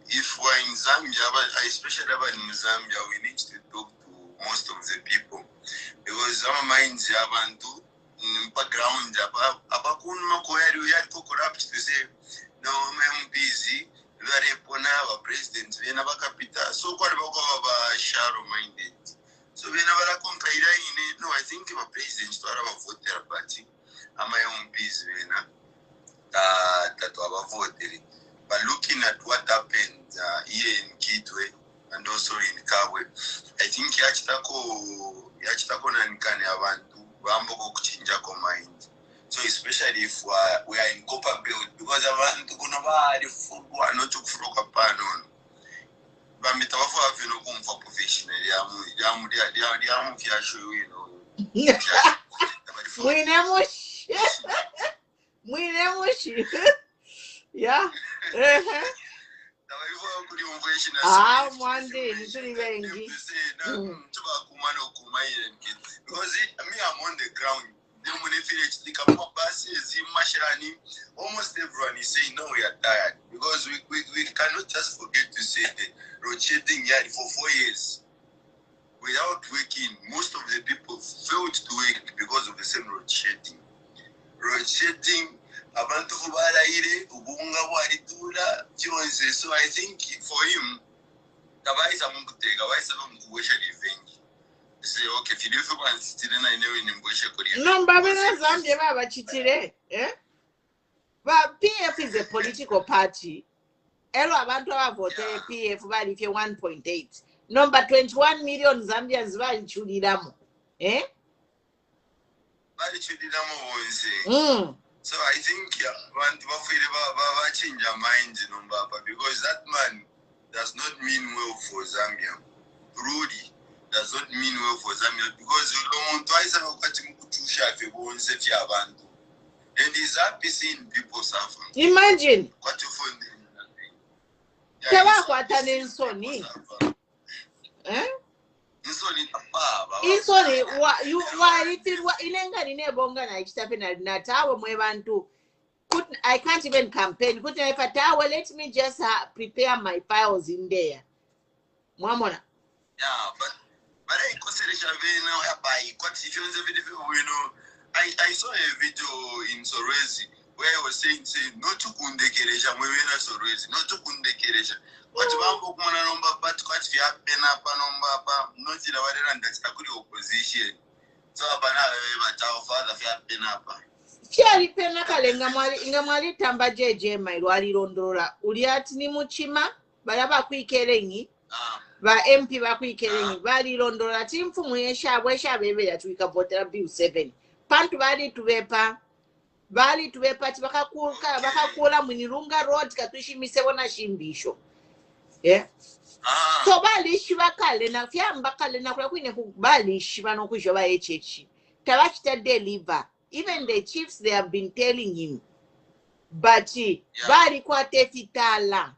if we're in Zambia, but especially in Zambia, we need to talk to most of the people because our minds have to background we had corrupt to say no, I'm busy. Our president, we never capital. So what about shallow minded? So we never compare. No, I think our president to our voter party. Am I own busy? That our voter. But looking at what happened here in Kitwe and also in Kabwe, I think yachitako nankane abantu bambo kuchinja mind. So especially if we are in Copper Belt, because abantu kuno bali fugwa no chukufroka pano. Bamitawafu afino kumfa professional yamu fyasho We never Mwine mushi. Yeah. One day, because me, I'm on the ground. Almost everyone is saying no, we are tired because we cannot just forget to say road shedding for 4 years without working. Most of the people failed to work because of the same road shedding. Road shedding, abantu kubalahire ubunga bwalitula chonse. So I think for him, kabaisa mukutega, baisa mukubwesha revenge. Say okay, if you want to then I know in mbwesha kuri. No, babena Zambia baba chitire, But PF is a political party. Elo abantu abavote PF bali fye 1.8. Number 21 million Zambians bali chuliramu. Bali chuliramu onse. So I think abantu bafile change their minds because that man does not mean well for Zambia. Rudy does not mean well for Zambia because you don't want twice and he's happy seeing people suffer. Imagine. What you find Insoni. Insoni, I can't even campaign. Let me just prepare my files in there. Mwamona. Yeah, but I consider I saw a video in Sorezi where I was saying not to kundekeresha mwena Sorezi, not to kundekeresha. But bambo kumana nomba but kwati vya pena pa nomba pa noti la wadera ndatakuri opposition. So abana batao father vya pena pa. Chali pena kale ngamwali tamba jeje mailwali rondora. Uliati ni muchima balaba kuikerengi. Ba MP bakuikerengi bali rondora timfu mwesha bwesha bebe ya tuikavotera bill 7. Pantu bali tubepa bakakula munirunga road katuishimise bona shimbisho. So bali shibakale na fyamba kale na kula kwine kubali shibano kujo ba HH. Tabachita deliver. Even the chiefs, they have been telling him. But bali kwa tefitala.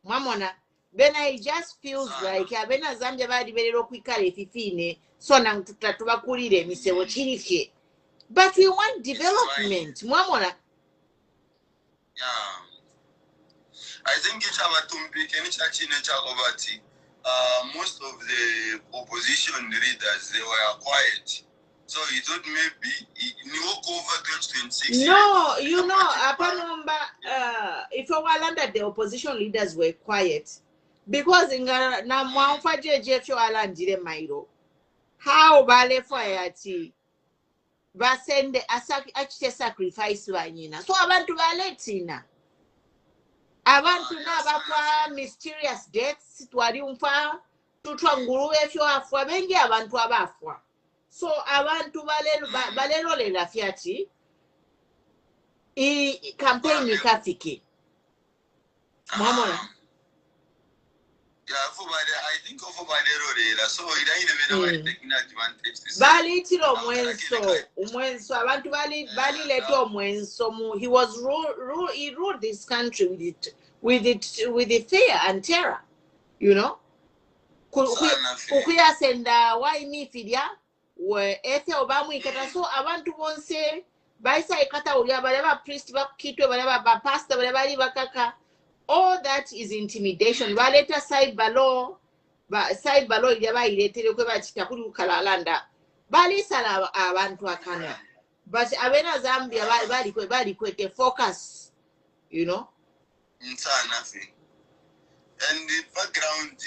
Mamona. Then I just feels like abena Zambia bali belero kwikale fifine so na tutabakulire misewo chirifye. But we want development. Mwamona. Yeah. I think it's about most of the opposition leaders, they were quiet. So you thought maybe you walk over 2026. No, you know, if you were the opposition leaders were quiet. Because in na mwamfa jeje fyo alandire mairo. How bale fayati. Basende achite sacrifice wanyina. So abantu baletina. Abantu nabafwa mysterious deaths twali umfa tutwa nguruwe fyo afwa bengi abantu abafwa. So abantu balelo le lafiati I campaign ikafike. Mwamona. Yeah, I think of so it ain't even taking advantage. Bali tiro umwenso abantu bali leto umwenso he was he ruled this country with the fear and terror, you know. Kukuya senda why me fidia we ete obamu ikata so abantu bonse baisa ikata ulia baleba priest bakitwe baleba pastor baleba bakaka. All that is intimidation. Baleta side balo yaba iletere kwe bachitakuli ukalalanda. Bali sala abantu akana. But abena Zambia bali kweke focus, you know. Nothing. And the background,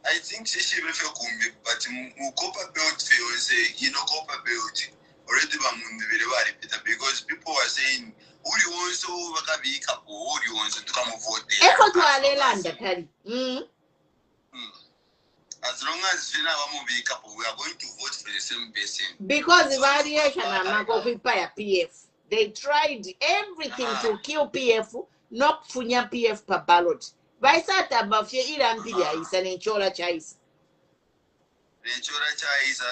I think she will feel kumbi, but Mukopa built feel say, Kopa built already because people are saying uli wonso wakabika po uli wonso tukamo vote eko twalelanda kali as long as we are going to vote for the same person because variation amako kuipaya PF they tried everything to kill PF not kufunya PF pa ballot baisata bafye Lampi yaisa nenchola chaisa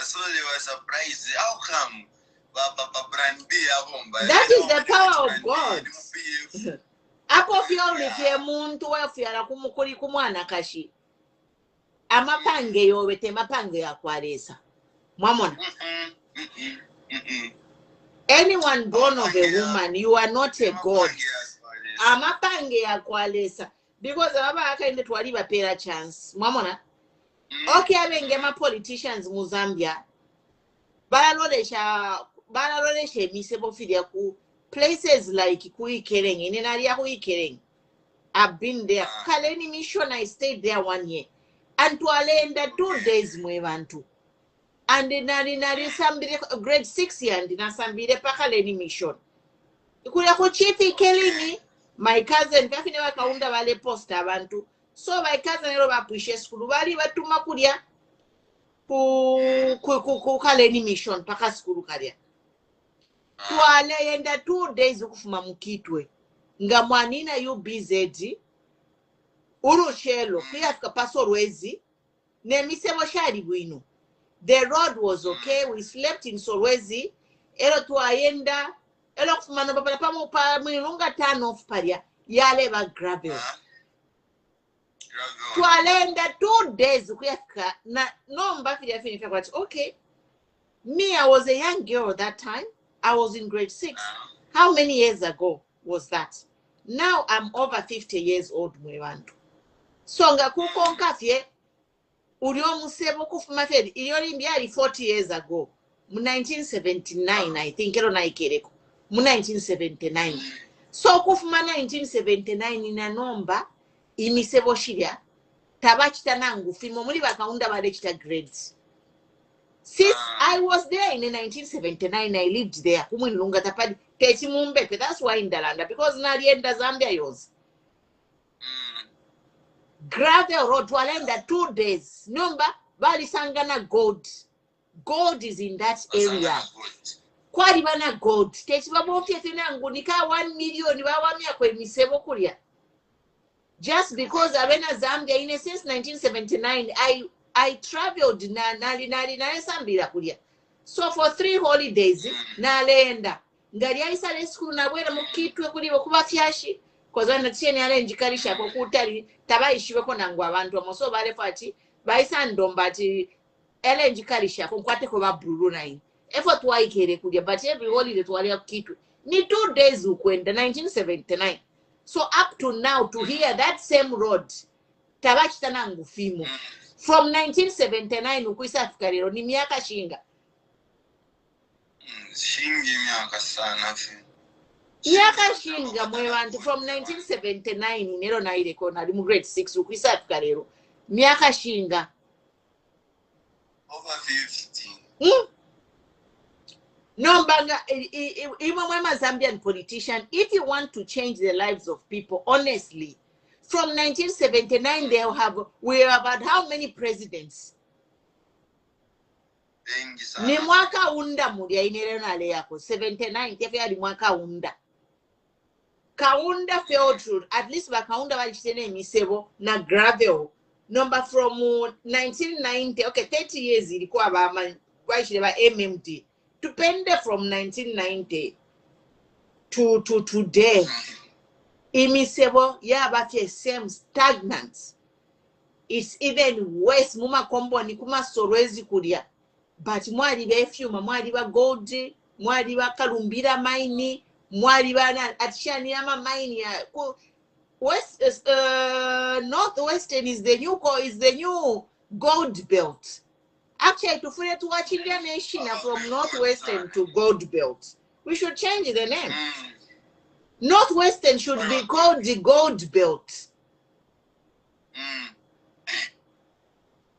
so they were surprised how come That is the power of God. Apo fyoli fye muntu wafyala kumukuli kumwana kashi. Amapange yowete mapange ya kwalesa. Mwamona. Anyone born of a woman, you are not a god. Amapange ya kwalesa. Because ababa akainde twali bapera chance. Mwamona. Okay, abenge ma politicians mu Zambia. Balalolesha emisebo fidia ku places like Kuikereng, in area Kuikereng. I've been there. Kaleni mission, I stayed there 1 year. And to alenda 2 days mwevantu. And in somebody grade 6 year and in Sambide Pakaleni mission. Kuya ko chifi kelini, my cousin, kafinewa kaunda wale posta abantu. So my cousin ero appreciate school. Wali batuma kudia ku kaleni mission paka school kadia. Tuale yenda 2 days ukufuma mukitwe. Nga mwanina UBZ urushelo kuyafika pasolwezi nemisebo shali bwino. The road was okay. We slept in Solwezi. Elo tuayenda elo kufuma no papa pamu pa mwilunga turn off paria yale ba gravel. Tualenda 2 days kuyafika na nomba fidia finifa kwa okay. Me, I was a young girl that time. I was in grade 6. How many years ago was that? Now I'm over 50 years old, mwevantu. So nga kukonka fye uliomu sebo kufuma fedi iliyori mbiari 40 years ago. Mu 1979, I think ero na ikereko. Mu 1979. So kufuma 1979 ina nomba imisebo shiria tabachita nangu fimo muli bakaunda badechita grades. Since I was there in 1979, I lived there. Kumwinunga tapadi Chitimukulu. That's why in Dalanda, because nalienda Zambia yours. Gravel road tualenda 2 days. Number bali sangana gold. Gold is in that area. Kwali bana gold. Techibabofye tenangu nika 1 million bawamya kwe misebo kulia. Just because abena Zambia in since 1979, I traveled na Sambira kulia. So for 3 holidays nalenda. Ngari alisale school na bwera mukitwe kuli kuba fyashi koza natiyeni arrange kalisha ko kutali tabayishiwe ko nangwa abantu amoso bale fati bayisa ndomba ati arrange kalisha ko kwate ko ba blue nine effort waikere kulia but every holiday twali kitwe ni 2 days ukwenda 1979. So up to now to hear that same road tabachita nangu fimo from 1979 ukuisa Afrika lero ni miaka shinga. Shingi miaka sana fi. Miaka shinga mwevantu from 1979 nero na ile kona limu grade 6 ukuisa Afrika lero. Miaka shinga. Over 50. No banga even when a Zambian politician, if you want to change the lives of people, honestly, from 1979 we have had how many presidents? Ni mwaka unda mudia inerena le yako 79 tefia ni mwaka unda. Kaunda failed through at least bakaunda walichitene misebo na gravel. Number from 1990 okay 30 years ilikuwa ba wachile MMD. Depende from 1990 to today. Imisebo yabafye same stagnant. It's even worse muma kombo ni kuma Solwezi kulia. But mwali befyuma mwali ba gold, mwali ba kalumbira mine, mwali ba atishani ama mine ya west northwestern is the new gold belt. Actually, to fully to watch Indian nation from northwestern to gold belt. We should change the name. Northwestern should be called the gold belt.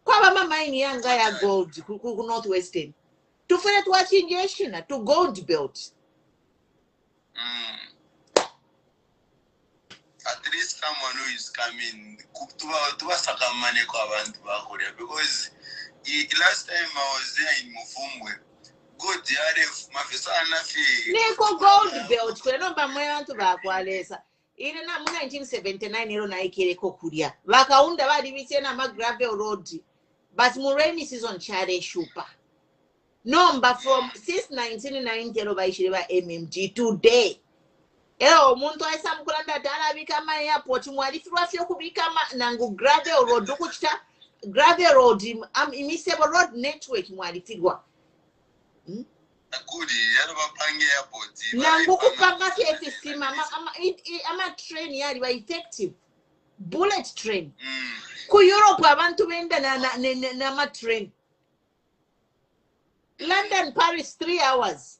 Kwa mama mine yanga ya gold ku northwestern. To fully to watch Indian to gold belt. At least someone who is coming to sakamane kwa abantu bakorea because last time I was there in Mufumwe, good DRF, mafisana fi. Neko gold belt, kwe nomba mweantu bakwalesa. Ine na mu 1979 ero na ikereko kulia. Wakaunda bali bitena ma gravel road. But mu rainy season chare shupa. number from since 1990 lobayishire MMG today. Omuntu ayesa mukulanda talabika ma airport mwalifirwa fyo kubika nangu gravel road kuchita gravel road imisebo road network mwalifirwa. Akudi yalo bapange airport. Nangu kupanga fyetisima ama train yali ba effective. Bullet train. Ku Europe abantu benda na ma train. London, Paris, 3 hours.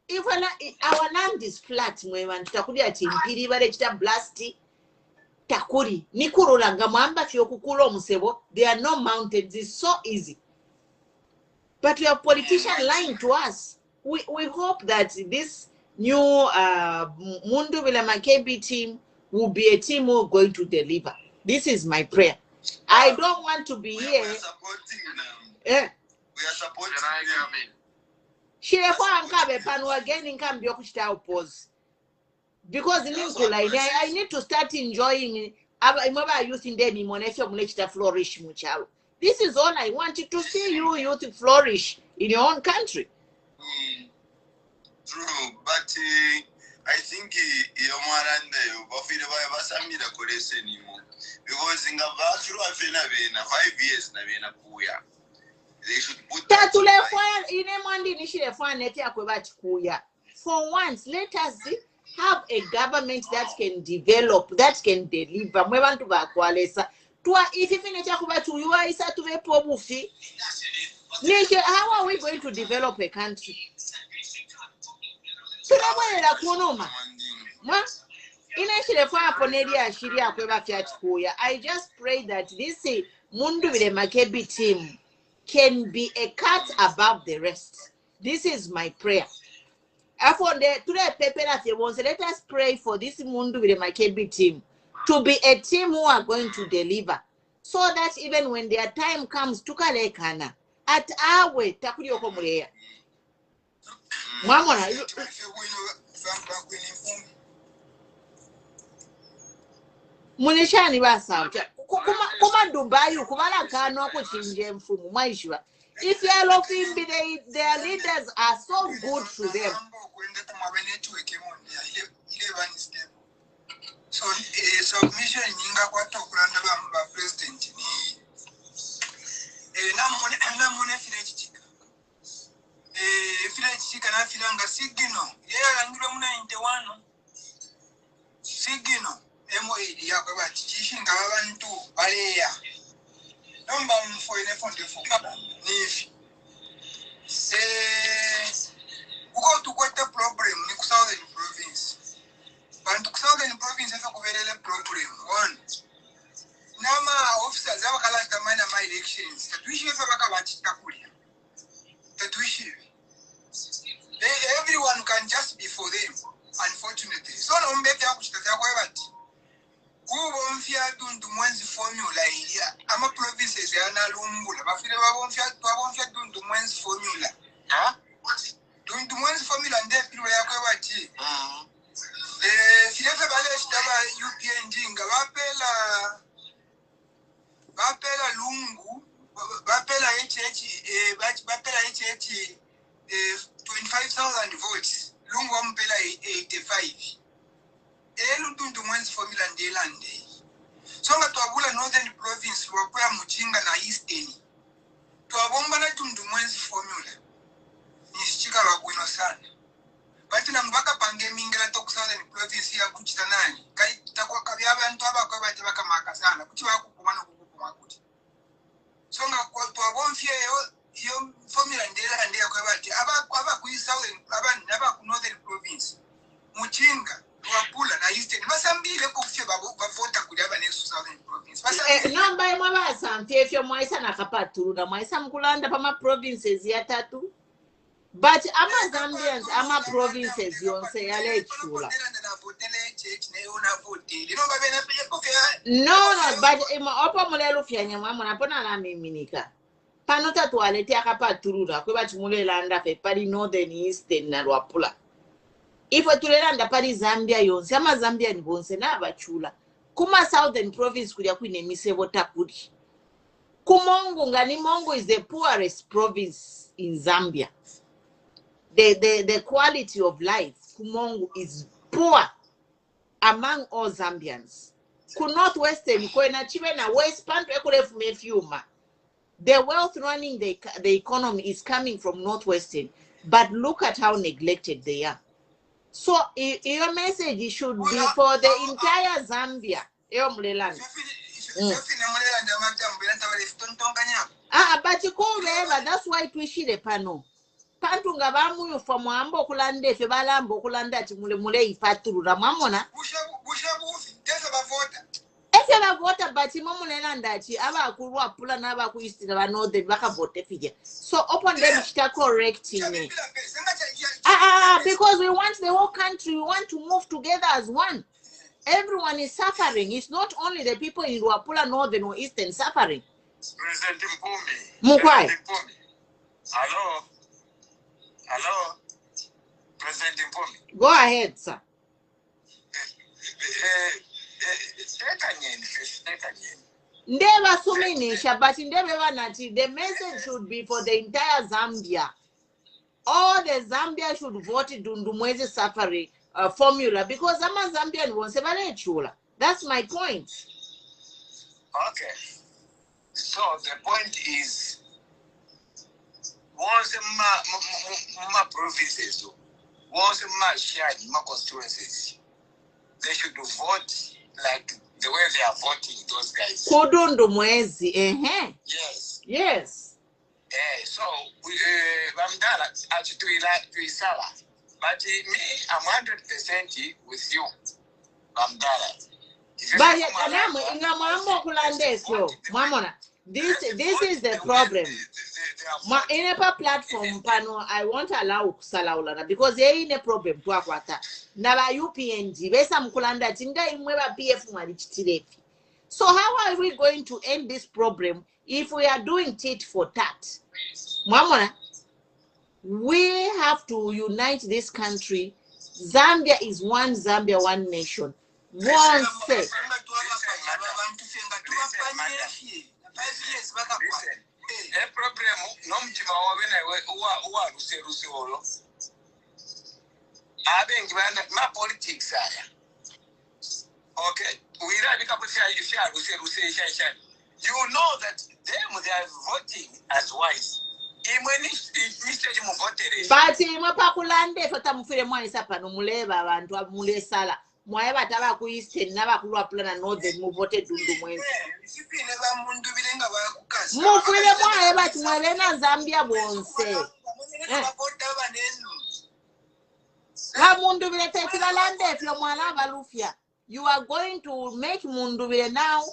If our land is flat, takuri ati impiri bare chita blasti takuri nikurula ngamamba fyokukula omusebo. They are no mountains. It's so easy. But we have politicians lying to us. We hope that this new Mundu Vile Makebi team will be a team who are going to deliver. This is my prayer. I don't want to be here. We are supporting them. We are supporting them. Because I need to start enjoying flourish. This is all I wanted to see you youth flourish in your own country. True, but I think because in 5 years they should put that for once, let us have a government that can develop, that can deliver. How are we going to develop a country? I just pray that this Mundu Vile Makebi team can be a cut above the rest. This is my prayer. Let us pray for this Mundu Vile Makebi team to be a team who are going to deliver, so that even when their time comes, tukalekana at our way, takurioko muleya. Mwamona, munishani basa. Kuma Dubai, kumala kano kuchinje mfumu mwaishwa. If you are looking, their leaders are so good to them. So submission nyinga kwa tokulanda bamba president ni namone file chichika na filanga sigino yeye langiro muna 91 sigino MOAD yakwe batichishinga abantu baleya nomba mfoine fonde nifi uko tukwete problem ni ku southern province bantu ku southern province efe kuvelele problem one nama officers abakala tamana my elections tatuishi efe bakabachita kulia tatuishi everyone can just be for them unfortunately so no mbete akuchitata kwa bati kubo mfya dundu mwenzi formula ilia ama provinces yana lumbula bafile babomfya dundu mwenzi formula dundu mwenzi formula ndepilo yakwe bati silefe bale chitaba UPND nga bapela lungu bapela bapela 25,000 votes lungu wampela 85 lundu mwenzi formula ndelande songa twabula northern province wakwea muchinga na eastern twabomba na tundu mwenzi formula nisichika wabwino sana bati na mbaka pange mingila toku southern province ya kuchita nani kai takwa kabya abantu abakwa bati bakamaka sana kuti bakukumana kukukuma kuti songa kwa twabomfye yo formula ndelande yakwe bati abaku southern abaku northern province muchinga wapula na eastern basambile kufye bavota kuli abanesu southern province namba emwe basamfye efyo mwaisa nakapatulula mwaisa mukulanda pama provinces ya tatu but ama Zambians ama provinces yonse yalechula no but opo mulelo fyanya mwa napona na miminika pano tatu aleti akapatulula kwe bati mulelanda fe pali northern eastern na lwapula ifo tulelanda pali Zambia yonse ama Zambia ni bonse na abachula kuma southern province kulia kwine misebo takuli Kumongo Nganimongo is the poorest province in Zambia. The quality of life, Kumongo is poor among all Zambians. Ku northwestern, na west pantu ekurefu mefyuma. The wealth running the economy is coming from northwestern, but look at how neglected they are. So your message should be for the entire Zambia. But you call wherever, that's why twishire pano. Pantu ngabamu yufa mwambo kulande fe balambo kulanda mule ifaturura mwamona. If you vote but Momunelanda, aba kurwa pula na aba kuistira ba no the baka vote figure. So upon them start correcting me. Because we want the whole country, we want to move together as one. Everyone is suffering. It's not only the people in Luapula, northern or eastern suffering. President Mpumi. Mukwai. Hello. Hello. President Mpumi. Go ahead, sir. Ndeva suminisha, but ndeva nati, the message should be for the entire Zambia. All the Zambia should vote Dundumwezi Safari formula because I'm a Zambian won't say chula. That's my point. Okay. So the point is, once my provinces, once my shared my constituencies, they should vote like the way they are voting, those guys. Kudundumwezi, Yes. Yes. So Vamdala actually like to Isala. But me, I'm 100% with you, Vamdala. But this is the problem. In a platform, pano, I won't allow Salaulana because there is a problem to Aquata. Nava UPNG, Besam Kulanda, Tinda Imweba PF Marichitirefi. So how are we going to end this problem if we are doing tit for tat? Mamona, we have to unite this country. Zambia is one Zambia, one nation. One state. The problem, no my politics. Okay, we you know that them they are voting as wise. But Mapakulande for Tamufre Moisapa no Muleva and Mulesala. Moeva Tava Eastern, Navakula Plan and they move voted to the Mufile Moeva to Malena Zambia won't say. You are going to make Munduvile now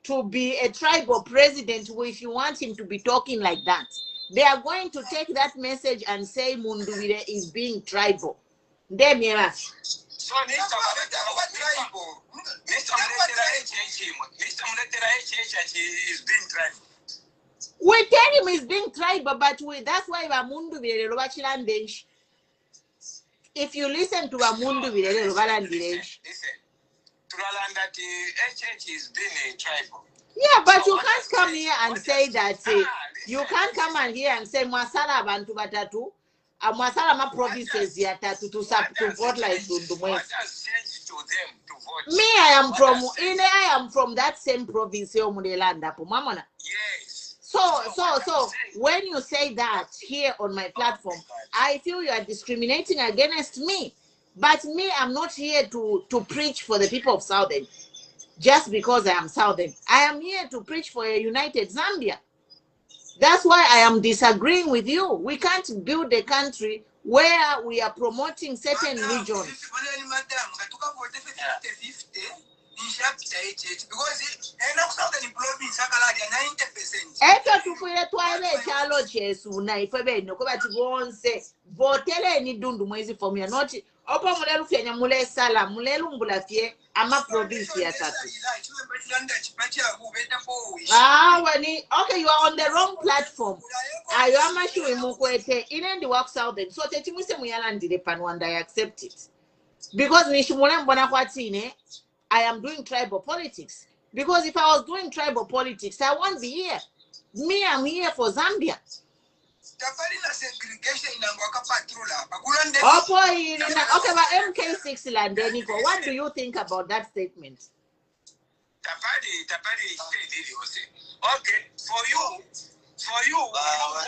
to be a tribal president if you want him to be talking like that. They are going to take that message and say Munduvile is being tribal. So is being tribal. We tell him he's being tribal, but that's why Munduvile Robachilandesh. If you listen to Munduvile Robalandesh. Listen. That HH is being a tribal. Yeah, but you can't come here and say that. You can't come and here and say Masala Bantu Batatu, Masala ma provinces yatatu to vote like Dundumwezi. What has changed to them to vote? Me, I am from that same province, Mamona. Yes. So when you say that here on my platform, I feel you are discriminating against me. But me, I'm not here to preach for the people of Southern just because I am Southern. I am here to preach for a united Zambia. That's why I am disagreeing with you. We can't build a country where we are promoting certain regions. Opa mulelu fyanya mule sala mulelu mbulafye ama province ya tatu. Okay, you are on the wrong platform. Ayo ama shuwe mukwete inendi work southern. So tetimuse muyala ndile panwanda, I accept it. Because nishimule mbona kwa tine, I am doing tribal politics. Because if I was doing tribal politics, I won't be here. Me, I'm here for Zambia. Okay, but MK6 Landenico, what do you think about that statement? Okay, for you, you go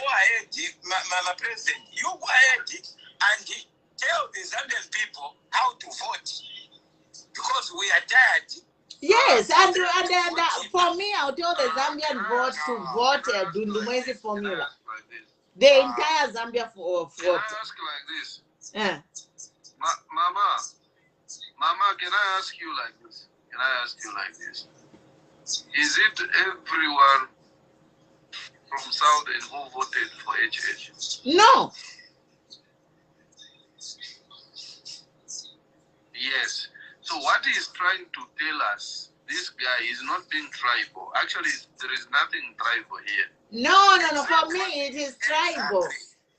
ahead, Mama President, you go ahead and tell the Zambian people how to vote. Because we are tired. Yes, and for me, I'll tell the Zambian vote to vote Dundumwezi formula. The entire Zambia for can I ask you like this? Mama, can I ask you like this? Is it everyone from Southern who voted for HH? No. Yes. So what he's trying to tell us, this guy is not being tribal. Actually, there is nothing tribal here. No. For me, it is tribal.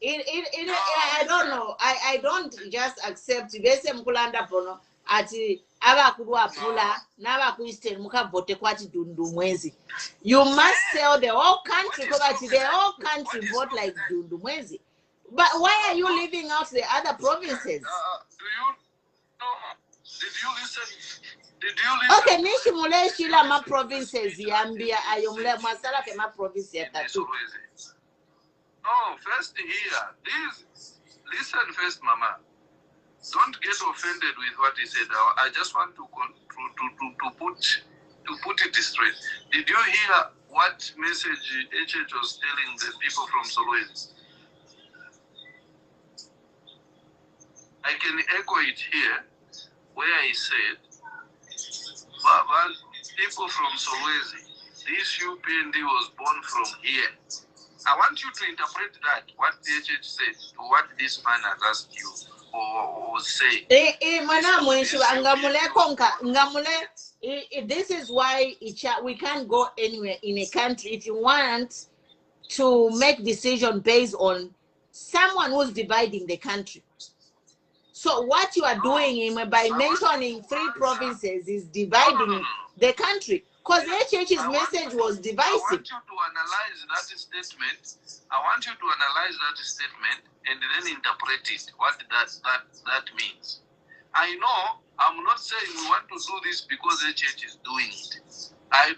I don't know. I don't just accept. Bese mkulanda pono ati abakulu apula n'abakuisten mukavote kwati Dundumwezi. You must tell the whole country because the whole country vote like Dundumwezi. But why are you leaving out the other provinces? Do you know? Did you listen? Okay, nishimule shila ma provinces yambia ayomle masala ke ma province yatatu. No, first here. Listen first, Mama. Don't get offended with what he said. I just want to put it straight. Did you hear what message HH was telling the people from Solwezi? I can echo it here, where he said, people from Solwezi, this UPND was born from here. I want you to interpret that, what the HH said, to what this man has asked you, or say. This is why we can't go anywhere in a country if you want to make decision based on someone who's dividing the country. So what you are doing by mentioning 3 provinces is dividing the country. Because HH's message was divisive. I want you to analyze that statement. And then interpret it, what that means. I know, I'm not saying we want to do this because HH is doing it. I'm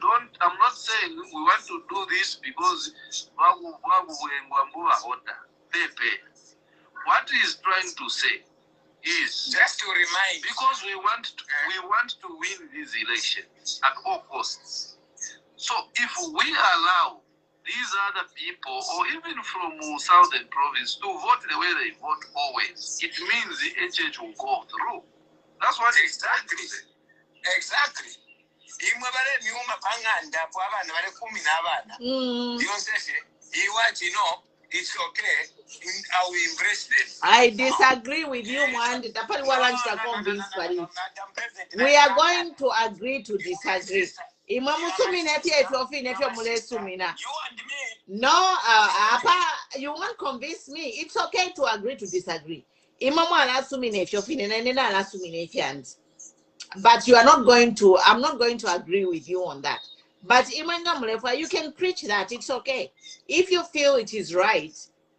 not saying we want to do this because what he's trying to say is just to remind, because we want to win these elections at all costs. So if we allow these other people, or even from Southern province, to vote the way they vote always, it means the HH will go through. That's what exactly. It's okay. I will embrace them. I disagree with you, man. We are going to agree to disagree. No, you won't convince me. It's okay to agree to disagree. But you are not going to, I'm not going to agree with you on that. But you can preach that. It's okay. If you feel it is right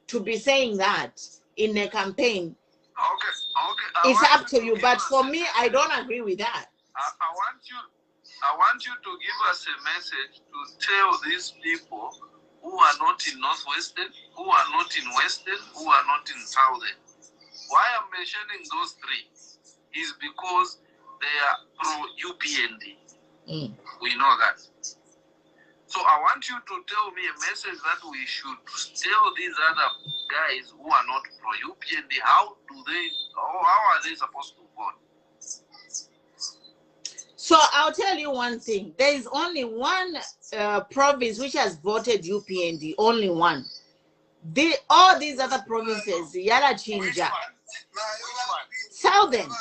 to be saying that in a campaign, it's up to you. But for me, I don't agree with that. I want you to give us a message to tell these people who are not in Northwestern, who are not in Western, who are not in Southern. Why I'm mentioning those 3 is because they are pro-UPND. We know that. So I want you to tell me a message that we should tell these other guys who are not pro-UPND. How are they supposed to vote? So I'll tell you one thing. There is only one province which has voted UPND. Only one. All these other provinces, Yala Chinja, Southern.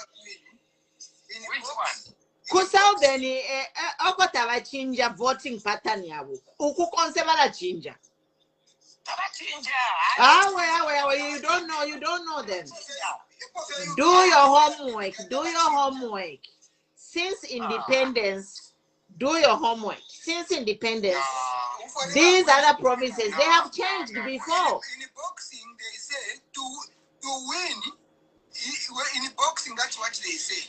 Which one? Ku Southern, okotaba chinja voting pattern yawo. Uku konsebala chinja. You don't know them. Do your homework. Since independence, Do your homework. Since independence, these other provinces, they have changed before. In boxing, they say to win. In boxing, that's what they say.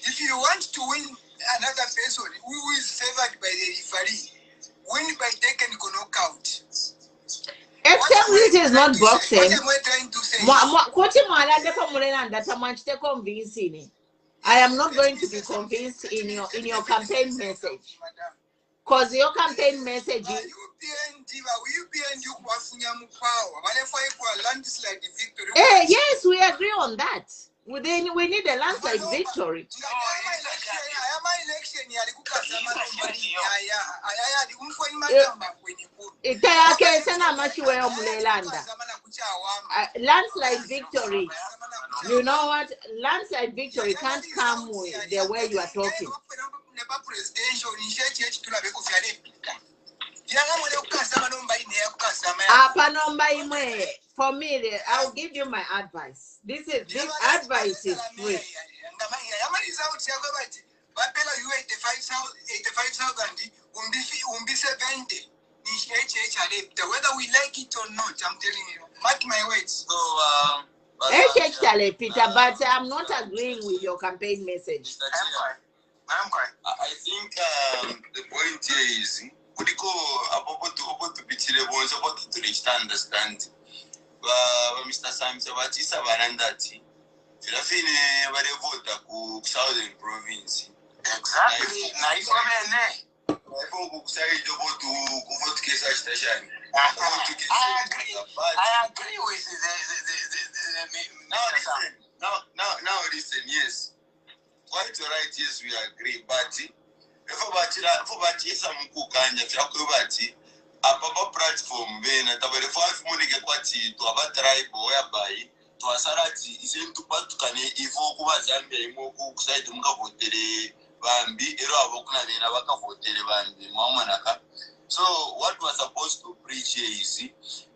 If you want to win another person who is favored by the referee, win by technical knockout. Except this is not boxing. What am I trying to say? I am not going to be convinced in your campaign message. Because your campaign message is yes, we agree on that. We need a landslide victory. Landslide victory. You know what? Landslide victory can't come with the way you are talking. For me, I'll give you my advice. This advice is free. Whether we like it or not, I'm telling you. Mark my words. Peter, but I'm not agreeing with your campaign message. I think the point here is to understand. Mr. Samsa, what is a varandati? Filafine, whatever ku southern province. Exactly. Nice one, I hope say to vote case station. I agree with Now listen, yes. Quite right, yes, we agree, but if some cook Ababa platform bena tabere 5 money kwati to aba tribe whereby to asarati isentu patukane ifo kuba Zambia imoku kuside muka votere bambi ero abokuna nena baka votere bambi mwamanaka. So what was supposed to preach here is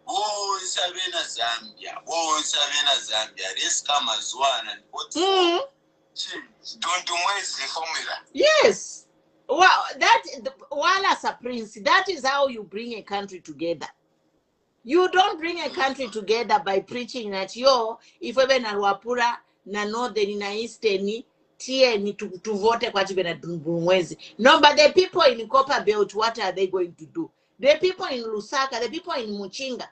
once abena Zambia let's come as one and vote don't do the formula. Yes. Well, as a prince, that is how you bring a country together. You don't bring a country together by preaching that if we na Wapura na northern na eastern to vote kwa chibena Dumwezi. No, but the people in Copper Belt, what are they going to do? The people in Lusaka, the people in Muchinga,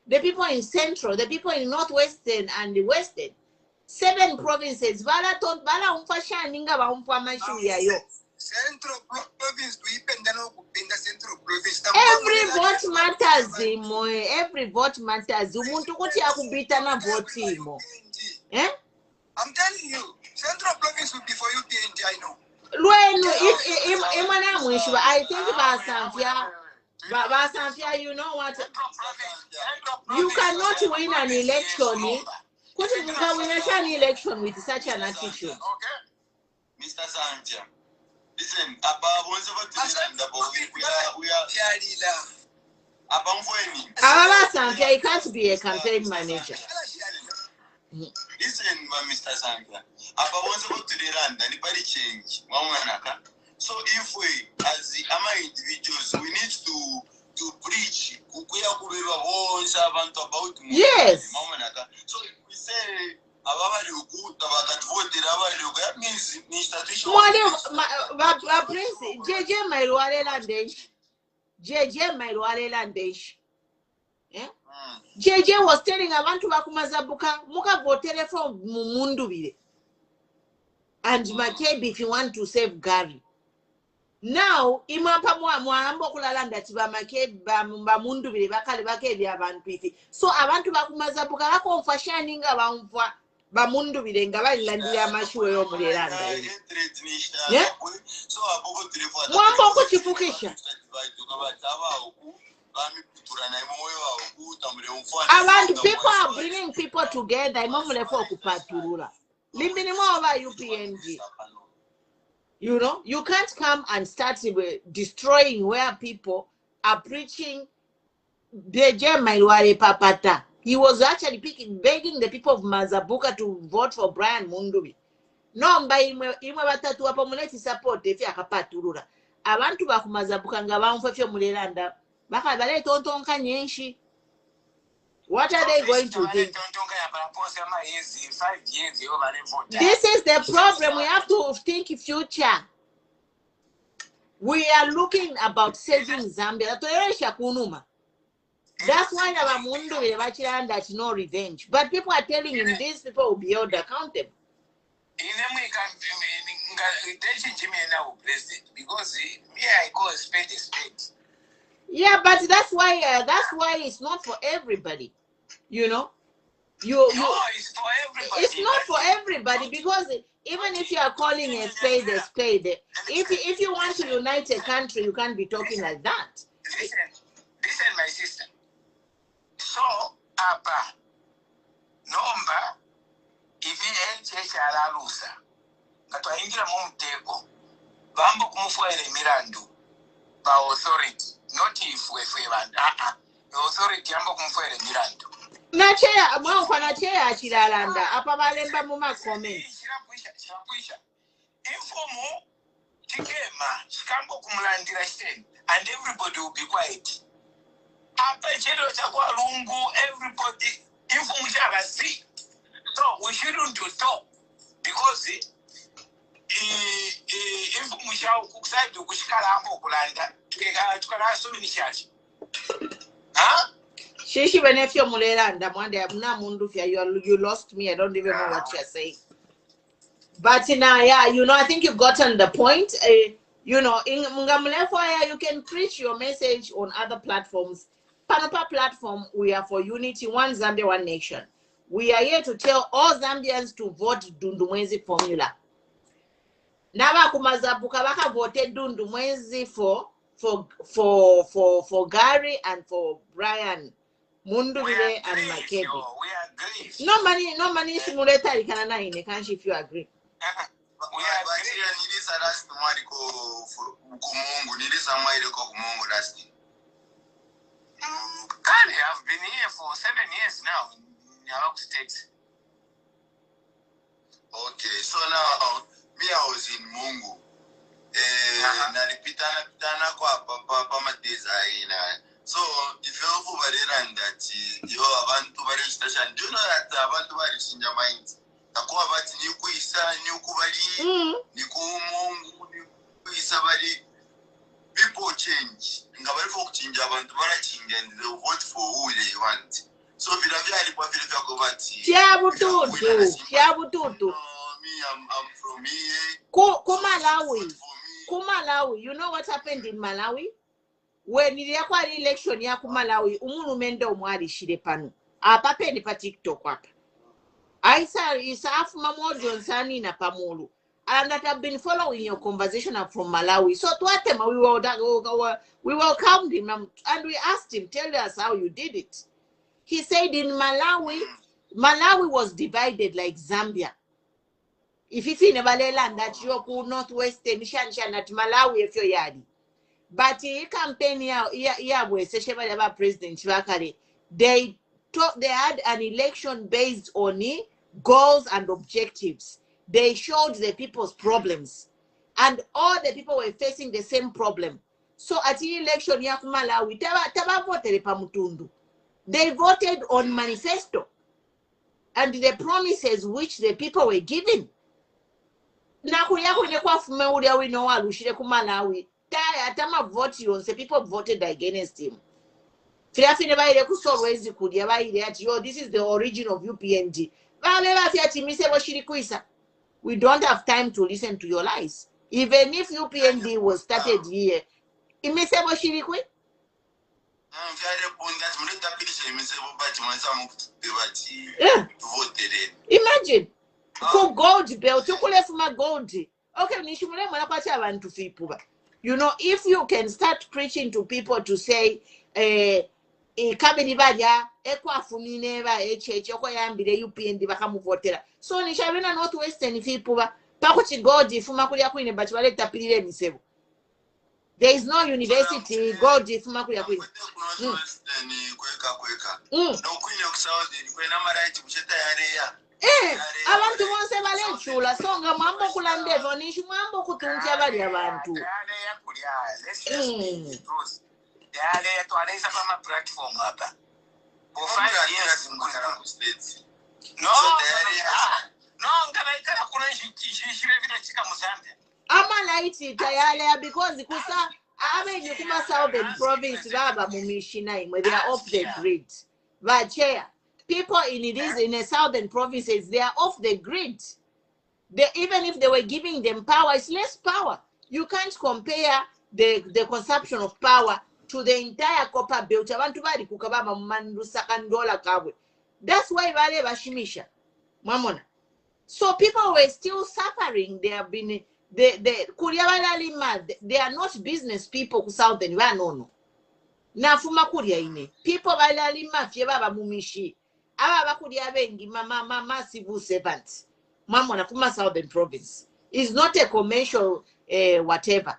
the people in Central, the people in Northwestern and the Western. 7 provinces. Central province Central province. Every vote matters, every vote matters. I'm telling you, Central province will be for UPND, I know. I think Basanfia, you know what? You cannot win an election. Couldn't you win an election with such an attitude? Okay. Mr. Santia. Listen, he can't be a campaign manager. Listen, Mr. Santia. Change. So if we, as the individuals, we need to preach. Yes. So if we say JJ was telling abantu bakumazabuka muka votere from Mumundubire and Makebi if you want to save Gary. Now imampa mwahambo kulalanda tiba Makebi Mundubire bakale bakebi abantu ifi. So abantu bakumazabuka bako mfashani nga bamfa Bamundubire nga balilandira amashuwe yo muliranda. Mwambo kuchifukisha. People are bringing people together. UPNG. You know, you can't come and start destroying where people are preaching. He was actually begging the people of Mazabuka to vote for Brian Mundubi. No, by imwe batatu hapo muleti support if akapaturura. abantu bakumazabuka nga banfefyo mulelanda baka bale tontonka nyenshi. What are they going to think? This is the problem. We have to think future. We are looking about saving Zambia. That's why that no revenge. But people are telling him these people will be held accountable. Because I call a spade a spade. Yeah, but that's why it's not for everybody. You know, it's for everybody. It's not for everybody because even if you are calling a spade, if you want to unite a country, you can't be talking like that. Listen, my sister. So, Papa, number, if you ain't Lusa, but I ain't a mumteko, Bambo Kumufuere Mirandu, by authority, not if we want, the authority, Ambo Kumufuere Mirandu. Nachea, mwa nachea chilalanda. Apa balemba muma comment. Informo, tikema, shikambo kumulandira sheni, and everybody will be quiet. Apa chelo chakwa lungu, everybody, informo chaka see. So we shouldn't do talk because informo chao kukusaidia kushikala hapo kulanda, tukala so many shashi. Huh? Shishi benefio mulelanda mwande abuna mundu fya you lost me. I don't even know what you're saying. But now, yeah, you know, I think you've gotten the point. You know, in Mungamulefo, you can preach your message on other platforms. Panopa platform, we are for unity, one Zambia, one nation. We are here to tell all Zambians to vote Dundumwezi formula. Naba kumazabuka baka voted Dundumwezi for Gary and for Brian Munduvile and Makebe. No money simulator ikanana ine kanshi if you agree. We are Kali, I've been here for 7 years now in our state. Okay, so now me I was in Mungu. Nalipitana kwa papa madesign. So if you over and that you want to registration, do you know that abantu bari shinja mind? Takuwa bati ni kuisa ni ukubali ni kumungu ni kuisa bari. People change. Ngabali for change abantu bara change and they vote for who they want. So bila vya alikuwa vile vya kubati. Chiabututu. Me I'm from here. Malawi. You know what happened in Malawi? When ilikuwa election ya Malawi, umuntu mende omwali shire pano. Apape ni pa TikTok apa. Aisa isafu mamojo nsani na pamulu. And that have been following your conversation from Malawi. So tuatema we welcomed him and we asked him, tell us how you did it. He said in Malawi was divided like Zambia. If you see Nebalela that you could northwestern Shanshan at Malawi if you're yadi. But he campaign here with President Chivakari, they had an election based on goals and objectives. They showed the people's problems, and all the people were facing the same problem. So at the election, they voted on manifesto and the promises which the people were given. People voted against him. This is the origin of UPND. We don't have time to listen to your lies. Even if UPND was started here, imagine gold belt gold. Okay, you know, if you can start preaching to people to say so nishabena northwestern people pakuchi God ifuma kulia kwine but wale tapirire misebo. There is no university God ifuma kulia kwine. abantu bonse balechula songa mwambo kulandeva nishi mwambo kutunja bali abantu. Let's just be the truth. Yale twaleza kama platform hapa. For 5 years in the States. No, nganaikala kuna shishire vile chika Mozambique. Ama laiti tayale because kusa abenye kuma southern province baba mumishina imwe they are off the grid. Vachea people in a southern provinces they are off the grid. Even if they were giving them power, it's less power. You can't compare the consumption of power to the entire copper belt. Abantu bali kukababa mandu sakandola Kabwe. That's why bale bashimisha. Mamona. So people were still suffering. They have been they are not business people ku southern no. Na fuma kulia ine. People balalima fye baba mumishi. Aba bakulia bengi mama civil servants. Mamona kuma southern province. It's not a commercial whatever.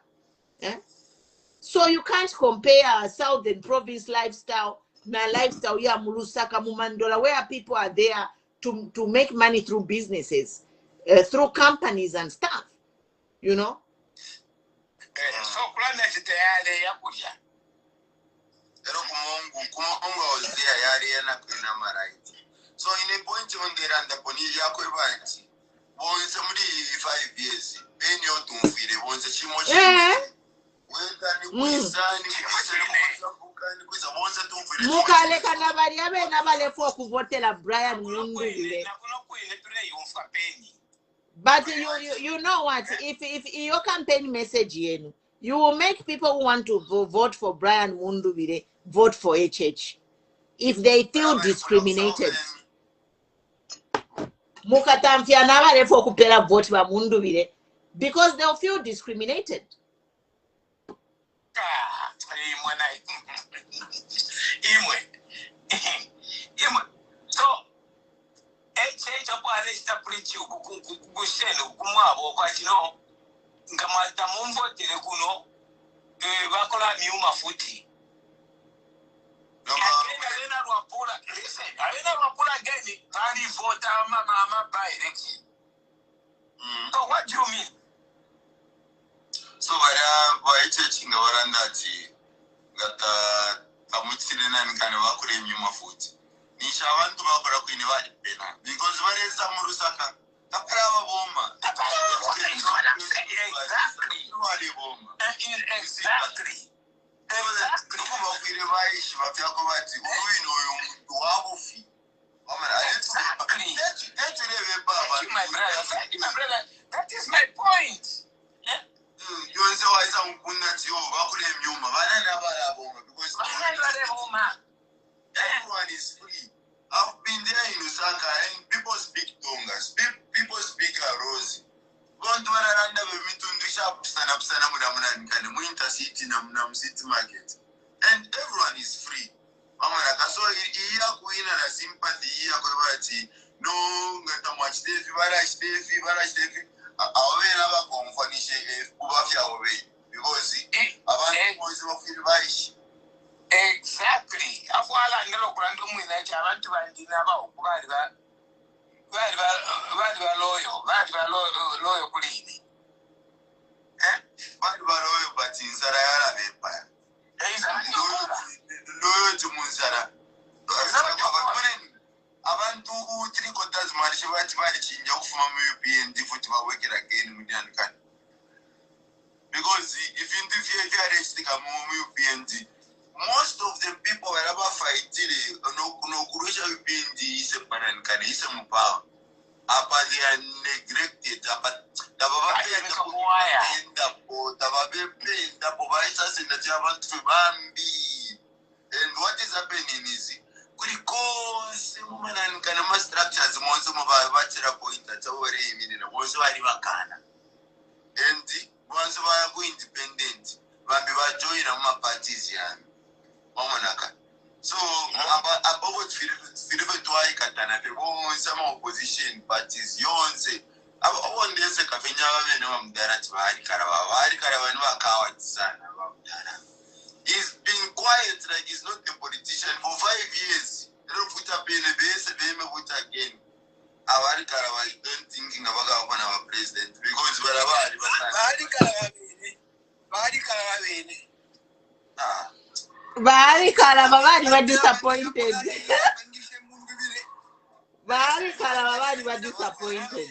So you can't compare southern province lifestyle na lifestyle ya Mulusaka Mumandola where people are there to make money through businesses, through companies and stuff, you know. So planet tayari ya kuja. Ero kumongo ozia yari yana kuna maraiti. So in a point on the randa poni yako ibati. Bonse muri 5 years. Beni otumfire bonse chimoshi. Mukale kanabari abe nabale for kuvotela Brian Mundubile. But you know what? If your campaign message you will make people who want to vote for Brian Mundubile vote for HH if they feel discriminated. Mukatamfia nabale for kupela vote ba Mundubile because they'll feel discriminated. So HH akwalesta preach kushelo kumwabo kwati no ngamata mumbo tele kuno bakola miuma futi alena rwapula gani pali vota mama by election. So what do you mean? So vaya chechinga varandati gata tamutsirena nikane vakure nyuma futi nisha vantu vakora kuine vari pena because varesa murusaka taparava voma exactly kuvakwire vaishi vapyako vati uino uyo muntu wakufi that is my point. Yonse waisa mkunda tiyo vakure myuma vanana varavoma because everyone is free. I've been there in Lusaka and people speak Tongas, people speak Arosi. Vantu vararanda vemitundisha pusana mudamuna nikane muintercity na city market. And everyone is free. Mamaraka so iya kuina na sympathy iya kwevati no ngata mwachitefi varachitefi awena vakomfanishe kuvafya away because abantu bozi vafiri vaishi. Exactly. Afwala ngelo kulando mwina cha abantu bandina ba okubali ba loyo kulini. Bali loyo but insara yala bepa. Loyo tumunzara. Abantu 3/4 marishe bati bali chinja kufuma mu UPND futhi bawekera again mudyandikani. Because if you interfere arrested mu UPND, most of the people wherever fighting no kurusha UPND is a parankani is a mupawa. Apa they are neglected. Apa tababa and what is happening is because woman can structures most of our point that over was Vakana. And once we are independent, when we join our parties, so about Philippe Katana, some opposition parties, Yonse. I want this a Kavina that he's been quiet, like he's not a politician for 5 years. Don't put up in a base, put again. Our Bari Kalaba bari were disappointed. Bari Kalaba bari were disappointed.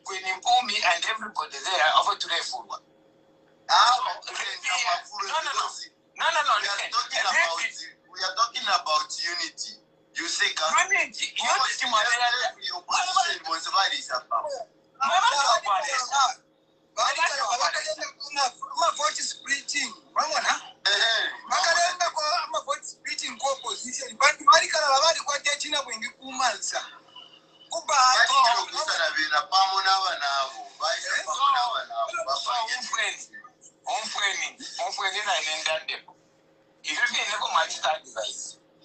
Queen Mpumi and everybody there offer to their food. No. We are talking about unity. You say unity. Vote splitting. Vote splitting opposition. But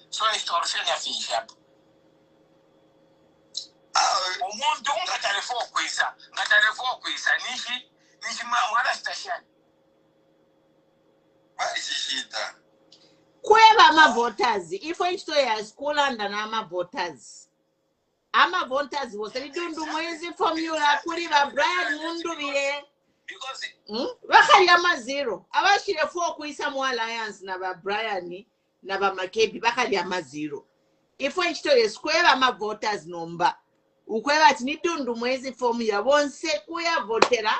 so extortion ya ficha. Umuntu ungatarefo kwisa nishi mwana station. Shida. Kweba ama voters. If we to ya school and ama voters. Ama voters was lidundu mwezi formula kuri ba Brian mundu bile. Because Wakali ama zero. Awashire 4 kwisa mu alliance na ba Brian na ba Makebi bakali ama zero. If we to ya square ama voters number. Ukweba ati lidundu mwezi formula bonse kuya votera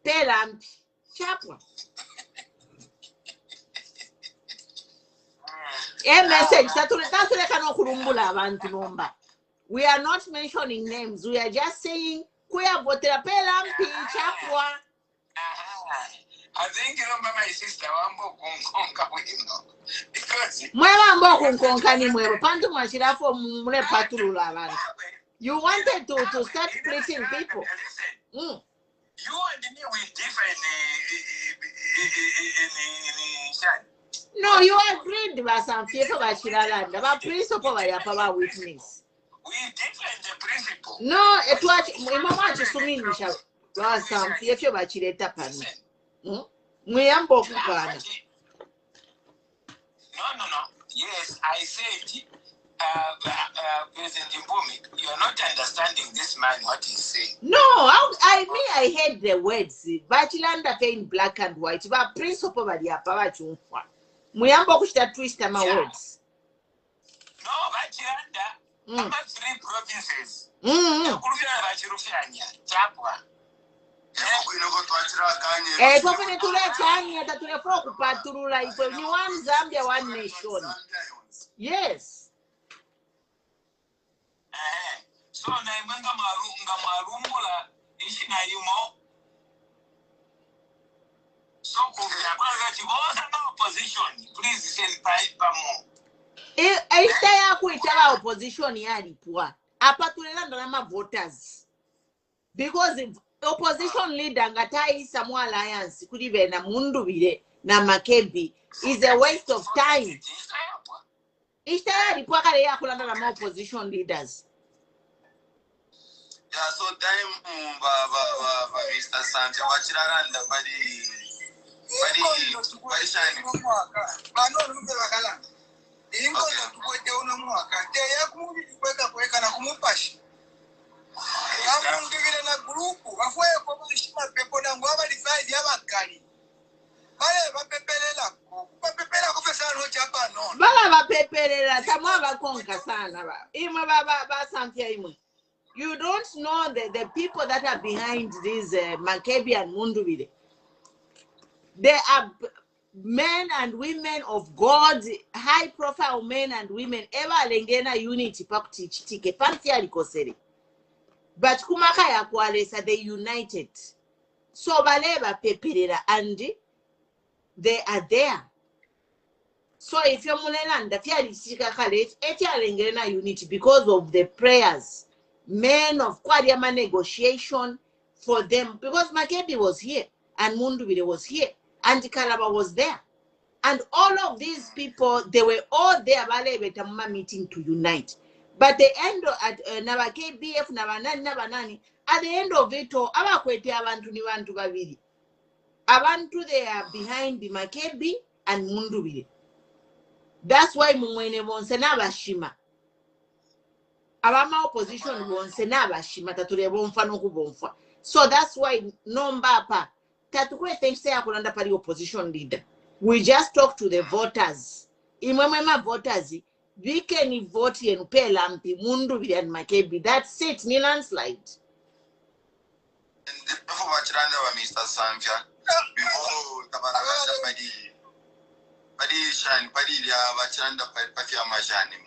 pe Lampi. Chapwa. Message we are not mentioning names. We are just saying kuya votera pe Lampi chapwa. I think you remember my sister wambo kunkonka wino because Mwewa mbo kunkonka ni mwewa pantu mwashirafo mule patulula abantu. You wanted to start splitting people. You and me we different in No, you agreed with some people about Shiralanda, but principle by your witness. we different the principle. No, it was Mama Sumini was some people about Chileta Pan. We are both. No. Yes, I said, President Mbumi, you are not understanding this man what he's saying. No, I heard the words. Bachelanda in black and white, but principle by your power to Muyambo kushita twist my words. No, Bachiranda, I'm 3 provinces. One Zambia, one nation. Yes. So naimanga marumula ishi na yumo. So opposition, please send paper more. Esta kuitala opposition yalipwa. Apa tulelanda na voters. Because the opposition leader ngatai Samu Alliance kulibe na mundu bile na Makebi is a waste of time. Esta yalipwa kale ya kulanda na opposition leaders. Yeah, so time Mr. Sante wachiraranda bali shani. You don't know the people that are behind these Makebi and Mundubile. They are men and women of God, high profile men and women, ever lengena unity pakti chitike panti alikosere. But kumaka ya kwalesa, they united. So baleba peperera and they are there. So if you're mulelanda, fialisika kale, eti alengena unity because of the prayers. Men of Kwadiama negotiation for them. Because Makebi was here and Mundubile was here. And Kalaba was there. And all of these people, they were all there meeting to unite. But the end of Naba KBF, Nabanani, at the end of it all, Abakwete Abantu Niwantu Babili. Abantu, they are behind the Makebi and Mundubile. That's why Mumwene Monsenaba Shima. abama opposition bonse n'abashima tatuleba omfano kubonfa. So that's why nombapa tatukwete nse akulanda pali opposition leader. We just talk to the voters. Imwemwema voters we can vote and pay Lampi mundu and Makebi. That's it, ni landslide. And before Wachiranda wa Mr. Samfia, before Tabarabasha Padi Shan, Padi Wachiranda Pafia Mashani,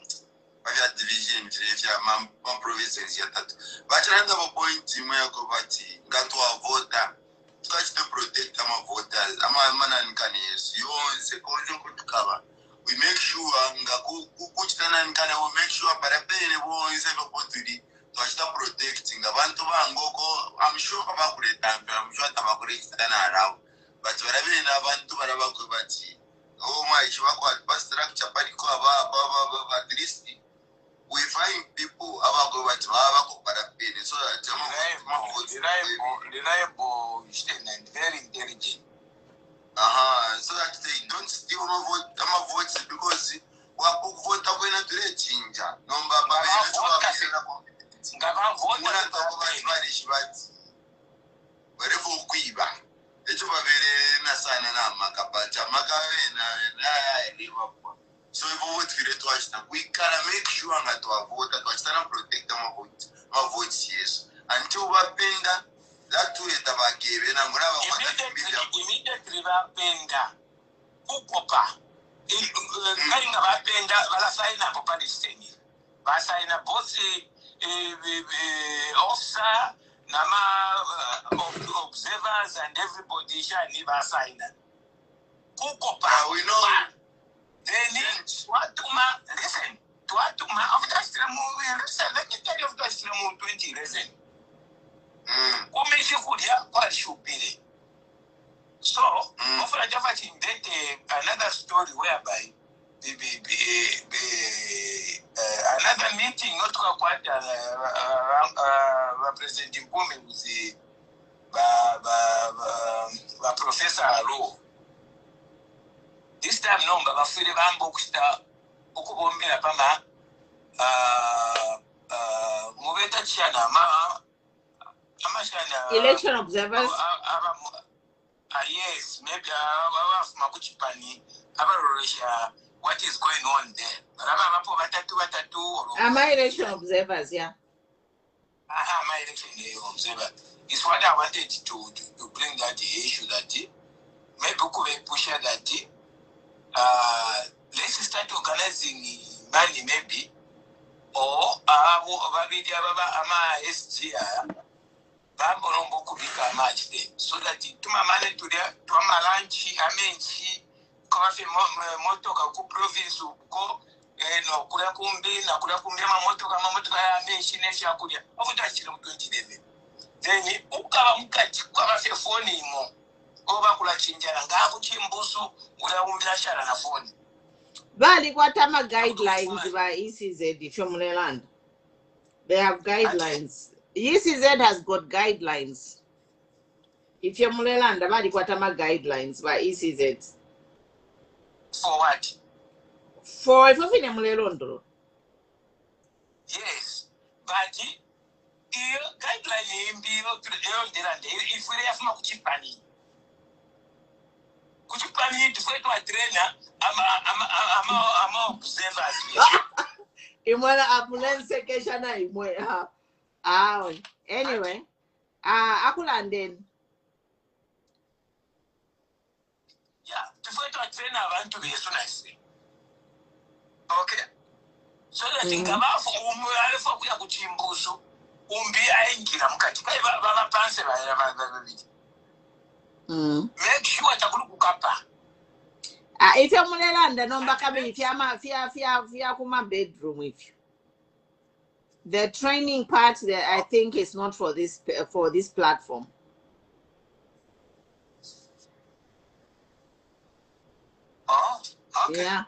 Pafia division, Jirefia, Mam provinces yet. Wachiranda wa point Timoko Vati, got to a voter, touch to protect our voters. Ama Manan Canis, you own second to cover. We make sure we make sure is opportunity to start protecting abantu bangoko. I'm sure about the time, I'm sure about around. But whatever in abantu barabakubati, oh my, you are quite structure, at least we find people about so that reliable and very intelligent. So that they don't still vote votes because we are vote when to the change. Number so if we vote we can make sure that our vote and protect our votes, yes. Until we pay that to it about giving and immediately Bapenda Ukopa in Bapenda Valasaina Popadistini Basaina both officer Nama observers and everybody shall leave Basaina Ukopa. We know then what to ma listen to what to ma of that movie. Listen, let me tell you of that 20 listen. So, another story whereby another meeting not quite representing women with the Professor Aro. This time, no, but for the Bambooksta, Ukubombia Pama, Moveta Chana, election observers. Yes, maybe Makuchipani, what is going on there? Am I election observers? Yeah. My election observer is what I wanted to bring that issue that maybe we push that let's start organizing money maybe or SGR. So that to my money to my lunch, I mean, she coffee moto province go no Kurakumbi, Nakurakumbi, Motoka, I mean, she never could have over that 2011. Then Uka cover phone more over Kulachinja and Gabuchimbusu, Ula and a phone. Valley, what are my guidelines by ECZ from Land? They have guidelines. ECZ has got guidelines. If you're Mulelanda, what are my guidelines by ECZ? For what? For if you're in Mulelondo. Yes, but guideline in if we have no Kuchipani. Kuchipani to fight my trainer, I'm observers. Imwana ambulance keshana imwe ha. Anyway, Akulandin. Yeah, to fight a trainer, I want to be as soon as okay. So that think about for Kuchimbusu, I ain't get Baba Panser. Make sure to Kapa. If you're Mulelanda, number coming, if you're kuma bedroom with you. The training part that I think is not for this platform. Oh, okay. Yeah.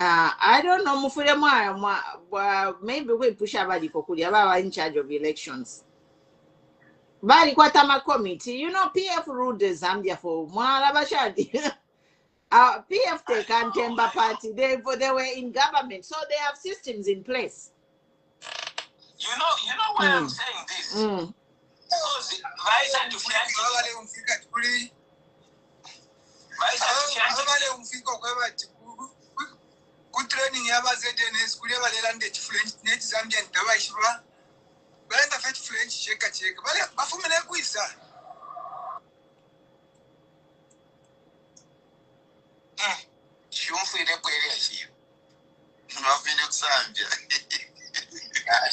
I don't know. Maybe we push abadi for in charge of elections. Bali kwa tama committee, PF ruled the Zambia for Mwana Bashadi. PFT Kantemba party, they were in government, so they have systems in place. You know why I'm saying this? Because training yaba ZNS kule balela ndeti French net Zambia ndabashirwa balenda fet French cheka bale bafumene kuisa shumfire kweli ashiyo Mafine kusambia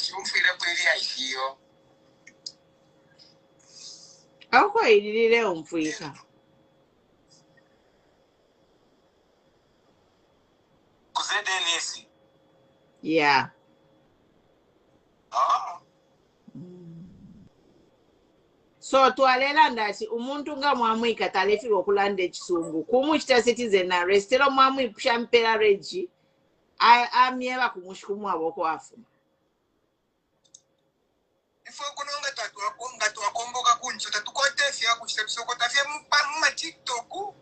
shumfire kweli ashiyo Ako ilile umfuika. ZNS. Yeah. Oh. So twalela ndati umuntu nga mwamwika talefirwa okulanda ekisungu kumuchita citizen arrest era mwamwipusha mpera regi amyeba kumushukumu aboko afuma ifo kunonga twakomboka kuncho tatukotefya kushitebisoko tafye mu TikTok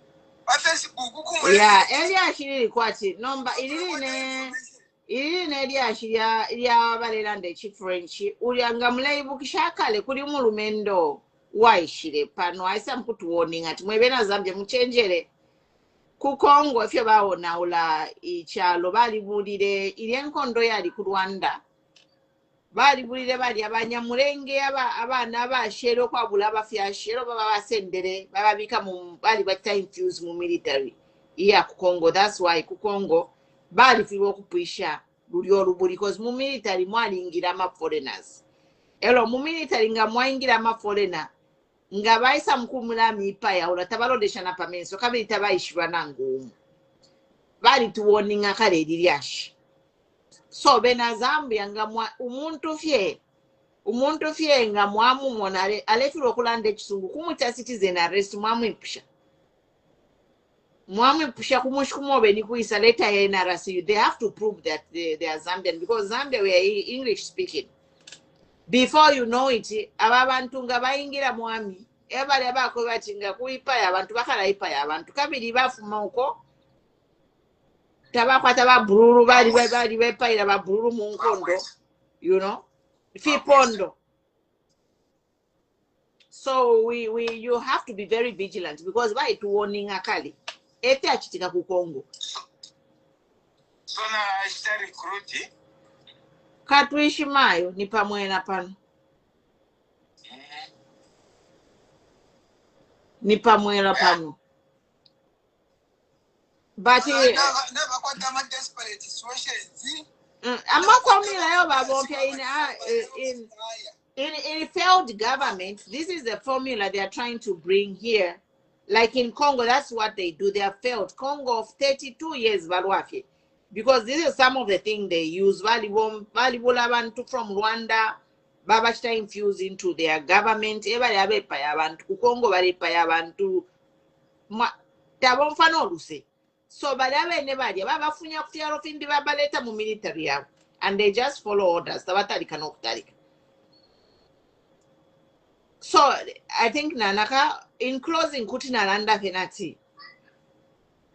pa Facebook kumwe yeah eli ashiri kwati nomba iline eli ashiri ya balelanda echi French ulyanga mlaibu kishakale kuli mu lumendo waishire pano aisa mkutuoninga ati mwebena Zambia muchenjere ku Congo efye baona ula ichalo balibulire ili enkondo yali ku Rwanda balibulire bali abanyamulenge abana bashero kwabula abafyashero baba basendere bababika mu bali bakita infuse mu military iya ku Congo. That's why ku Congo bali filwa okupwisha lulyo lubuli because mu military mwalingira ama foreigners elo mu military nga mwaingira ama foreigner nga baisa mkumula mipa ya ula tabalodesha na pamenso kabili tabaishwa nangu bali tuwoninga kale lilyashi so bena Zambia nga umuntu fye nga mwamu monale alefiro okulanda ekisungu kumucha citizen arrest mwamwipusha kumushukumobe ni kuisa leta ya NRC. They have to prove that they are Zambian because Zambia we are English speaking. Before you know it ababantu nga bayingira mwami ebale abako batinga kuipa ya abantu bakala ipa ya abantu kabiri bafuma uko tabakwata ba bururu bali bepaira ba bururu mu nkondo you know fipondo. So you have to be very vigilant because by to warning akali ete achitika ku Congo so na ita recruit katuishi mayo ni pamwena pano ni pamwela pano but never kwata ma desperate situations ama formula yo babompya in failed government. This is the formula they are trying to bring here. Like in Congo, that's what they do. They have failed. Congo of 32 years, because this is some of the things they use. Valuable abantu from Rwanda, babachita infuse into their government. Congo abantu tabomfano luse. So balabe nebadi babafunya kufyaro findi babaleta mu military yabo, and they just follow orders. Tabatalika nokutalika. So I think Nanaka, in closing, Kutina Landa Penati,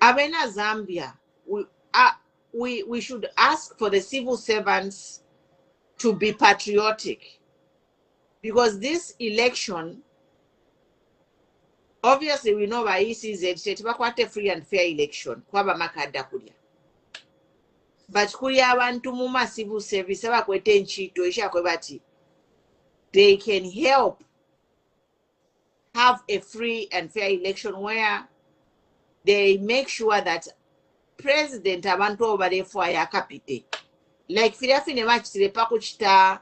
Abena Zambia, we should ask for the civil servants to be patriotic, because this election, obviously we know by ECZ, quite a free and fair election. But kuya abantu muma civil service they can help have a free and fair election where they make sure that president abantu over there for yakapite like firafine machire pakuchita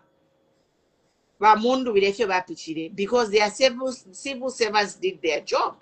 ba mundu birefyo bapichire because their civil servants did their job.